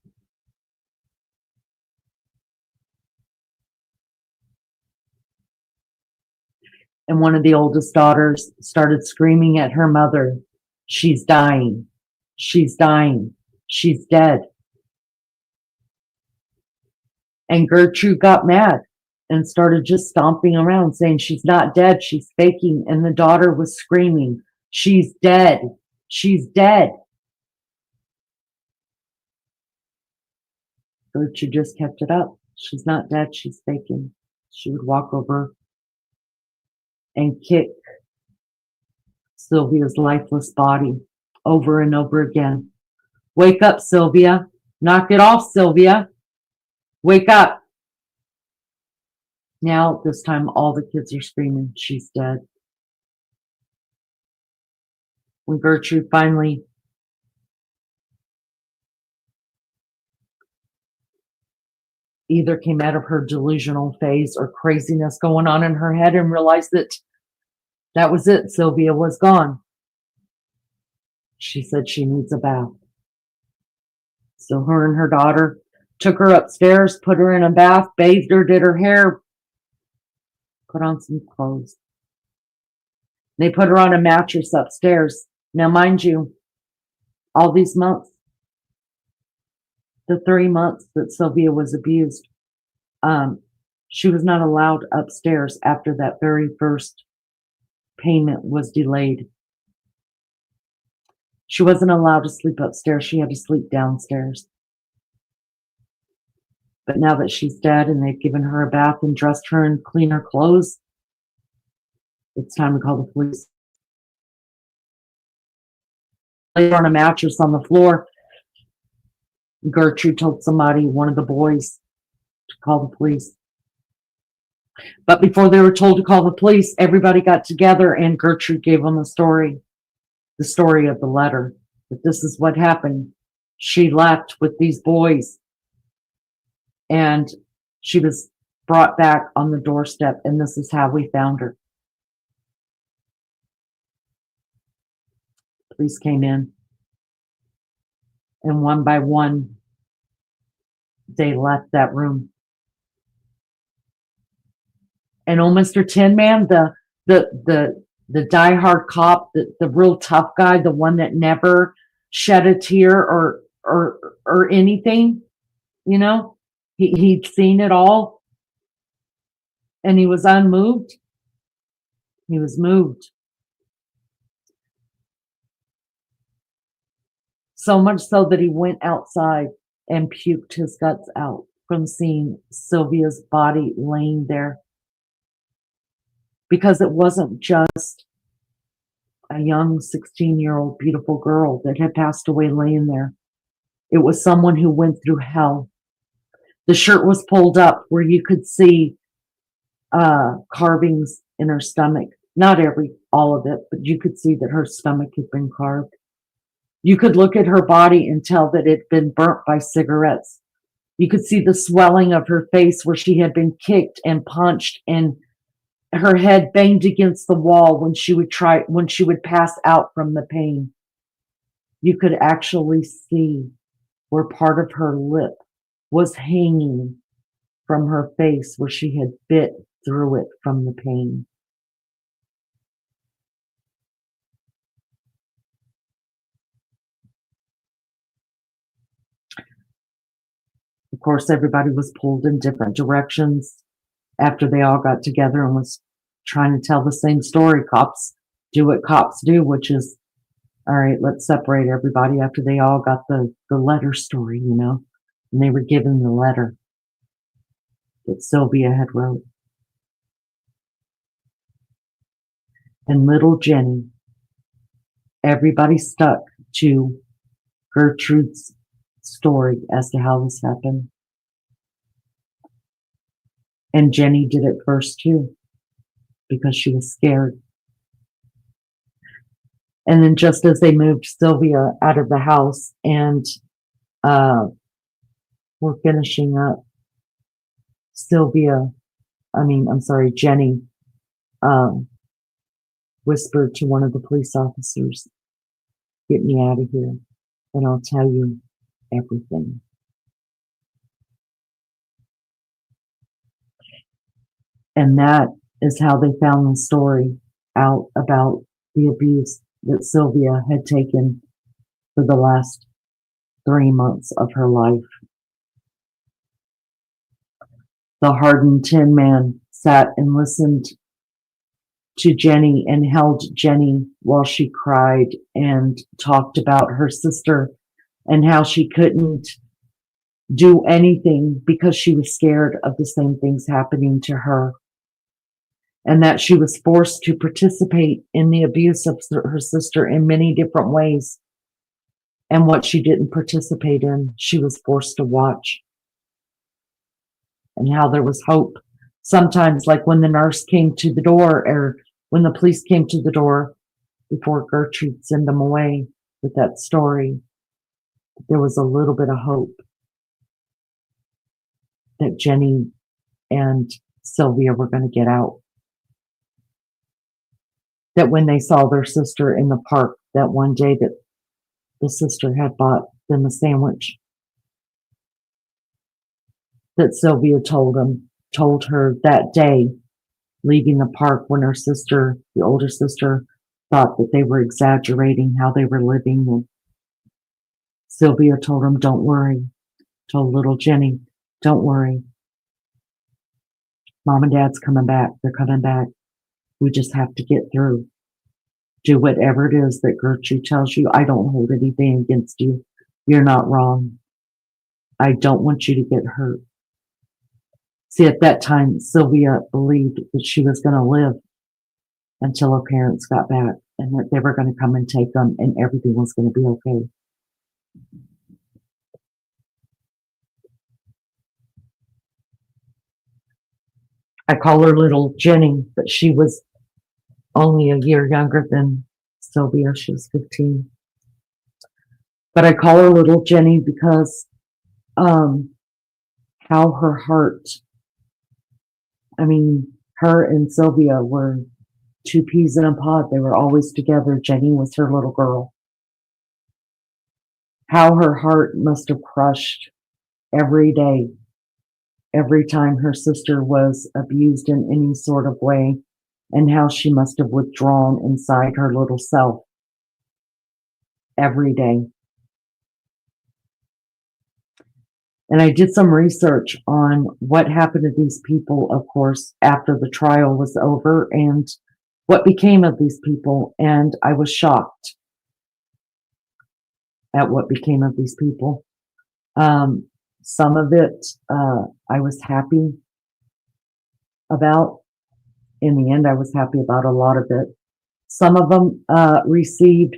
And one of the oldest daughters started screaming at her mother, "She's dying. She's dying. She's dead." And Gertrude got mad and started just stomping around saying, "She's not dead. She's faking." And the daughter was screaming, "She's dead. She's dead." Gertrude just kept it up. "She's not dead. She's faking." She would walk over and kick Sylvia's lifeless body over and over again. "Wake up, Sylvia. Knock it off, Sylvia. Wake up." Now, this time, all the kids are screaming, "She's dead." When Gertrude finally either came out of her delusional phase or craziness going on in her head and realized that that was it, Sylvia was gone, she said she needs a bath. So her and her daughter took her upstairs, put her in a bath, bathed her, did her hair, put on some clothes. They put her on a mattress upstairs. Now, mind you, all these months, the 3 months that Sylvia was abused, she was not allowed upstairs after that very first payment was delayed. She wasn't allowed to sleep upstairs. She had to sleep downstairs. But now that she's dead and they've given her a bath and dressed her and clean her clothes, it's time to call the police. Laid on a mattress on the floor, Gertrude told somebody, one of the boys, to call the police. But before they were told to call the police, everybody got together and Gertrude gave them the story of the letter, that this is what happened. She left with these boys and she was brought back on the doorstep, and this is how we found her. Police came in, and one by one, they left that room. And old Mr. Tin Man, the diehard cop, the real tough guy, the one that never shed a tear or anything, you know, he'd seen it all, and he was unmoved. He was moved. So much so that he went outside and puked his guts out from seeing Sylvia's body laying there. Because it wasn't just a young 16-year-old beautiful girl that had passed away laying there. It was someone who went through hell. The shirt was pulled up where you could see carvings in her stomach. Not all of it, but you could see that her stomach had been carved. You could look at her body and tell that it had been burnt by cigarettes. You could see the swelling of her face where she had been kicked and punched, and her head banged against the wall when she would pass out from the pain. You could actually see where part of her lip was hanging from her face where she had bit through it from the pain. Of course, everybody was pulled in different directions after they all got together and was trying to tell the same story. Cops do what cops do, which is, all right, let's separate everybody after they all got the letter story, you know, and they were given the letter that Sylvia had wrote. And little Jenny, everybody stuck to Gertrude's story as to how this happened. And Jenny did it first too, because she was scared. And then just as they moved Sylvia out of the house and were finishing up, Jenny whispered to one of the police officers, "Get me out of here, and I'll tell you everything." And that is how they found the story out about the abuse that Sylvia had taken for the last 3 months of her life. The hardened Tin Man sat and listened to Jenny and held Jenny while she cried and talked about her sister and how she couldn't do anything because she was scared of the same things happening to her, and that she was forced to participate in the abuse of her sister in many different ways. And what she didn't participate in, she was forced to watch. And how there was hope. Sometimes, like when the nurse came to the door, or when the police came to the door before Gertrude sent them away with that story, there was a little bit of hope that Jenny and Sylvia were going to get out. That when they saw their sister in the park that one day, that the sister had bought them a sandwich, that Sylvia told her that day, leaving the park, when her sister, the older sister, thought that they were exaggerating how they were living. And Sylvia told them, "Don't worry," told little Jenny, "Don't worry. Mom and Dad's coming back. They're coming back. We just have to get through. Do whatever it is that Gertrude tells you. I don't hold anything against you. You're not wrong. I don't want you to get hurt. See, at that time, Sylvia believed that she was going to live until her parents got back and that they were going to come and take them and everything was going to be okay. I call her little Jenny, but she was only a year younger than Sylvia. She was 15. But I call her little Jenny because how her heart, I mean, her and Sylvia were two peas in a pod. They were always together. Jenny was her little girl. How her heart must have crushed every day, every time her sister was abused in any sort of way, and how she must have withdrawn inside her little self every day. And I did some research on what happened to these people, of course, after the trial was over and what became of these people. And I was shocked at what became of these people. Some of it I was happy about. In the end, I was happy about a lot of it. Some of them received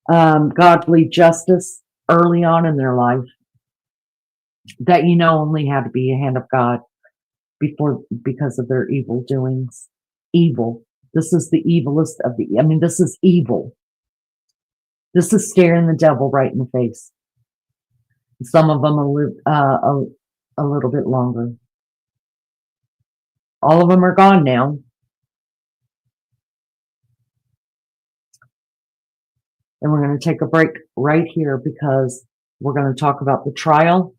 godly justice early on in their life that only had to be a hand of God because of their evil doings. Evil. This is the evilest of this is evil. This is staring the devil right in the face. Some of them will live a little bit longer. All of them are gone now. And we're going to take a break right here because we're going to talk about the trial.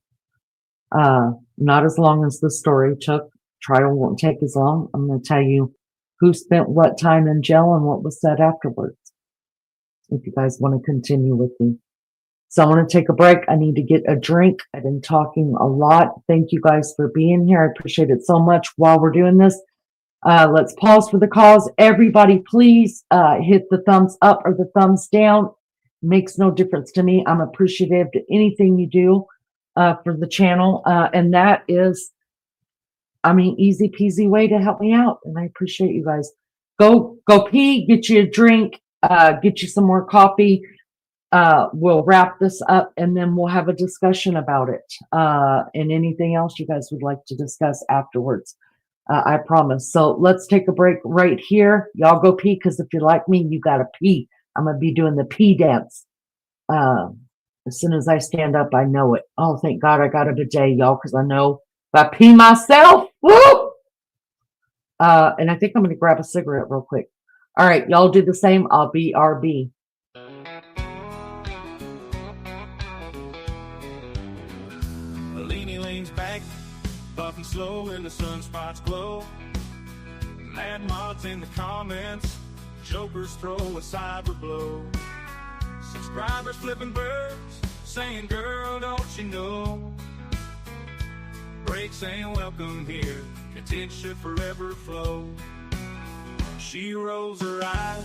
Not as long as the story took. Trial won't take as long. I'm going to tell you who spent what time in jail and what was said afterwards, if you guys want to continue with me. So I want to take a break. I need to get a drink. I've been talking a lot. Thank you guys for being here. I appreciate it so much. While we're doing this, let's pause for the cause. Everybody, please hit the thumbs up or the thumbs down. Makes no difference to me. I'm appreciative to anything you do for the channel. And that is, easy peasy way to help me out. And I appreciate you guys. Go pee, get you a drink, get you some more coffee. We'll wrap this up and then we'll have a discussion about it. And anything else you guys would like to discuss afterwards. I promise. So let's take a break right here. Y'all go pee, because if you're like me, you gotta pee. I'm gonna be doing the pee dance. As soon as I stand up, I know it. Oh, thank God I got a bidet, y'all, because I know if I pee myself, woo! And I think I'm gonna grab a cigarette real quick. All right, y'all do the same. I'll be RB. Puffing slow in the sunspots glow. Mad mods in the comments. Jokers throw a cyber blow. Subscribers flipping birds, saying, girl, don't you know? Break saying, welcome here. Content should forever flow. She rolls her eyes,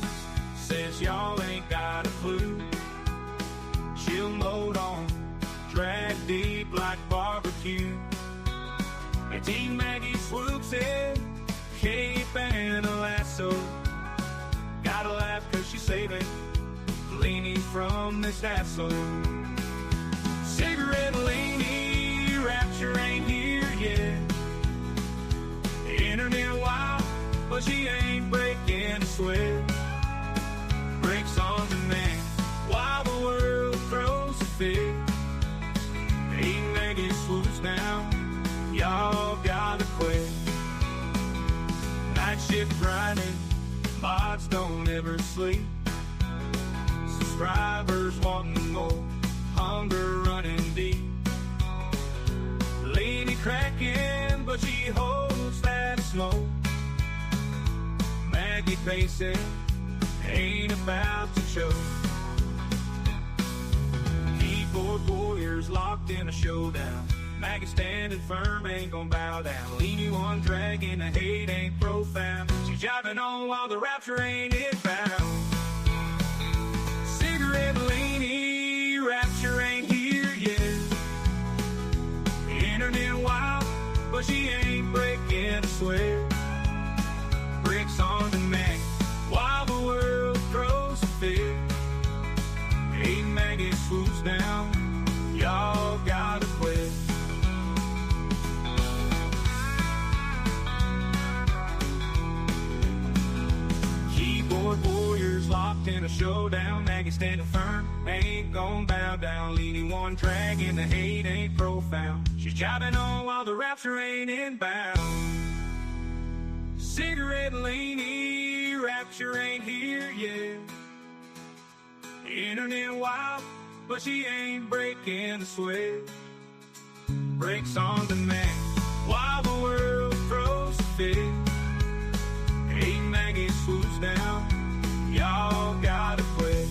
says y'all ain't got a clue. Chill mode on, drag deep like barbecue. And Team Maggie swoops in, cape and a lasso. Gotta laugh cause she's saving Leanie from this asshole. Cigarette Leanie, rapture ain't here yet. The internet wild, but she ain't breaking a sweat. Breaks on demand, while the world throws a fit. Team Maggie swoops down, y'all gotta quit. Night shift grinding, mods don't ever sleep. Subscribers wanting more, hunger running deep. Lady cracking, but she holds that smoke. Maggie pacing, ain't about to choke. Keyboard warriors locked in a showdown. Maggie standing firm, ain't gon' bow down. Leanie one dragging, the hate ain't profound. She's jiving on while while the rapture ain't inbound. Cigarette leaning, rapture ain't here yet. Internet wild, but she ain't breaking a sweat. Bricks on demand, while the world throws a fit. A maggot swoops down, y'all gotta quit. Keyboard warriors locked in a showdown. Maggot standing firm, ain't gon' bow down. Leaning one track and the hate ain't profound. She's jiving on while the rapture ain't inbound. Cigarette leaning, rapture ain't here yet. Internet wild, but she ain't breaking the sweat. Breaks on demand, while the world throws a fit. A maggot swoops down, y'all gotta quit.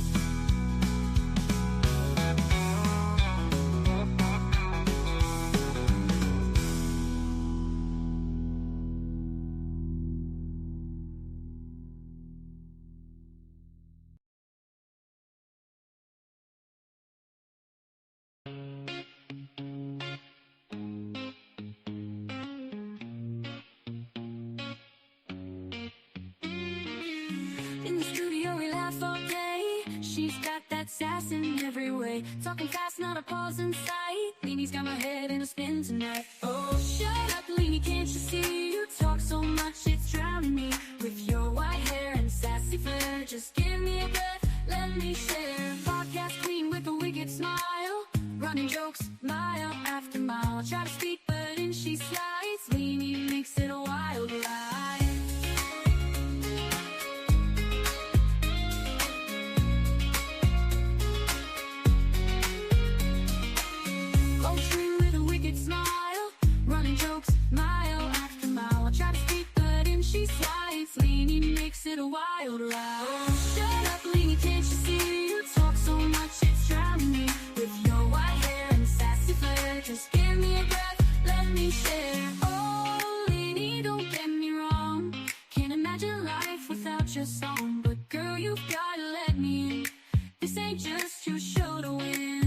In the studio we laugh all day. She's got that sass in every way. Talking fast, not a pause in sight. Leanie's got my head in a spin tonight. Oh, shut up, Leanie, can't you see? You talk so much, it's drowning me. With your white hair and sassy flair, just give me a breath, let me share. Podcast queen with a wicked smile. Running jokes, mile after mile. Try to speak, but in she slides. Leanie makes it a wild ride. With a wicked smile, running jokes mile after mile. I try to speak, but in she slides. Leanie makes it a wild ride. Oh, shut up, Leanie, can't you see? You talk so much, it's drowning me. With your white hair and sassy flair, just give me a breath, let me share. Oh, Leanie, don't get me wrong. Can't imagine life without your song. But girl, you've gotta let me in. This ain't just your show to win.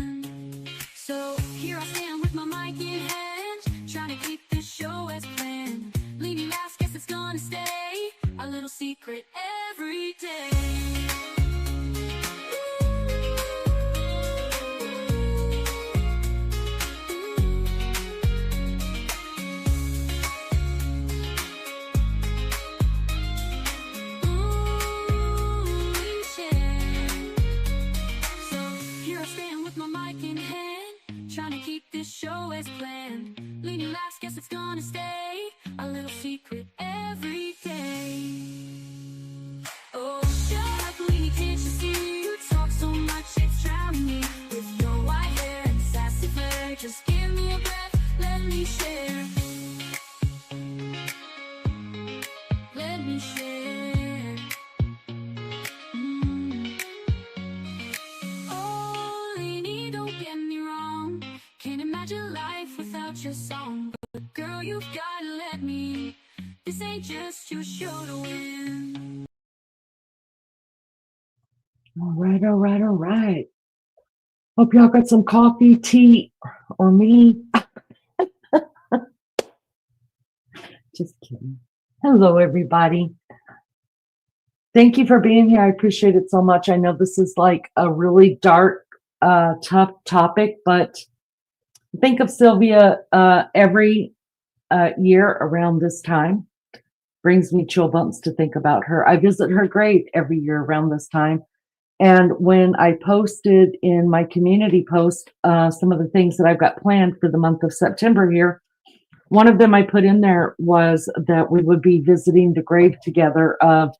So here I stand with my mic in hand, trying to keep this show as planned. Leanie laughs, guess it's gonna stay a little secret every day. Trying to keep this show as planned. Leanie laughs, guess it's gonna stay a little secret every day. Oh, shut up, Leanie, can't you see? You talk so much, it's drowning me. With your white hair and sassy flair, just give me a breath, let me share. Let me share. Oh, Leanie, don't get me wrong. Can't imagine life without your song. But girl, you've gotta let me. This ain't just your show to win. All right, all right, all right. Hope y'all got some coffee, tea, or me. Just kidding. Hello, everybody. Thank you for being here. I appreciate it so much. I know this is like a really dark, tough topic, but think of Sylvia every year around this time. Brings me chill bumps to think about her. I visit her grave every year around this time. And when I posted in my community post some of the things that I've got planned for the month of September here, one of them I put in there was that we would be visiting the grave together of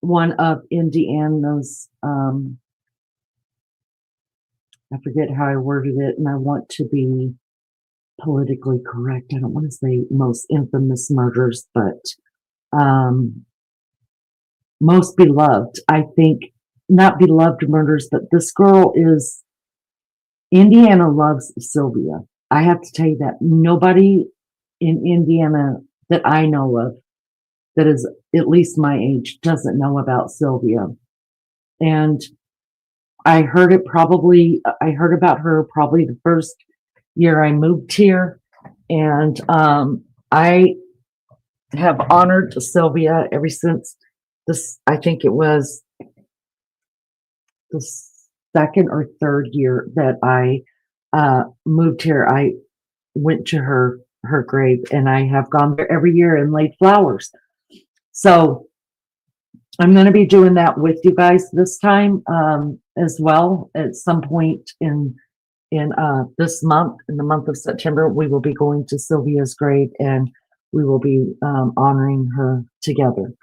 one of Indiana's, I forget how I worded it, and I want to be politically correct. I don't want to say most infamous murders, but most beloved. I think not beloved murders, but this girl is, Indiana loves Sylvia. I have to tell you that nobody in Indiana that I know of that is at least my age doesn't know about Sylvia. And I heard about her probably the first year I moved here. And I have honored Sylvia ever since this, I think it was the second or third year that I moved here. I went to her grave, and I have gone there every year and laid flowers. So I'm going to be doing that with you guys this time as well. At some point in this month, in the month of September, we will be going to Sylvia's grave, and we will be honoring her together.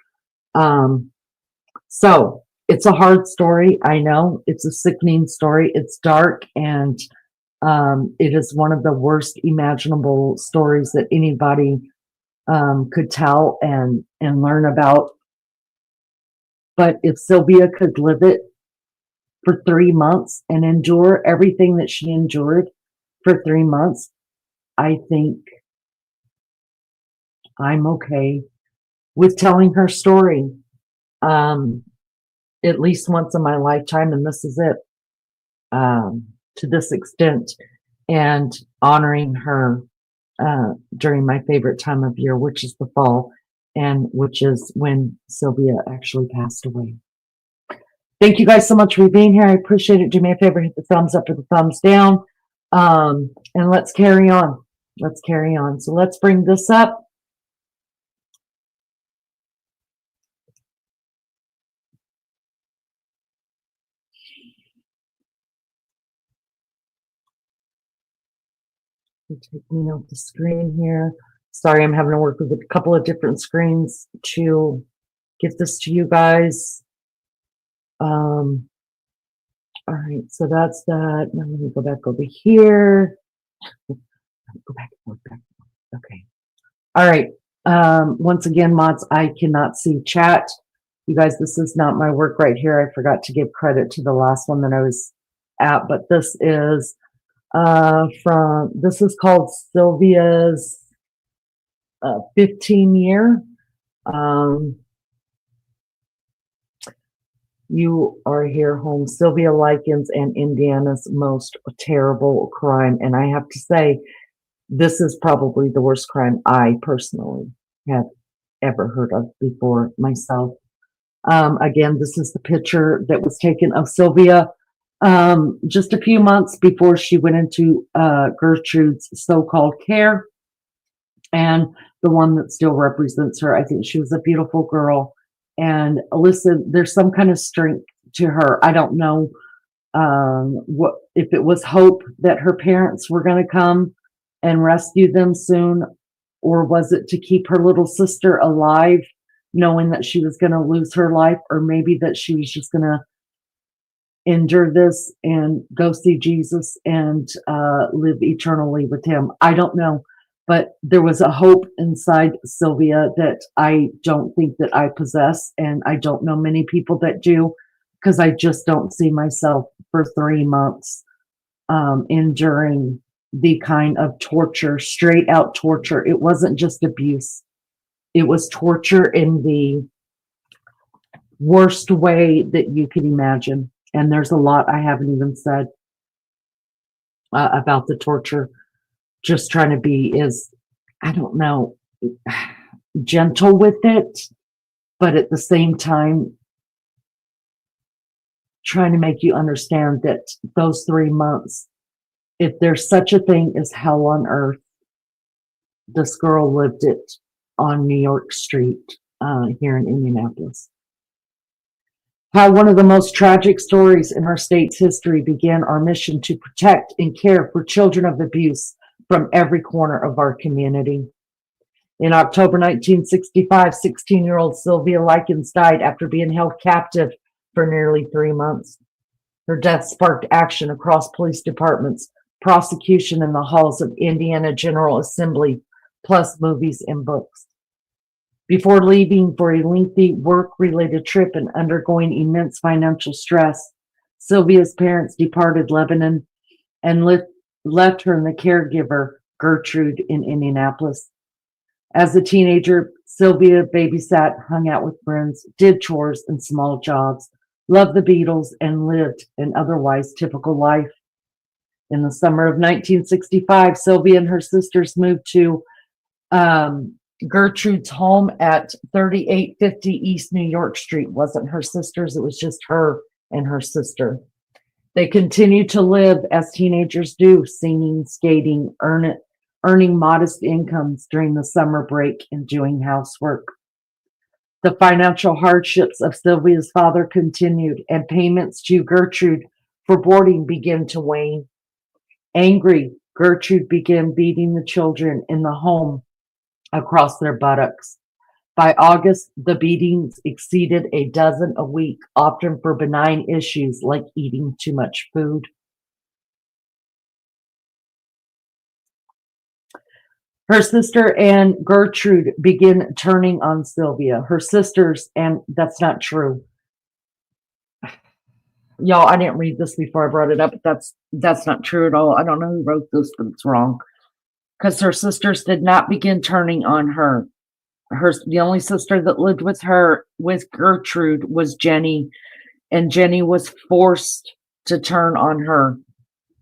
So it's a hard story. I know it's a sickening story. It's dark, and it is one of the worst imaginable stories that anybody could tell and learn about. But if Sylvia could live it for 3 months and endure everything that she endured for 3 months, I think I'm okay with telling her story at least once in my lifetime, and this is it, to this extent, and honoring her during my favorite time of year, which is the fall, and which is when Sylvia actually passed away. Thank you guys so much for being here. I appreciate it. Do me a favor, hit the thumbs up or the thumbs down, and let's carry on. Let's carry on. So let's bring this up. Take me off the screen here. Sorry, I'm having to work with a couple of different screens to get this to you guys. All right, so that's that. Now let me go back over here. Go back and forth, back and forth. Okay. All right. Once again, mods, I cannot see chat. You guys, this is not my work right here. I forgot to give credit to the last one that I was at, but this is this is called Sylvia's 15 year. You are here home, Sylvia Likens and Indiana's most terrible crime. And I have to say, this is probably the worst crime I personally have ever heard of before myself. Again, this is the picture that was taken of Sylvia just a few months before she went into Gertrude's so-called care, and the one that still represents her. I think she was a beautiful girl, and listen, there's some kind of strength to her. I don't know what if it was hope that her parents were going to come and rescue them soon, or was it to keep her little sister alive, knowing that she was going to lose her life, or maybe that she was just going to endure this and go see Jesus and live eternally with him. I don't know, but there was a hope inside Sylvia that I don't think that I possess, and I don't know many people that do, because I just don't see myself for 3 months enduring the kind of torture, straight out torture. It wasn't just abuse. It was torture in the worst way that you could imagine. And there's a lot I haven't even said about the torture. Just trying to be I don't know, gentle with it, but at the same time, trying to make you understand that those 3 months, if there's such a thing as hell on earth, this girl lived it on New York Street here in Indianapolis. How one of the most tragic stories in our state's history began our mission to protect and care for children of abuse from every corner of our community. In October 1965, 16-year-old Sylvia Likens died after being held captive for nearly 3 months. Her death sparked action across police departments, prosecution in the halls of Indiana General Assembly, plus movies and books. Before leaving for a lengthy work-related trip and undergoing immense financial stress, Sylvia's parents departed Lebanon and left her and the caregiver, Gertrude, in Indianapolis. As a teenager, Sylvia babysat, hung out with friends, did chores and small jobs, loved the Beatles, and lived an otherwise typical life. In the summer of 1965, Sylvia and her sisters moved to Gertrude's home at 3850 East New York Street. It wasn't her sisters, it was just her and her sister. They continued to live as teenagers do, singing, skating, earning modest incomes during the summer break and doing housework. The financial hardships of Sylvia's father continued, and payments to Gertrude for boarding began to wane. Angry, Gertrude began beating the children in the home across their buttocks. By August, the beatings exceeded a dozen a week, often for benign issues like eating too much food. Her sister and Gertrude begin turning on Sylvia. Her sisters, and that's not true. Y'all, I didn't read this before I brought it up, but that's not true at all. I don't know who wrote this, but it's wrong. Because her sisters did not begin turning on her. The only sister that lived with her, with Gertrude, was Jenny, and Jenny was forced to turn on her.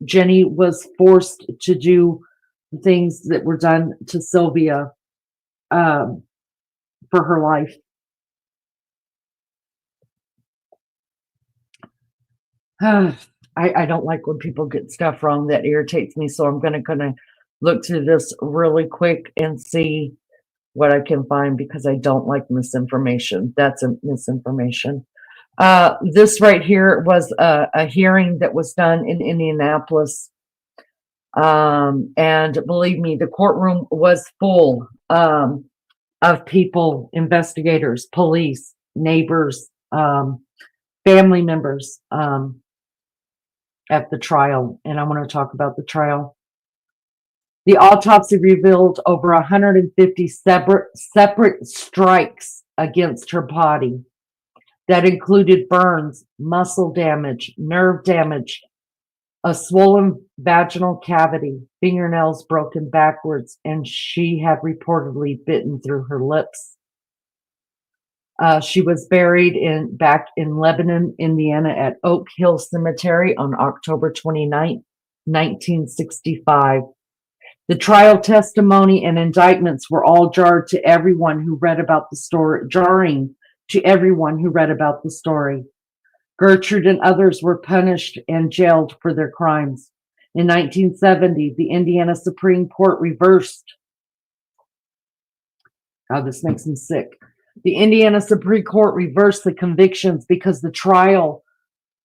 Jenny was forced to do things that were done to Sylvia for her life. I don't like when people get stuff wrong. That irritates me. So I'm gonna look through this really quick and see what I can find, because I don't like misinformation. That's a misinformation. This right here was a hearing that was done in Indianapolis. And believe me, the courtroom was full of people, investigators, police, neighbors, family members at the trial. And I want to talk about the trial. The autopsy revealed over 150 separate strikes against her body that included burns, muscle damage, nerve damage, a swollen vaginal cavity, fingernails broken backwards, and she had reportedly bitten through her lips. She was buried back in Lebanon, Indiana at Oak Hill Cemetery on October 29, 1965. The trial testimony and indictments were all jarring to everyone who read about the story. Gertrude and others were punished and jailed for their crimes. In 1970, the Indiana Supreme Court reversed. God, this makes me sick. The Indiana Supreme Court reversed the convictions because the trial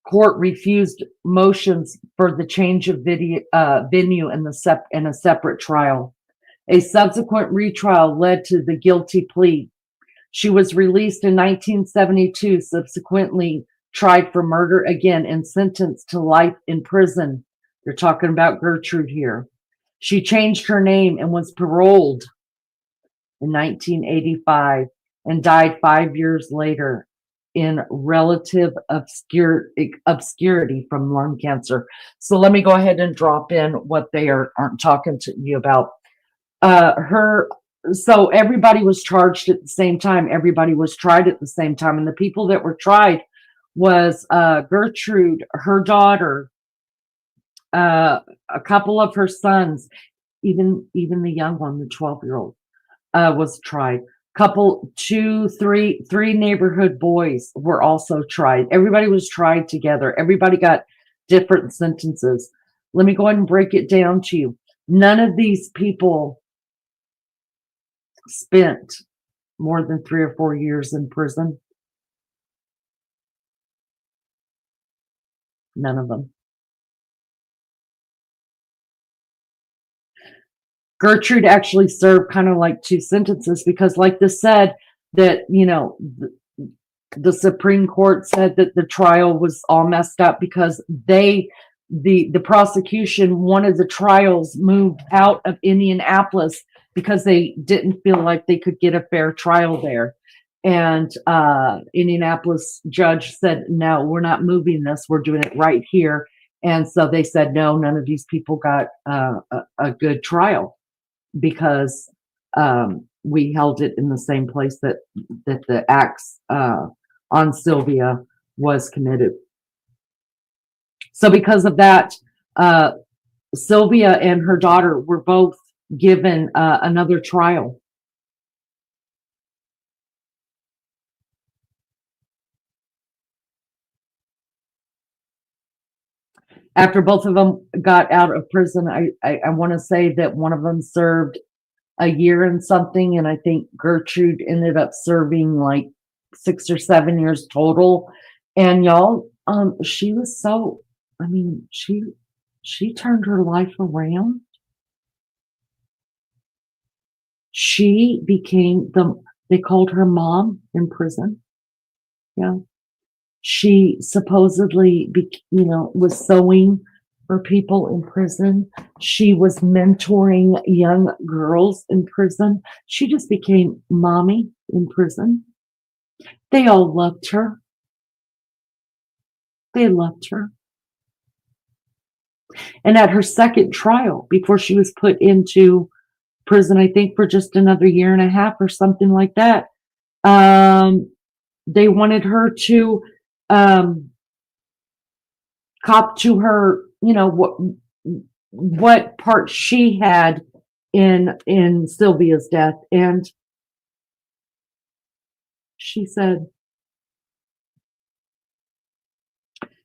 court refused motions for the change of venue in a separate trial. A subsequent retrial led to the guilty plea. She was released in 1972, subsequently tried for murder again and sentenced to life in prison. They're talking about Gertrude here. She changed her name and was paroled in 1985 and died 5 years later in relative obscurity from lung cancer. So let me go ahead and drop in what they aren't talking to you about. So everybody was charged at the same time. Everybody was tried at the same time. And the people that were tried was Gertrude, her daughter, a couple of her sons, even the young one, the 12-year-old, was tried. Three neighborhood boys were also tried. Everybody was tried together. Everybody got different sentences. Let me go ahead and break it down to you. None of these people spent more than 3 or 4 years in prison. None of them. Gertrude actually served kind of like 2 sentences because, like this said, that, the Supreme Court said that the trial was all messed up because the prosecution wanted the trials moved out of Indianapolis because they didn't feel like they could get a fair trial there. And Indianapolis judge said, no, we're not moving this. We're doing it right here. And so they said, no, none of these people got a good trial because we held it in the same place that the axe on Sylvia was committed. So because of that, Sylvia and her daughter were both given another trial. After both of them got out of prison, I want to say that one of them served a year and something, and I think Gertrude ended up serving like 6 or 7 years total. And y'all, she was so, I mean, she turned her life around. She became they called her mom in prison. Yeah. She supposedly, was sewing for people in prison. She was mentoring young girls in prison. She just became mommy in prison. They all loved her. They loved her. And at her second trial, before she was put into prison, I think for just another year and a half or something like that, they wanted her to cop to her, what part she had in Sylvia's death. And she said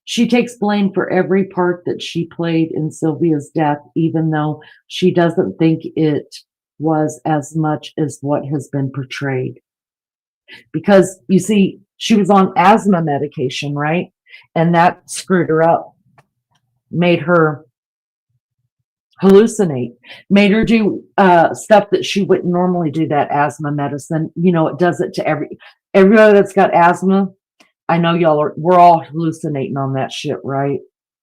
she takes blame for every part that she played in Sylvia's death, even though she doesn't think it was as much as what has been portrayed. Because you see, she was on asthma medication, right? And that screwed her up, made her hallucinate, made her do stuff that she wouldn't normally do. That asthma medicine, it does it to everybody that's got asthma. I know we're all hallucinating on that shit, right?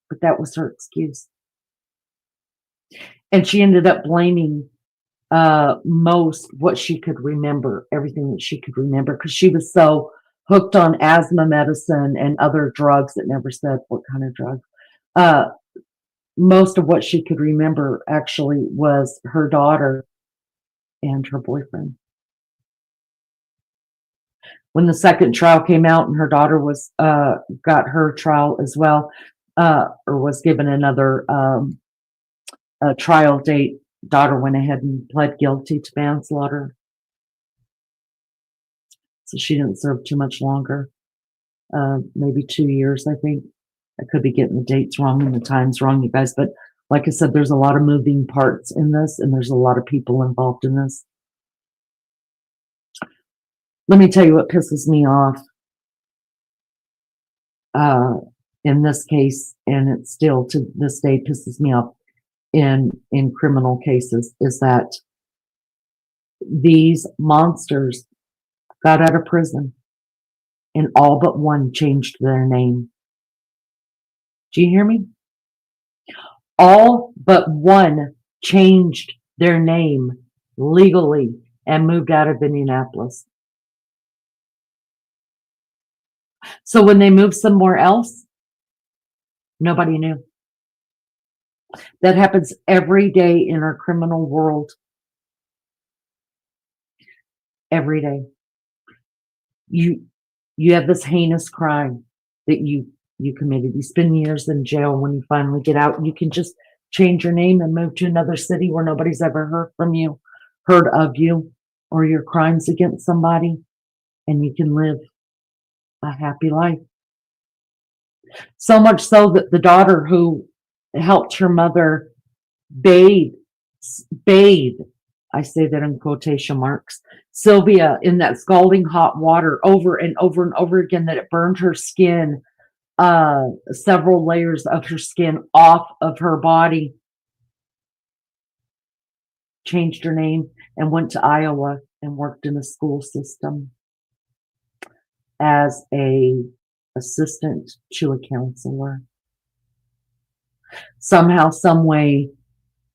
But that was her excuse. And she ended up blaming most what she could remember, everything that she could remember, because she was so hooked on asthma medicine and other drugs that never said what kind of drug. Most of what she could remember actually was her daughter and her boyfriend. When the second trial came out and her daughter was got her trial as well, or was given another trial date, daughter went ahead and pled guilty to manslaughter. So she didn't serve too much longer, maybe 2 years, I think. I could be getting the dates wrong and the times wrong, you guys. But like I said, there's a lot of moving parts in this, and there's a lot of people involved in this. Let me tell you what pisses me off in this case, and it still to this day pisses me off in criminal cases, is that these monsters got out of prison and all but one changed their name. Do you hear me? All but one changed their name legally and moved out of Indianapolis. So when they moved somewhere else, nobody knew. That happens every day in our criminal world. Every day. You have this heinous crime that you committed. You spend years in jail. When you finally get out, you can just change your name and move to another city where nobody's ever heard of you or your crimes against somebody, and you can live a happy life. So much so that the daughter who helped her mother bathe, I say that in quotation marks, Sylvia in that scalding hot water over and over and over again, that it burned her skin, several layers of her skin off of her body, changed her name and went to Iowa and worked in the school system as a assistant to a counselor. Somehow, some way,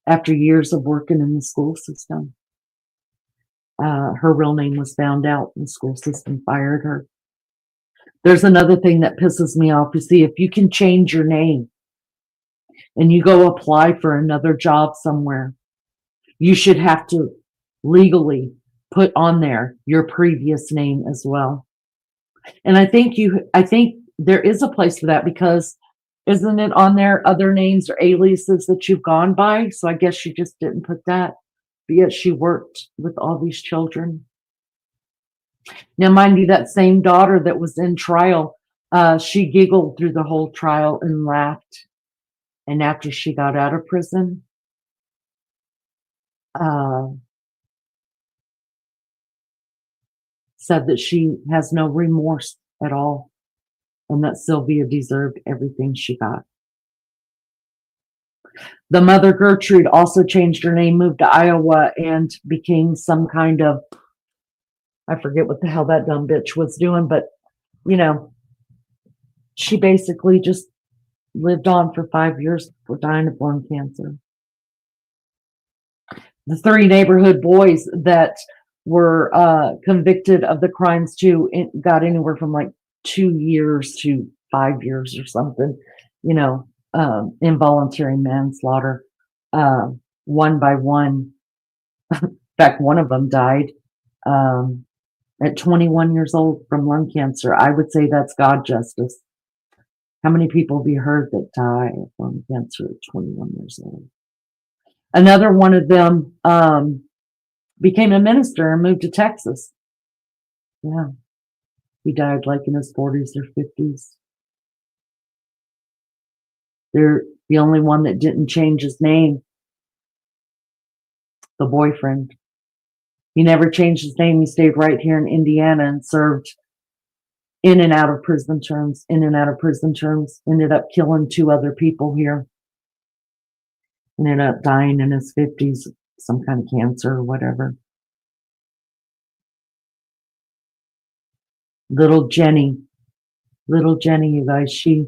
after years of working in the school system, her real name was found out and the school system fired her. There's another thing that pisses me off. You see, if you can change your name and you go apply for another job somewhere, you should have to legally put on there your previous name as well. And I think there is a place for that, because isn't it on there other names or aliases that you've gone by? So I guess she just didn't put that, but yet she worked with all these children. Now, mind you, that same daughter that was in trial, she giggled through the whole trial and laughed. And after she got out of prison, said that she has no remorse at all, and that Sylvia deserved everything she got. The mother, Gertrude, also changed her name, moved to Iowa, and became some kind of, I forget what the hell that dumb bitch was doing, but she basically just lived on for 5 years before dying of lung cancer. The 3 neighborhood boys that were convicted of the crimes too got anywhere from like 2 years to 5 years or something, involuntary manslaughter, one by one. In fact, one of them died at 21 years old from lung cancer. I would say that's God justice. How many people have you heard that die of lung cancer at 21 years old? Another one of them became a minister and moved to Texas. Yeah. He died like in his 40s or 50s. They're the only one that didn't change his name, the boyfriend. He never changed his name. He stayed right here in Indiana and served in and out of prison terms, ended up killing 2 other people here. Ended up dying in his 50s, some kind of cancer or whatever. Little Jenny, you guys, she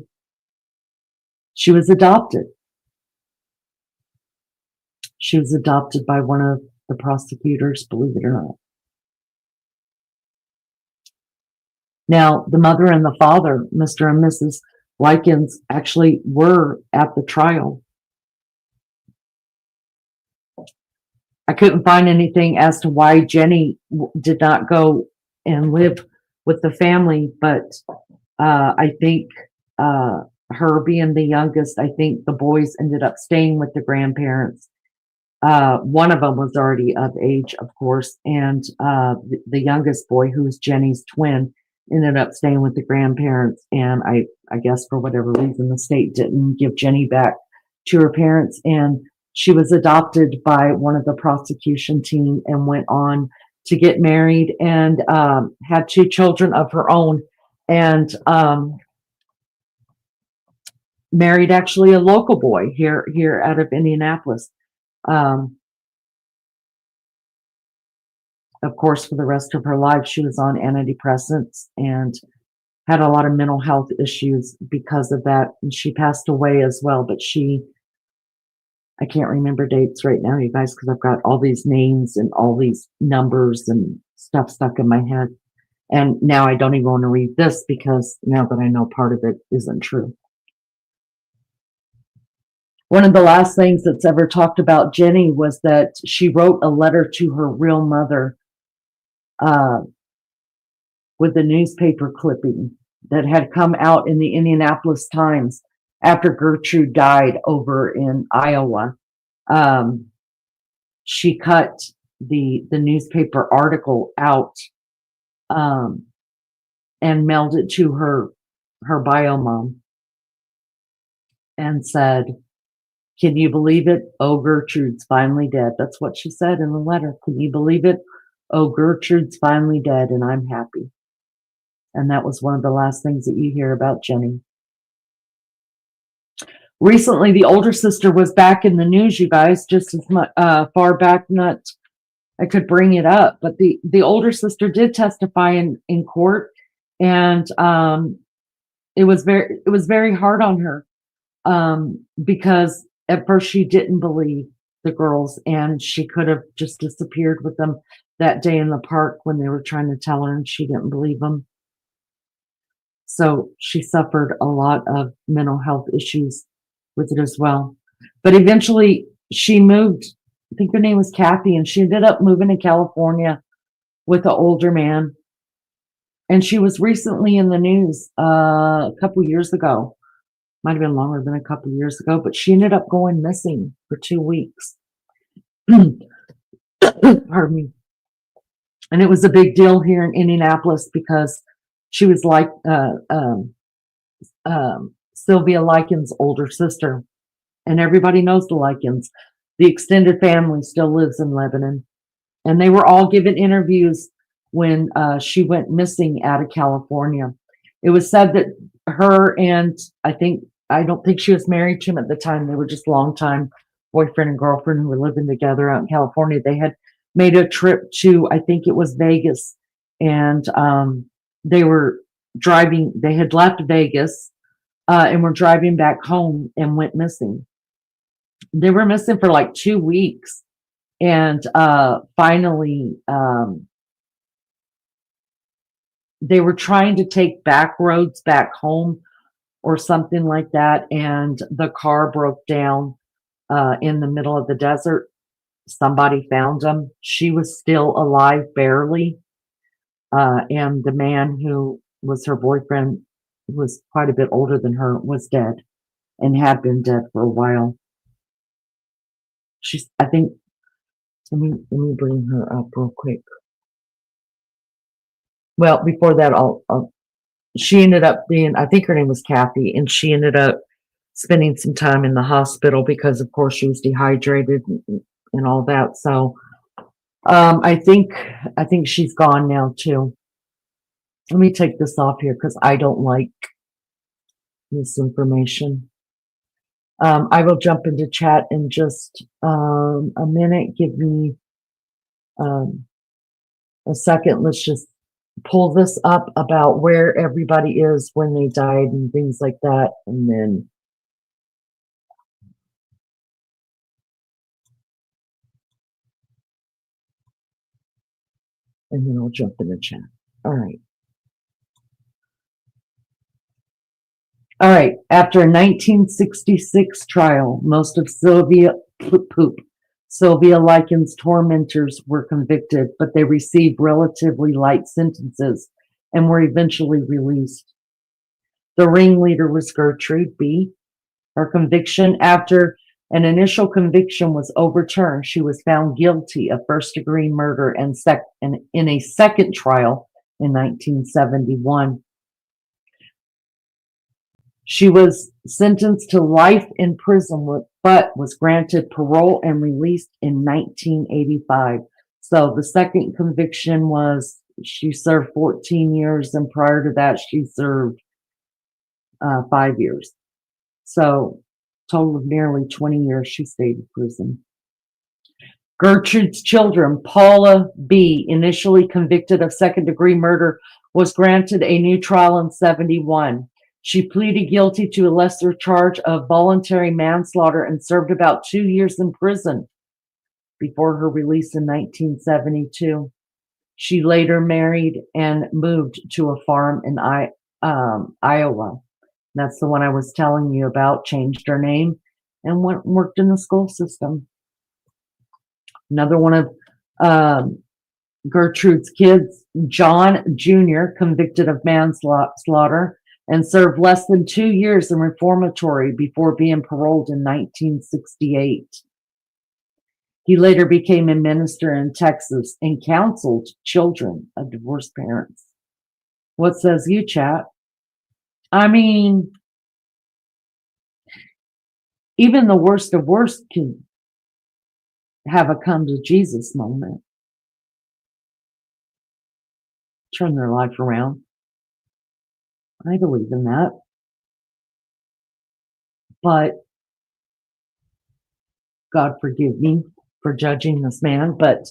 was adopted. She was adopted by one of the prosecutors, believe it or not. Now, the mother and the father, Mr. and Mrs. Likens, actually were at the trial. I couldn't find anything as to why Jenny did not go and live with the family, but I think her being the youngest, I think the boys ended up staying with the grandparents. One of them was already of age, of course, and the youngest boy, who's Jenny's twin, ended up staying with the grandparents. And I guess for whatever reason, the state didn't give Jenny back to her parents, and she was adopted by one of the prosecution team and went on to get married and had 2 children of her own, and married actually a local boy here out of Indianapolis. Of course, for the rest of her life, she was on antidepressants and had a lot of mental health issues because of that. And she passed away as well, but I can't remember dates right now, you guys, because I've got all these names and all these numbers and stuff stuck in my head. And now I don't even want to read this, because now that I know part of it isn't true. One of the last things that's ever talked about Jenny was that she wrote a letter to her real mother with a newspaper clipping that had come out in the Indianapolis Times after Gertrude died over in Iowa. She cut the newspaper article out and mailed it to her bio mom and said, "Can you believe it? Oh, Gertrude's finally dead." That's what she said in the letter. "Can you believe it? Oh, Gertrude's finally dead, and I'm happy." And that was one of the last things that you hear about Jenny. Recently, the older sister was back in the news, you guys, just as much, far back, not I could bring it up, but the older sister did testify in court, and it was very hard on her because at first she didn't believe the girls, and she could have just disappeared with them that day in the park when they were trying to tell her, and she didn't believe them. So she suffered a lot of mental health issues with it as well. But eventually she moved I think her name was Kathy, and she ended up moving to California with an older man. And she was recently in the news a couple years ago. Might have been longer than a couple years ago, but she ended up going missing for 2 weeks. Pardon me. And it was a big deal here in Indianapolis because she was like Sylvia Likens' older sister. And everybody knows the Likens. The extended family still lives in Lebanon. And they were all given interviews when she went missing out of California. It was said that her and I don't think she was married to him at the time. They were just longtime boyfriend and girlfriend who were living together out in California. They had made a trip to, I think it was Vegas, and they were driving. They had left Vegas and were driving back home and went missing. They were missing for like 2 weeks, and finally they were trying to take back roads back home or something like that, and the car broke down in the middle of the desert. Somebody found them. She was still alive, barely, and the man who was her boyfriend, who was quite a bit older than her, was dead and had been dead for a while. I think, let me bring her up real quick. Well, before that, she ended up being, I think her name was Kathy, and she ended up spending some time in the hospital because, of course, she was dehydrated and all that. So I think she's gone now too. Let me take this off here because I don't like this information. I will jump into chat in just a minute. Give me a second. Let's just pull this up about where everybody is when they died and things like that, and then I'll jump in the chat. All right. After a 1966 trial, most of Sylvia Likens' tormentors were convicted, but they received relatively light sentences and were eventually released. The ringleader was Gertrude B. Her conviction, after an initial conviction was overturned, she was found guilty of first-degree murder and in a second trial in 1971. She was sentenced to life in prison, but was granted parole and released in 1985. So the second conviction was she served 14 years, and prior to that, she served 5 years. So total of nearly 20 years she stayed in prison. Gertrude's children, Paula B., initially convicted of second-degree murder, was granted a new trial in 1971. She pleaded guilty to a lesser charge of voluntary manslaughter and served about 2 years in prison before her release in 1972. She later married and moved to a farm in Iowa. That's the one I was telling you about, changed her name, and worked in the school system. Another one of Gertrude's kids, John Jr., convicted of manslaughter, and served less than 2 years in reformatory before being paroled in 1968. He later became a minister in Texas and counseled children of divorced parents. What says you, chat? I mean, even the worst of worst can have a come to Jesus moment. Turn their life around. I believe in that. But God forgive me for judging this man, but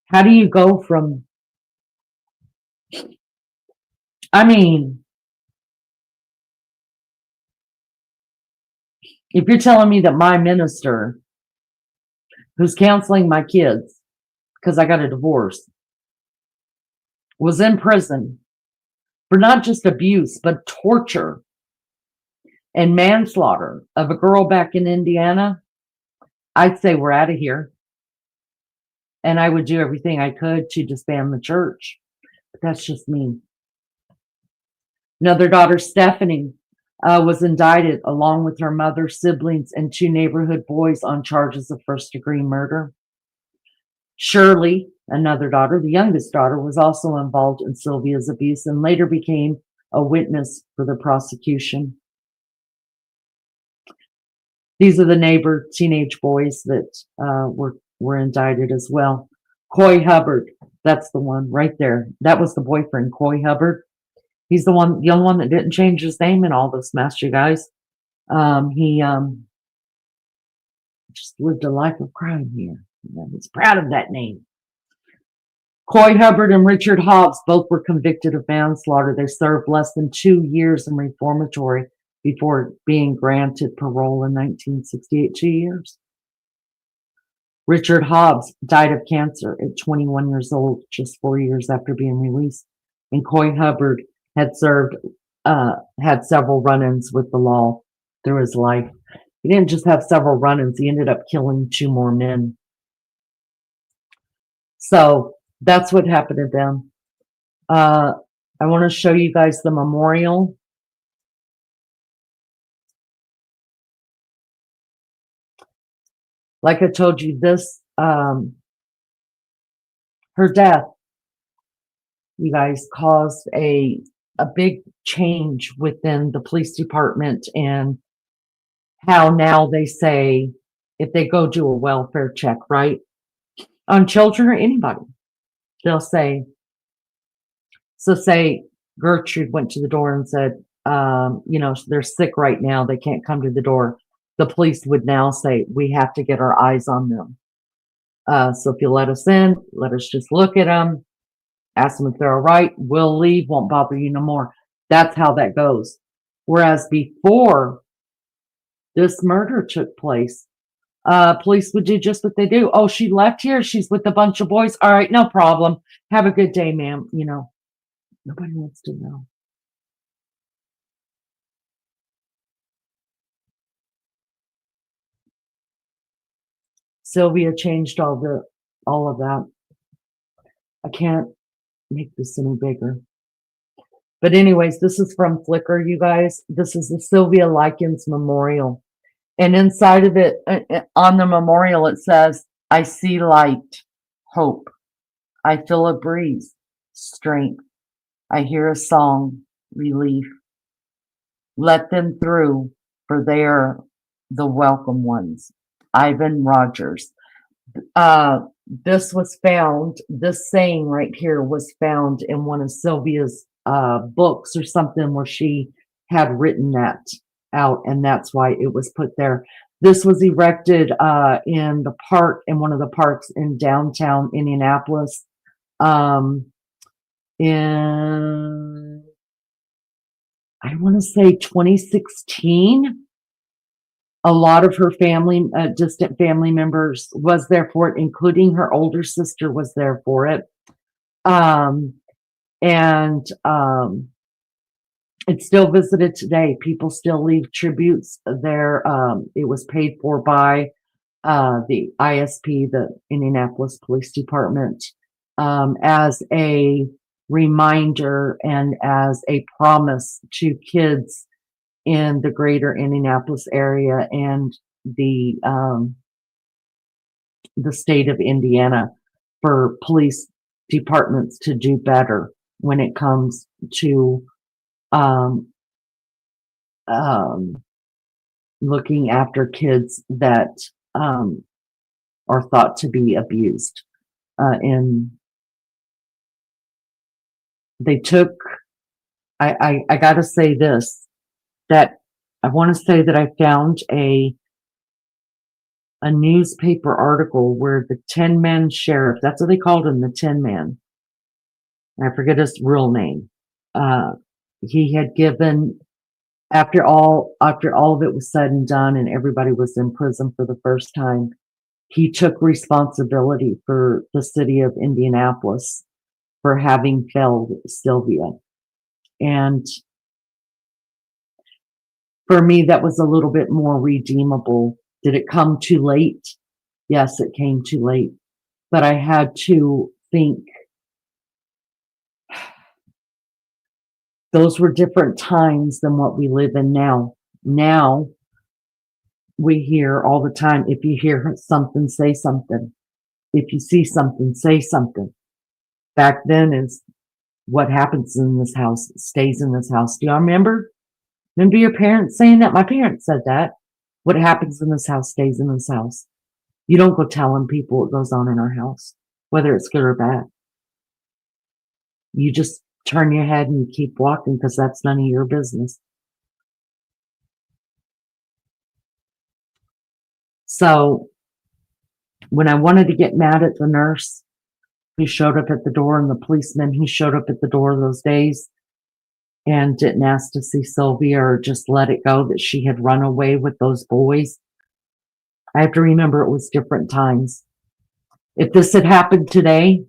how do you go from, I mean, if you're telling me that my minister who's counseling my kids because I got a divorce was in prison for not just abuse, but torture and manslaughter of a girl back in Indiana, I'd say we're out of here. And I would do everything I could to disband the church. But that's just me. Another daughter, Stephanie, was indicted along with her mother, siblings, and 2 neighborhood boys on charges of first-degree murder. Shirley, another daughter, the youngest daughter, was also involved in Sylvia's abuse and later became a witness for the prosecution. These are the neighbor teenage boys that were indicted as well. Coy Hubbard, that's the one right there. That was the boyfriend, Coy Hubbard. He's the young one that didn't change his name in all this mess, you guys. He just lived a life of crime here. He's proud of that name. Coy Hubbard and Richard Hobbs both were convicted of manslaughter. They served less than 2 years in reformatory before being granted parole in 1968, 2 years. Richard Hobbs died of cancer at 21 years old, just 4 years after being released. And Coy Hubbard had several run-ins with the law through his life. He didn't just have several run-ins, he ended up killing 2 more men. So that's what happened to them. I want to show you guys the memorial. Like I told you, this, her death, you guys, caused a big change within the police department and how now they say if they go do a welfare check, right, on children or anybody, they'll say, so say Gertrude went to the door and said, they're sick right now, they can't come to the door. The police would now say, we have to get our eyes on them. So if you let us in, let us just look at them, ask them if they're all right, we'll leave, won't bother you no more. That's how that goes. Whereas before this murder took place, police would do just what they do. Oh, she left here, she's with a bunch of boys. All right, no problem. Have a good day, ma'am. Nobody wants to know. Sylvia changed all of that. I can't make this any bigger. But anyways, this is from Flickr, you guys. This is the Sylvia Likens Memorial. And inside of it, on the memorial, it says, I see light, hope. I feel a breeze, strength. I hear a song, relief. Let them through, for they are the welcome ones. Ivan Rogers. This saying right here was found in one of Sylvia's books or something where she had written that out, and that's why it was put there. This was erected in the park, in one of the parks in downtown Indianapolis, in, I want to say 2016. A lot of her family, distant family members was there for it, including her older sister was there for it. It's still visited today. People still leave tributes there. It was paid for by the ISP, the Indianapolis Police Department, as a reminder and as a promise to kids in the greater Indianapolis area and the state of Indiana for police departments to do better when it comes to looking after kids that are thought to be abused. They took, I gotta say this, that I want to say that I found a newspaper article where the 10-man sheriff, that's what they called him, the 10-man, I forget his real name, he had given, after all of it was said and done and everybody was in prison for the first time, he took responsibility for the city of Indianapolis for having failed Sylvia. And for me, that was a little bit more redeemable. Did it come too late? Yes, it came too late, but I had to think those were different times than what we live in now. Now we hear all the time, if you hear something, say something. If you see something, say something. Back then is what happens in this house stays in this house. Do y'all remember? Remember your parents saying that? My parents said that. What happens in this house stays in this house. You don't go telling people what goes on in our house, whether it's good or bad. You just turn your head and you keep walking because that's none of your business. So when I wanted to get mad at the nurse who showed up at the door and the policeman who showed up at the door those days and didn't ask to see Sylvia or just let it go that she had run away with those boys, I have to remember it was different times. If this had happened today,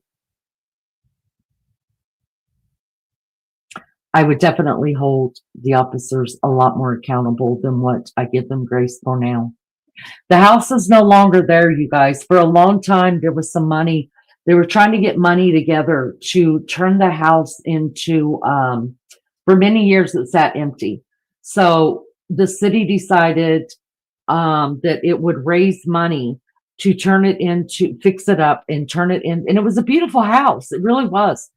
I would definitely hold the officers a lot more accountable than what I give them grace for now. The house is no longer there, you guys. For a long time, there was some money. They were trying to get money together to turn the house into, for many years, it sat empty. So the city decided that it would raise money to turn it into, fix it up and turn it in. And it was a beautiful house. It really was.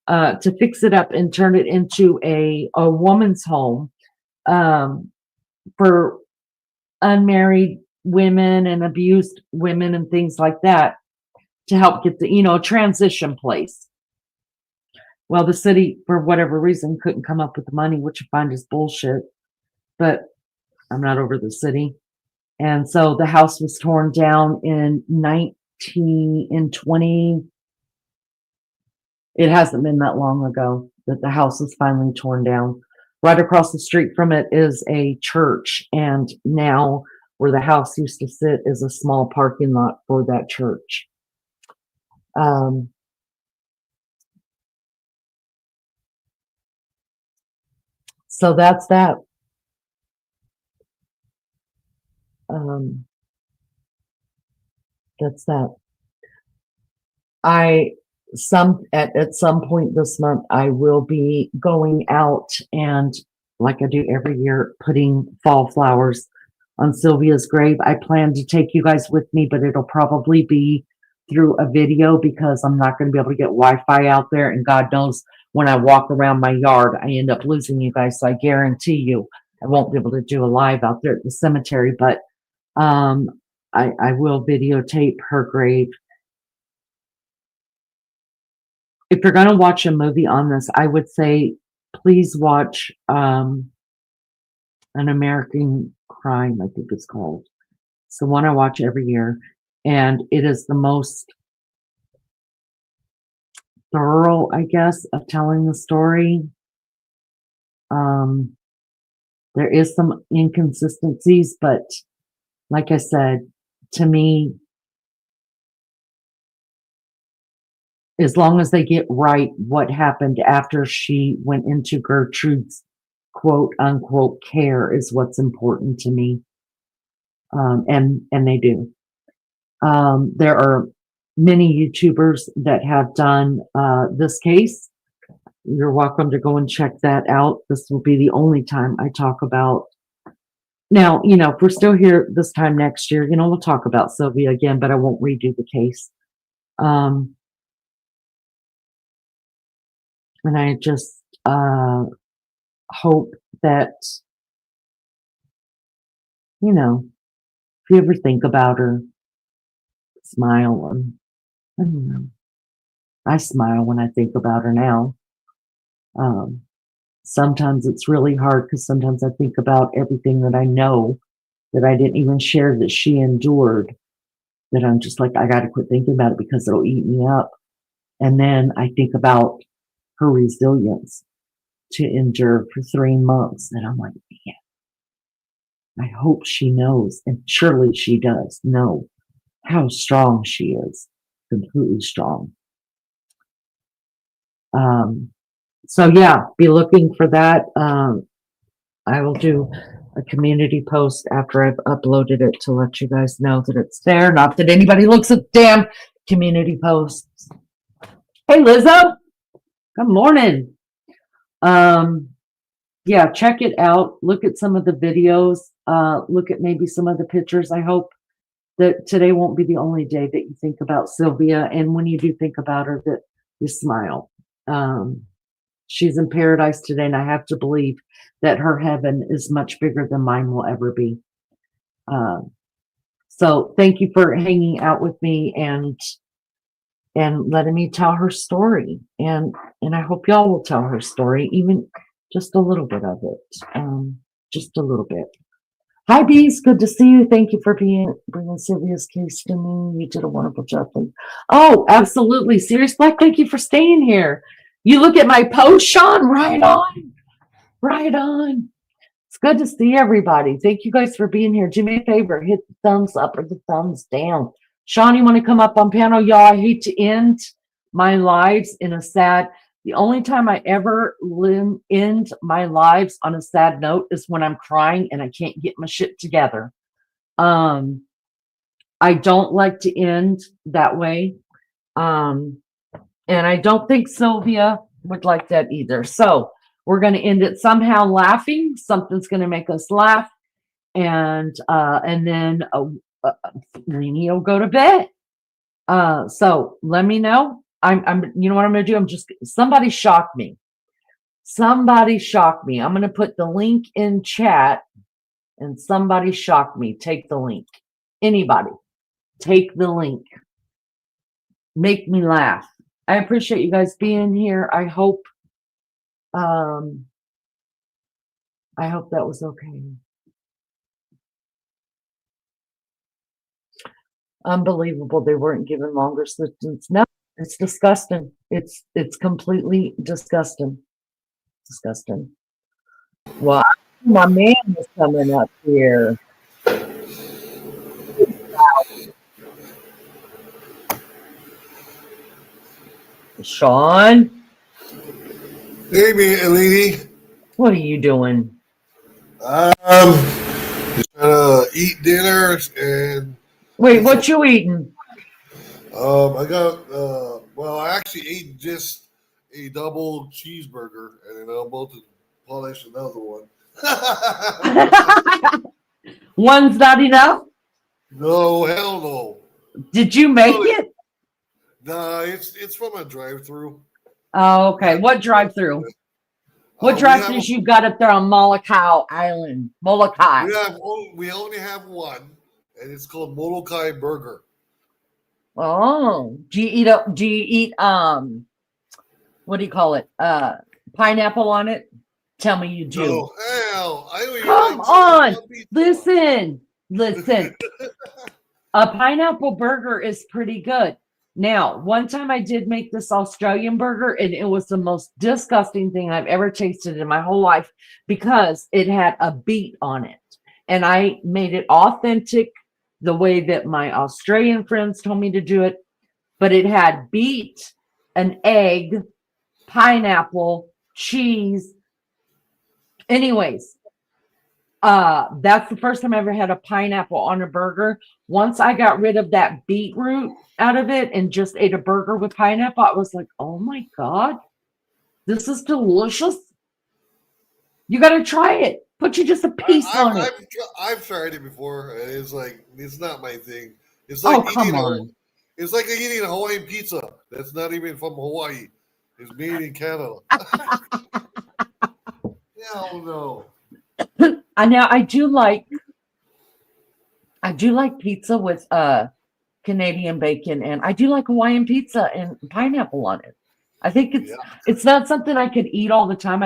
To fix it up and turn it into a woman's home for unmarried women and abused women and things like that, to help get the, transition place. Well, the city, for whatever reason, couldn't come up with the money, which I find is bullshit, but I'm not over the city. And so the house was torn down in 20. It hasn't been that long ago that the house was finally torn down. Right across the street from it is a church, and now where the house used to sit is a small parking lot for that church. So that's that. That's that. At some point this month, I will be going out and, like I do every year, putting fall flowers on Sylvia's grave. I plan to take you guys with me, but it'll probably be through a video because I'm not going to be able to get Wi-Fi out there. And God knows when I walk around my yard, I end up losing you guys. So I guarantee you I won't be able to do a live out there at the cemetery, but I will videotape her grave. If you're going to watch a movie on this, I would say please watch An American Crime, I think it's called. It's the one I watch every year, and it is the most thorough, I guess, of telling the story. There is some inconsistencies, but like I said, to me, as long as they get right what happened after she went into Gertrude's quote unquote care is what's important to me. And they do. There are many YouTubers that have done this case. You're welcome to go and check that out. This will be the only time I talk about. Now, if we're still here this time next year, we'll talk about Sylvia again, but I won't redo the case. And I just hope that, if you ever think about her, smile. And I don't know. I smile when I think about her now. Sometimes it's really hard because sometimes I think about everything that I know that I didn't even share that she endured, that I'm just like, I got to quit thinking about it because it'll eat me up. And then I think about her resilience to endure for 3 months. And I'm like, man, I hope she knows, and surely she does know how strong she is, completely strong. So yeah, be looking for that. I will do a community post after I've uploaded it to let you guys know that it's there. Not that anybody looks at damn community posts. Hey, Lizzo. Good morning. Yeah, check it out. Look at some of the videos. Look at maybe some of the pictures. I hope that today won't be the only day that you think about Sylvia. And when you do think about her, that you smile. She's in paradise today, and I have to believe that her heaven is much bigger than mine will ever be. So thank you for hanging out with me and letting me tell her story. And I hope y'all will tell her story, even just a little bit of it. Just a little bit. Hi, Bees. Good to see you. Thank you for bringing Sylvia's case to me. You did a wonderful job. Oh, absolutely. Serious Black, thank you for staying here. You look at my post, Sean. Right on. Right on. It's good to see everybody. Thank you guys for being here. Do me a favor. Hit the thumbs up or the thumbs down. Sean, you want to come up on panel? Y'all, I hate to end my lives in a sad... The only time I ever end my lives on a sad note is when I'm crying and I can't get my shit together. I don't like to end that way. And I don't think Sylvia would like that either. So we're going to end it somehow laughing. Something's going to make us laugh. And then Rini will go to bed. So let me know. You know what I'm going to do? Somebody shock me. Somebody shock me. I'm going to put the link in chat and somebody shock me. Take the link. Anybody, take the link. Make me laugh. I appreciate you guys being here. I hope that was okay. Unbelievable. They weren't given longer sentence. No. It's disgusting. It's completely disgusting. Disgusting. Well, my man is coming up here. Sean? Hey, lady. What are you doing? Just trying to eat dinner and... Wait, what you eating? I actually ate just a double cheeseburger, and then I'm about to polish another one. One's not enough? No, hell no. Did you make it? Nah, it's from a drive-through. Oh, okay. What drive-through? What drive-throughs you got up there on Molokai Island? Molokai. We only have one, and it's called Molokai Burger. Oh, do you eat what do you call it? Pineapple on it? Tell me you do. Oh, hell, I don't even Come on. Listen. A pineapple burger is pretty good. Now, one time I did make this Australian burger, and it was the most disgusting thing I've ever tasted in my whole life because it had a beet on it. And I made it authentic the way that my Australian friends told me to do it, but it had beet, an egg, pineapple, cheese. Anyways, that's the first time I ever had a pineapple on a burger. Once I got rid of that beetroot out of it and just ate a burger with pineapple, I was like, oh my God, this is delicious. You got to try it. Put you just a piece on it. I've tried it before, and it's not my thing. It's like it's like eating a Hawaiian pizza. That's not even from Hawaii. It's made in Canada. Hell no. Now I do like pizza with Canadian bacon, and I do like Hawaiian pizza and pineapple on it. I think it's not something I could eat all the time.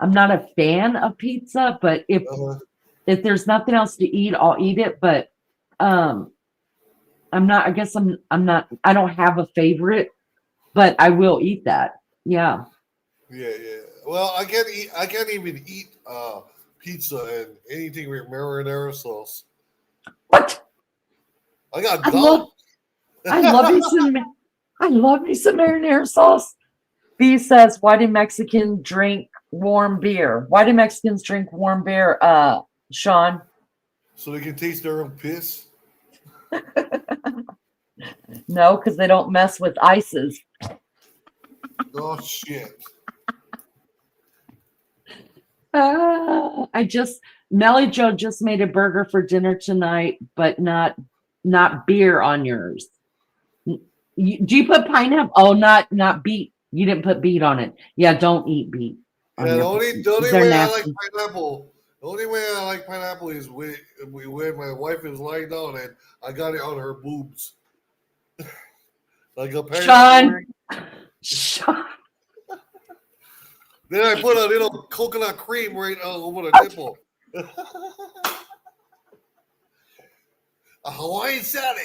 I'm not a fan of pizza, but if there's nothing else to eat, I'll eat it. But I don't have a favorite, but I will eat that. Yeah. Yeah. Well, I can't even eat pizza and anything with marinara sauce. What? I got I love me some marinara sauce. B says, why do Mexicans drink warm beer? Why do Mexicans drink warm beer? Sean? So they can taste their own piss? No, because they don't mess with ices. Oh, shit. Melly Joe just made a burger for dinner tonight, but not beer on yours. Do you put pineapple? Oh, not beet. You didn't put beet on it. Yeah, don't eat beet. Yeah, the only way I like pineapple. The only way I like pineapple is when my wife is lying down and I got it on her boobs. Like a pineapple. Sean. Then I put a little coconut cream right over the nipple. A Hawaiian salad.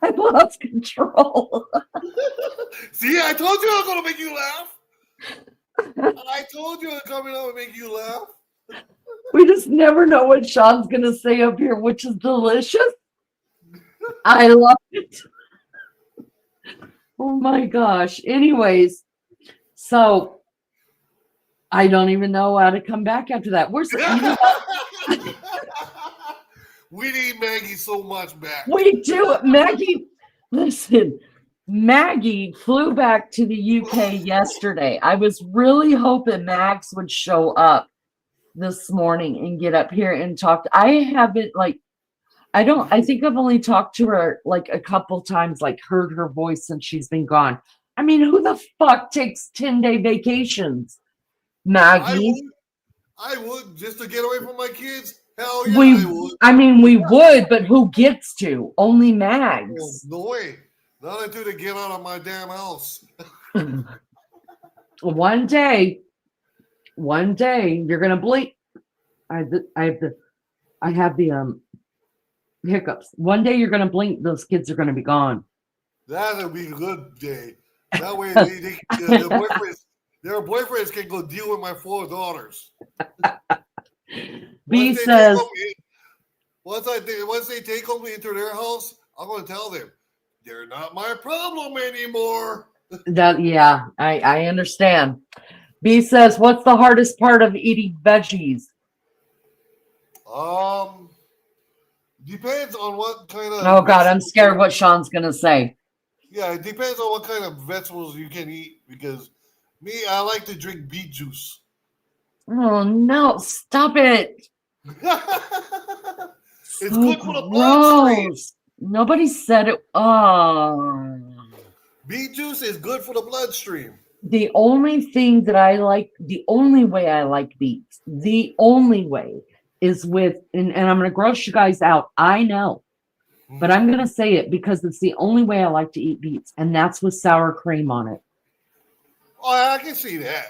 I lost control. See, I told you I was going to make you laugh. I told you I was coming out and make you laugh. We just never know what Sean's going to say up here, which is delicious. I love it. Oh my gosh. Anyways, so I don't even know how to come back after that. We need Maggie so much back. We do. Maggie, listen, Maggie flew back to the UK yesterday. I was really hoping Max would show up this morning and get up here and talk. I think I've only talked to her like a couple times, like heard her voice since she's been gone. I mean, who the fuck takes 10-day vacations? Maggie? I would just to get away from my kids. Hell yeah, I would. I mean, we would, but who gets to? Only Mags. Oh, no way. Not until they get out of my damn house. One day you're gonna blink. I have the hiccups. One day you're gonna blink. Those kids are gonna be gone. That'll be a good day. That way, their boyfriends can go deal with my 4 daughters. B says, once they take me into their house, I'm going to tell them they're not my problem anymore. I understand. B says, what's the hardest part of eating veggies? Depends on what kind of. Oh God, I'm scared what Sean's gonna say. Yeah, it depends on what kind of vegetables you can eat. Because I like to drink beet juice. Oh no! Stop it! It's good for the bloodstream. Nobody said it. Oh. Beet juice is good for the bloodstream. The only thing that I like, the only way I like beets, the only way is with, and I'm going to gross you guys out. I know, but I'm going to say it because it's the only way I like to eat beets, and that's with sour cream on it. Oh, I can see that.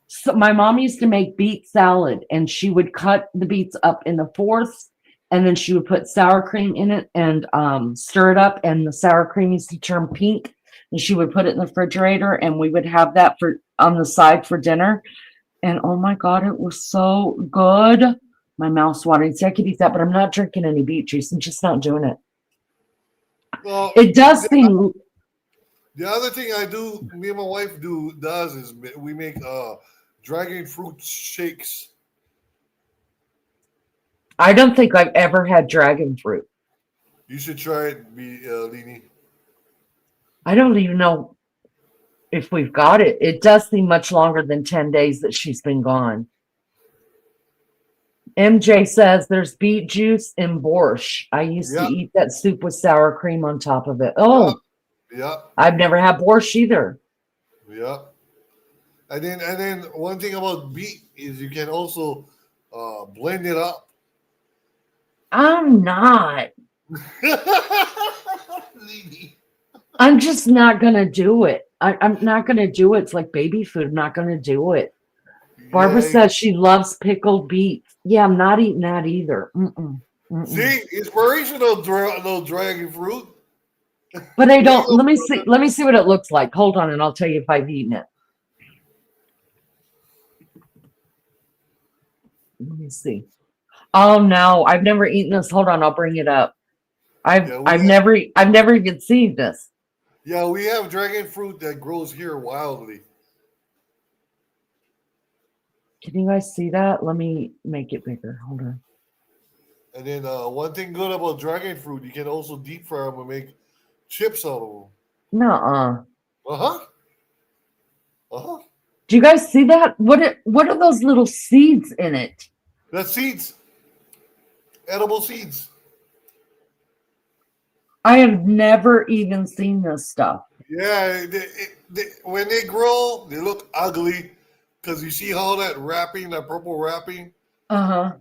So my mom used to make beet salad, and she would cut the beets up into fourths, and then she would put sour cream in it and stir it up, and the sour cream used to turn pink, and she would put it in the refrigerator, and we would have that on the side for dinner. And oh my God, it was so good. My mouth's watering. See, I could eat that, but I'm not drinking any beet juice. I'm just not doing it. Well, it does seem. The other thing me and my wife does is we make dragon fruit shakes. I don't think I've ever had dragon fruit. You should try it, Lini. I don't even know if we've got it. It does seem much longer than 10 days that she's been gone. MJ says there's beet juice in borscht. I used to eat that soup with sour cream on top of it. Oh, yeah. I've never had borscht either. Yeah. And then one thing about beet is you can also blend it up. I'm not. I'm just not going to do it. I'm not going to do it. It's like baby food. I'm not going to do it. Barbara says she loves pickled beets. Yeah, I'm not eating that either. See, inspirational dragon fruit. But I don't. Let me see what it looks like. Hold on, and I'll tell you if I've eaten it. Let me see. Oh no, I've never eaten this. Hold on, I'll bring it up. I've never even seen this. Yeah, we have dragon fruit that grows here wildly. Can you guys see that? Let me make it bigger. Hold on. And then one thing good about dragon fruit, you can also deep fry them and make chips out of them. Nuh-uh. Uh-huh. Uh-huh. Do you guys see that? What are those little seeds in it? That's seeds. Edible seeds. I have never even seen this stuff. Yeah, when they grow, they look ugly because you see how that wrapping, that purple wrapping? Uh-huh.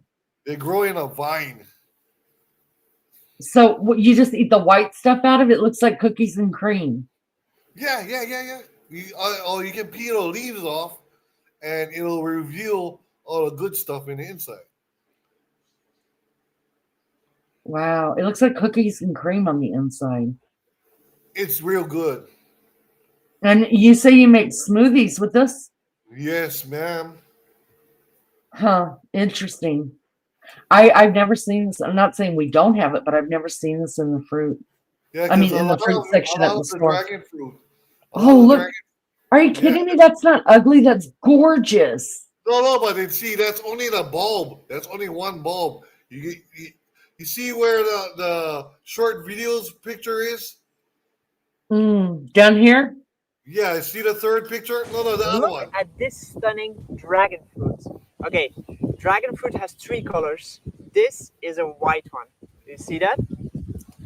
They grow in a vine. So you just eat the white stuff out of it? It looks like cookies and cream. Yeah. You can peel the leaves off, and it'll reveal all the good stuff in the inside. Wow. It looks like cookies and cream on the inside. It's real good. And you say you make smoothies with this? Yes, ma'am. Huh. Interesting. I've never seen this. I'm not saying we don't have it, but I've never seen this in the fruit. Yeah, I mean, in the fruit section at the store. Dragon fruit. Oh, look. Are you kidding me? That's not ugly. That's gorgeous. No, but then see, that's only the bulb. That's only one bulb. You see where the short videos picture is? Down here? Yeah, see the third picture? No, the other one. Look at this stunning dragon fruit. Okay, dragon fruit has 3 colors. This is a white one. You see that?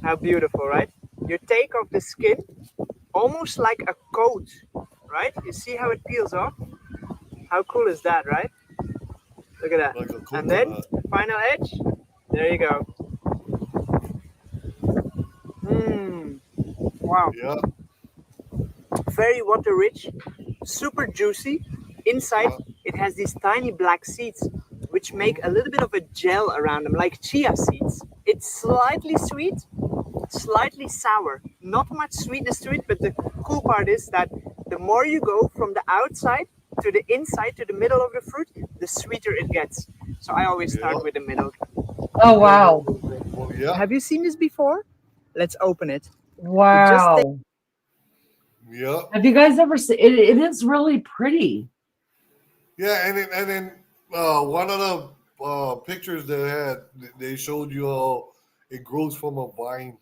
How beautiful, right? You take off the skin, almost like a coat, right? You see how it peels off? How cool is that, right? Look at that. And then the final edge, there you go. Wow. Yeah. Very water rich, super juicy. Inside, it has these tiny black seeds, which make a little bit of a gel around them, like chia seeds. It's slightly sweet, slightly sour. Not much sweetness to it, but the cool part is that the more you go from the outside to the inside, to the middle of the fruit, the sweeter it gets. So I always start with the middle. Oh, wow. Well, yeah. Have you seen this before? Let's open it. Wow. Yeah. Have you guys ever seen it? It is really pretty. Yeah, and then one of the pictures they showed you how it grows from a vine.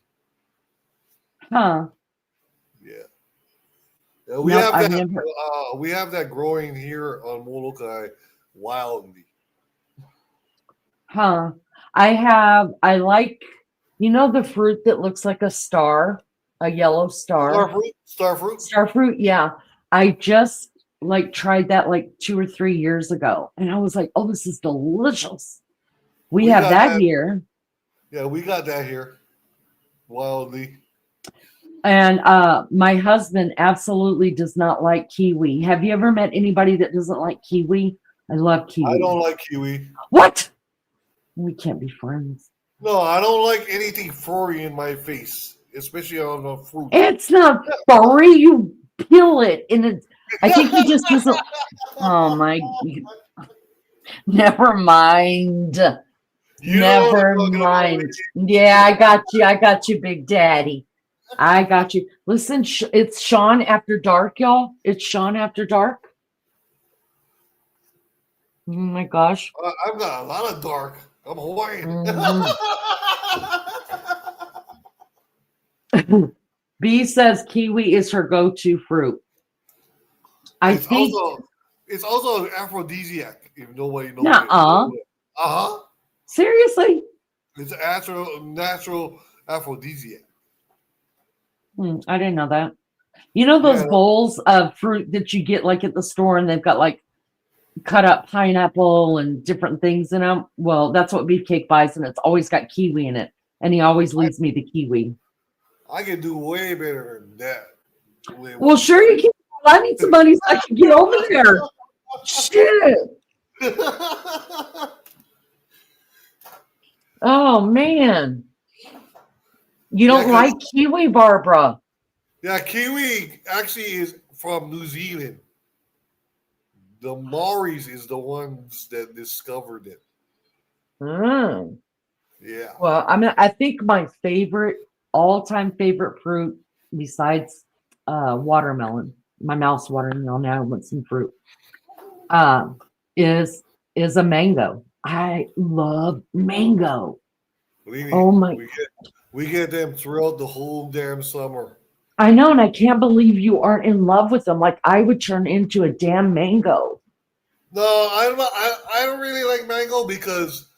Huh. Yeah, we have that growing here on Molokai wildly. Huh. I like, the fruit that looks like a star, a yellow star. Star fruit. Yeah. I just tried that 2 or 3 years ago, and I was like, oh, this is delicious. We have that here. Yeah, we got that here wildly. And my husband absolutely does not like kiwi. Have you ever met anybody that doesn't like kiwi? I love kiwi. I don't like kiwi. What? We can't be friends. No, I don't like anything furry in my face, especially on the fruit. It's not furry. You peel it, and I think he just doesn't. Oh my! Never mind. Never mind. Yeah, I got you. I got you, Big Daddy. I got you. Listen, it's Sean After Dark, y'all. It's Sean After Dark. Oh my gosh. I've got a lot of dark. I'm Hawaiian. B says kiwi is her go-to fruit. It's also an aphrodisiac, if nobody knows. Nuh-uh. Seriously? It's an natural aphrodisiac. I didn't know that. You know those bowls of fruit that you get at the store, and they've got cut up pineapple and different things in them? Well, that's what Beefcake buys, and it's always got kiwi in it. And he always leaves me the kiwi. I can do way better than that. Well, sure you can. I need some money so I can get over there. Shit. Oh, man. You don't like kiwi, Barbara? Yeah, kiwi actually is from New Zealand. The Maoris is the ones that discovered it. Mm. Yeah. Well, I think my favorite, all-time favorite fruit besides watermelon, my mouth's watering now. Now I want some fruit. Um, is is a mango. I love mango. What do you mean? Oh my, We get them throughout the whole damn summer. I know, and I can't believe you aren't in love with them. Like I would turn into a damn mango. No, I'm not, I don't really like mango because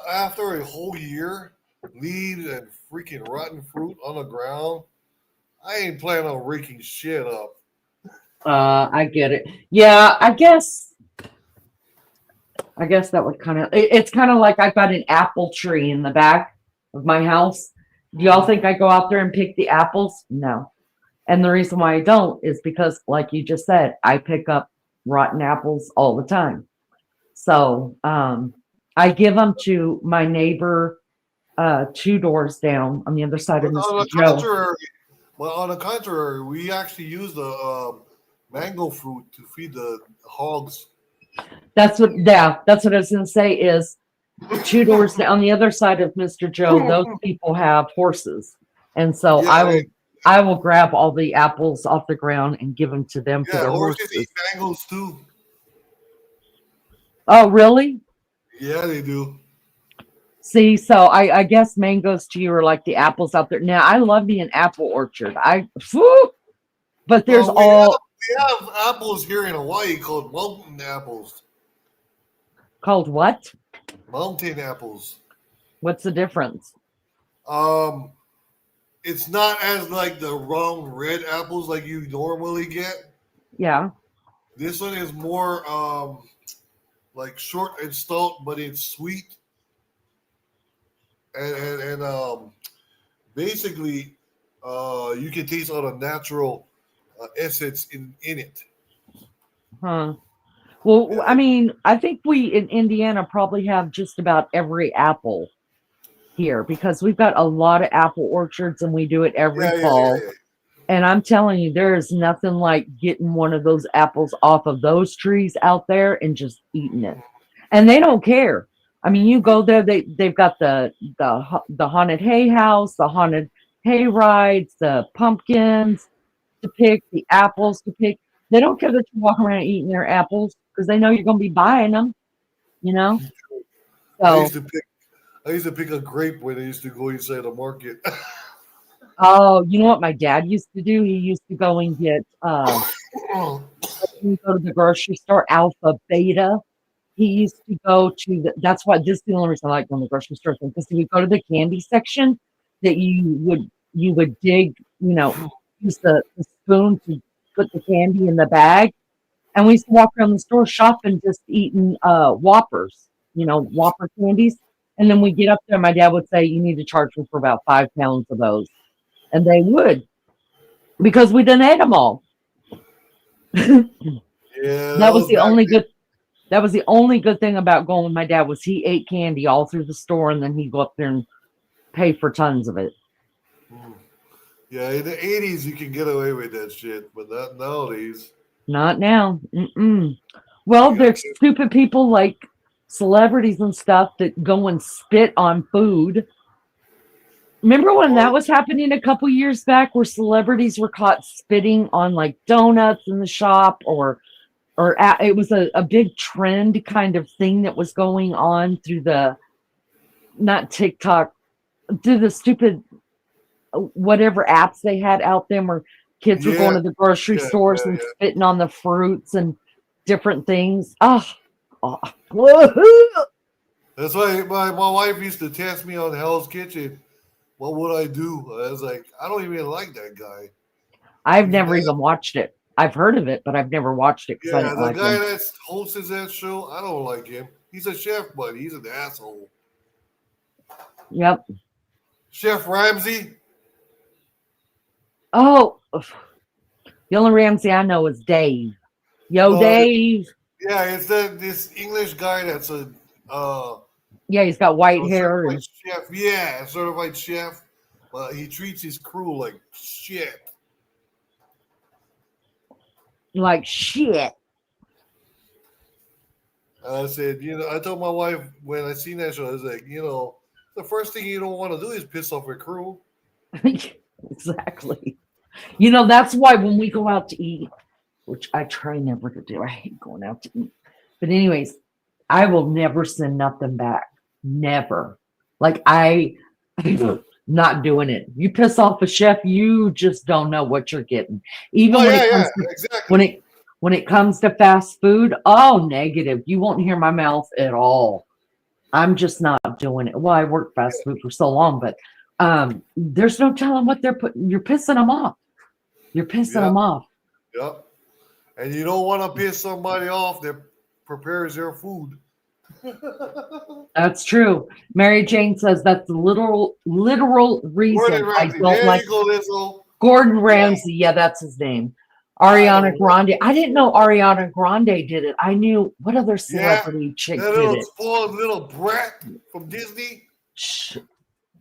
after a whole year, leaves and freaking rotten fruit on the ground, I ain't planning on raking shit up. I get it. Yeah, I guess that would kind of it's kind of like I've got an apple tree in the back of my house. Do y'all think I go out there and pick the apples? No. And the reason why I don't is because, like you just said, I pick up rotten apples all the time. So I give them to my neighbor two doors down on the other side of But Mr. Joe. on the contrary, we actually use the mango fruit to feed the hogs. That's what I was gonna say is two doors down on the other side of Mr. Joe, those people have horses. And so Yeah, I will grab all the apples off the ground and give them to them for yeah, their horses eat horses. mangoes too. Oh, really? Yeah, they do. See, so I guess mangoes to you are like the apples out there. Now I love me an apple orchard. But there's Well, all we have apples here in Hawaii called mountain apples. called what? Mountain apples. What's the difference? Um, it's not as like the round red apples like you normally get. Yeah. This one is more like short and stout, but it's sweet and basically you can taste all the natural essence in it. Huh. Well, Yeah, I mean, I think we in Indiana probably have just about every apple here because we've got a lot of apple orchards and we do it every fall. yeah. And I'm telling you, there is nothing like getting one of those apples off of those trees out there and just eating it. And they don't care. I mean, you go there, they've got the haunted hay house, the haunted hay rides, the pumpkins to pick, the apples to pick. They don't care that you walk around eating their apples because they know you're going to be buying them, you know? I So, used to pick. I used to pick a grape when I used to go inside the market. oh, you know what my dad used to do? He used to go and get, when you go to the grocery store, Alpha Beta. He used to go to that's why this is the only reason I like going to the grocery store because he would go to the candy section that you would dig, use the spoon to put the candy in the bag. And we used to walk around the store shopping, just eating Whoppers, Whopper candies. And then we get up there, my dad would say, "You need to charge me for about 5 pounds of those," and they would because we didn't eat them all. Yeah, that That was was the back only then. good. That was the only good thing about going with my dad was he ate candy all through the store, and then he'd go up there and pay for tons of it. Yeah, in the '80s you can get away with that shit, but not nowadays. Not now. Mm-mm. Well, You got there's stupid people like celebrities and stuff that go and spit on food. Remember when or that was happening a couple years back, where celebrities were caught spitting on like donuts in the shop, it was a big trend kind of thing that was going on through the not TikTok, through the stupid whatever apps they had out there where kids were going yeah, to the grocery yeah, stores and yeah. spitting on the fruits and different things. Oh. Woohoo! That's why my wife used to test me on Hell's Kitchen. What would I do? I was like, I don't even like that guy. I've He's never not. even watched it. I've heard of it, but I've never watched it because I Yeah, didn't the like guy him. that hosts that show, I don't like him. He's a chef, but he's an asshole. Yep. Chef Ramsay. Oh, the only Ramsey I know is Dave. Yo, No, Dave. it's this English guy that's uh, Yeah, he's got white hair certified and chef. Yeah, certified chef. But he treats his crew like shit. like shit. And I said, I told my wife when I seen that show, I was like, The first thing you don't want to do is piss off your crew. Exactly. You know, that's why when we go out to eat, which I try never to do, I hate going out to eat. But anyways, I will never send nothing back. Never. Like I'm not doing it. You piss off a chef, you just don't know what you're getting. Even Oh when yeah, it yeah, comes to exactly. when it comes to fast food, oh negative. You won't hear my mouth at all. I'm just not doing it. Well, I worked fast food for so long, but there's no telling what they're putting. You're pissing them off. You're pissing Yep, them off. yep. And you don't want to piss somebody off that prepares their food. That's true. Mary Jane says that's the literal reason Gordon I Ramsay. don't There like you go, Lizzo. Gordon Yeah, Ramsay. Yeah, that's his name. I Ariana don't know. Grande. I didn't know Ariana Grande did it. I knew what other Yeah, celebrity chick that did little it. spoiled little brat from Disney.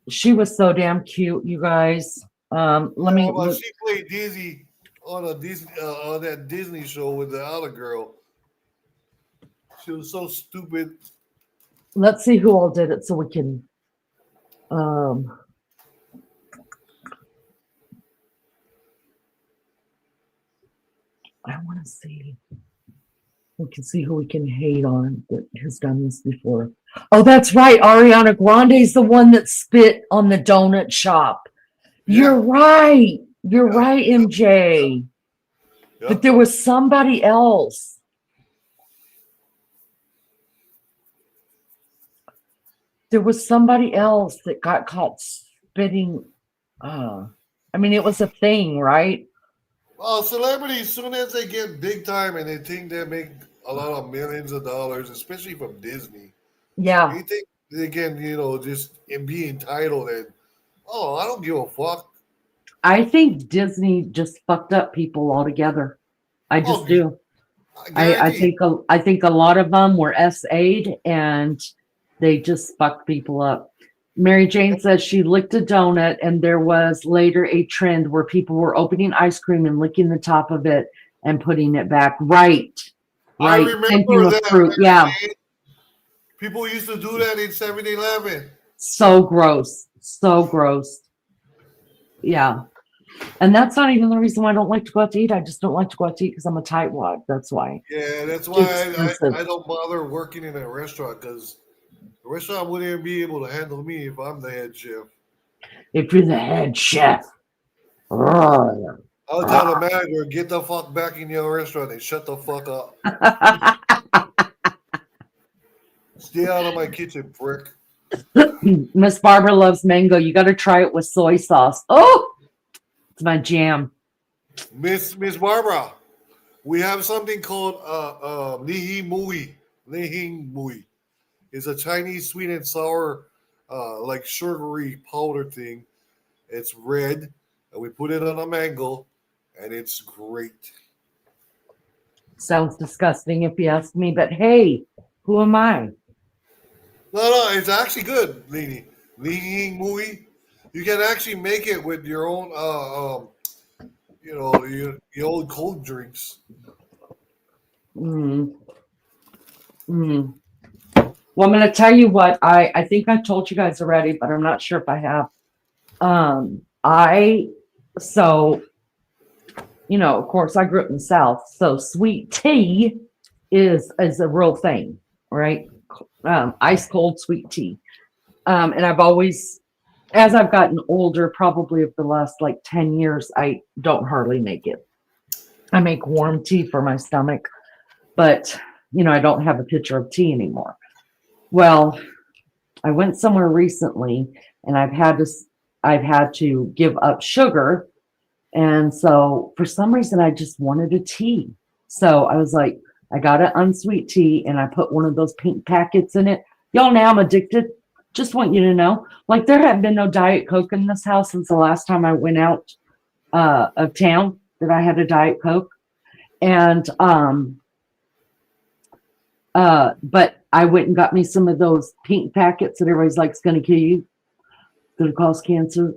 She was so damn cute, you guys. Let Yeah, me but look. she played Dizzy on a Disney on that Disney show with the other girl. She was so stupid. Let's see who all did it so we can. Um, I want to see. We can see who we can hate on that has done this before. Oh, that's right. Ariana Grande's the one that spit on the donut shop. Yeah, You're right. You're yeah, right, MJ. yeah. But there was somebody else. There was somebody else that got caught spitting. I mean, it was a thing, right? Well, celebrities, soon as they get big time and they think they make a lot of millions of dollars, especially from Disney, Yeah. you think they can, just be entitled and, oh, I don't give a fuck. I think Disney just fucked up people altogether. I just Oh, do. guaranteed. I think a lot of them were SA'd and they just fucked people up. Mary Jane says she licked a donut and there was later a trend where people were opening ice cream and licking the top of it and putting it back. Right. I Right. Same thing remember with that, fruit. Yeah. Mary Jane. People used to do that in 7-Eleven. So gross. So gross. Yeah. And that's not even the reason why I don't like to go out to eat. I just don't like to go out to eat because I'm a tightwad. That's why. Yeah, that's why Too expensive. I don't bother working in a restaurant because the restaurant wouldn't even be able to handle me if I'm the head chef. If you're the head chef. I'll tell the manager, get the fuck back in your restaurant and shut the fuck up. Stay out of my kitchen, prick. Miss Barbara loves mango. You got to try it with soy sauce. Oh, it's my jam. Miss Barbara, we have something called lihi mui. Lihi mui. It's a Chinese sweet and sour, like sugary powder thing. It's red, and we put it on a mango, and it's great. Sounds disgusting if you ask me, but hey, who am I? No, it's actually good, Lihi mui. You can actually make it with your own, your old cold drinks. Mm, mm. Well, I'm going to tell you what I think I told you guys already, but I'm not sure if I have. So, of course, I grew up in the South, so sweet tea is a real thing, right? Ice cold sweet tea. And I've always, as I've gotten older, probably of the last like 10 years, I don't hardly make it. I make warm tea for my stomach, but I don't have a pitcher of tea anymore. Well, I went somewhere recently and I've had to give up sugar. And so for some reason I just wanted a tea. So I was like, I got an unsweet tea and I put one of those pink packets in it. Y'all, now I'm addicted. Just want you to know. Like there had been no Diet Coke in this house since the last time I went out of town that I had a Diet Coke. And but I went and got me some of those pink packets that everybody's like, it's gonna kill you, gonna cause cancer,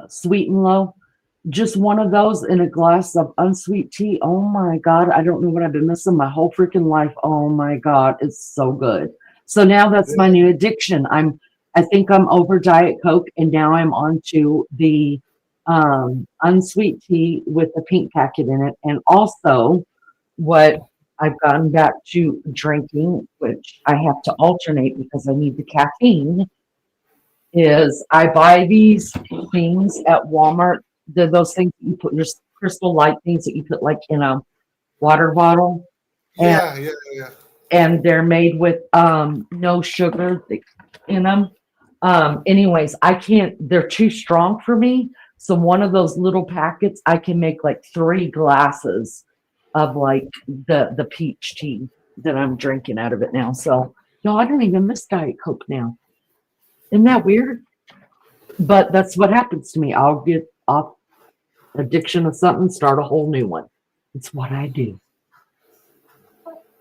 sweet and low. Just one of those in a glass of unsweet tea. Oh my God. I don't know what I've been missing my whole freaking life. Oh my God. It's so good. So now that's my new addiction. I'm I think I'm over Diet Coke, and now I'm on to the unsweet tea with the pink packet in it. And also, what I've gotten back to drinking, which I have to alternate because I need the caffeine, is I buy these things at Walmart. They're those things that you put your crystal light things that you put like in a water bottle, and Yeah. they're made with no sugar in them. Anyways, I can't, they're too strong for me. So one of those little packets, I can make like 3 glasses of like the peach tea that I'm drinking out of it now. So no, I don't even miss Diet Coke now. Isn't that weird? But that's what happens to me. I'll get off addiction of something, start a whole new one. It's what I do.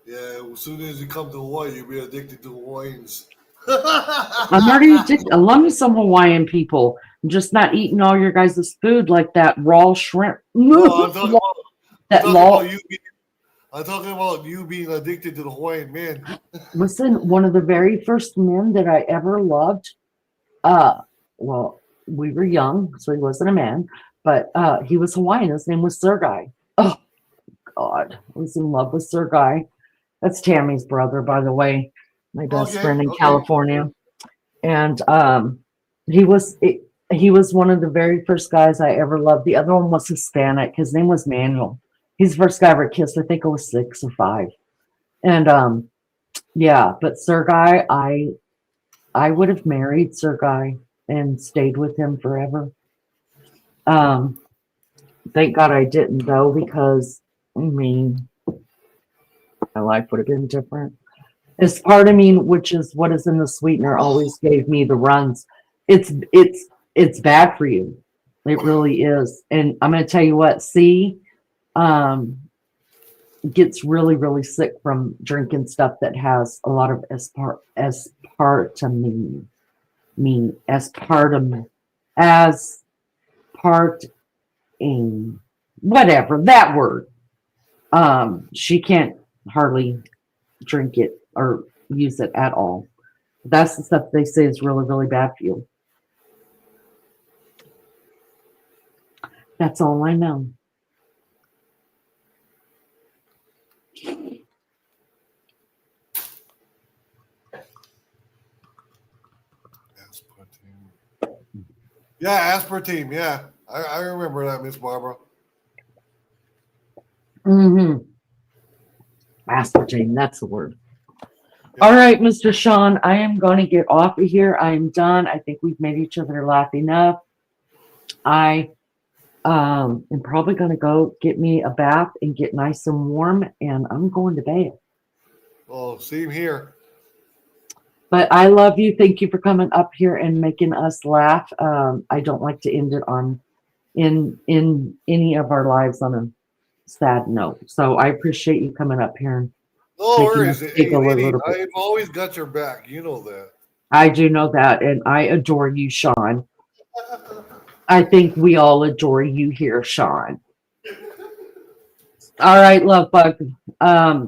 Yeah, as soon as you come to Hawaii, you'll be addicted to Hawaiians. I'm already addicted. I love me some Hawaiian people. I'm just not eating all your guys' food like that raw shrimp. No, I'm talking that about you. I'm talking about you being addicted to the Hawaiian man. Listen, one of the very first men that I ever loved, well, we were young, so he wasn't a man, but he was Hawaiian. His name was Sergei. Oh, God. I was in love with Sergei. That's Tammy's brother, by the way, my best friend in California. And he was one of the very first guys I ever loved. The other one was Hispanic. His name was Manuel. He's the first guy I ever kissed. I think I was 6 or 5. And yeah, but Sergei, I would have married Sergei and stayed with him forever. Thank God I didn't, though, because I mean, my life would have been different. Aspartame, which is what is in the sweetener, always gave me the runs. It's bad for you. It really is. And I'm going to tell you what, gets really, really sick from drinking stuff that has a lot of aspartame, whatever that word. She can't hardly drink it or use it at all. That's the stuff they say is really, really bad for you. That's all I know. Yeah, aspartame. Yeah, I remember that, Miss Barbara. Aspartame, that's the word. Yeah. All right, Mr. Sean, I am going to get off of here. I am done. I think we've made each other laugh enough. I am probably going to go get me a bath and get nice and warm, and I'm going to bed. Oh, same here. But I love you. Thank you for coming up here and making us laugh. I don't like to end it on in any of our lives on a sad note. So I appreciate you coming up here and no worries. I've always got your back. You know that. I do know that, and I adore you, Sean. I think we all adore you here, Sean. All right, love bug.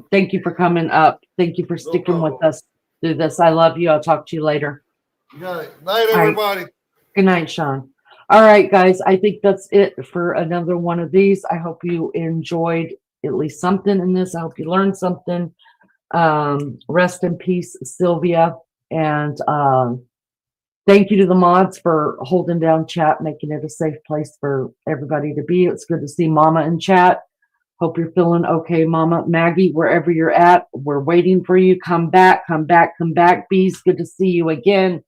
Thank you for coming up. Thank you for sticking with us through this. I love you. I'll talk to you later. Good night, everybody. Right. Good night, Sean. All right, guys. I think that's it for another one of these. I hope you enjoyed at least something in this. I hope you learned something. Rest in peace, Sylvia. And thank you to the mods for holding down chat, making it a safe place for everybody to be. It's good to see Mama in chat. Hope you're feeling okay, Mama. Maggie, wherever you're at, we're waiting for you. Come back, come back, come back. Bees, good to see you again.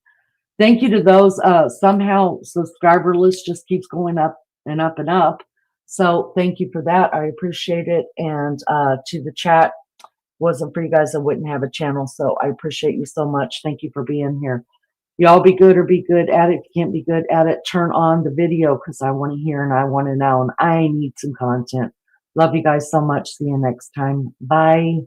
Thank you to those. Somehow subscriber list just keeps going up and up and up. So thank you for that. I appreciate it. And to the chat, wasn't for you guys, I wouldn't have a channel. So I appreciate you so much. Thank you for being here. Y'all be good or be good at it. If you can't be good at it, turn on the video because I want to hear and I want to know and I need some content. Love you guys so much. See you next time. Bye.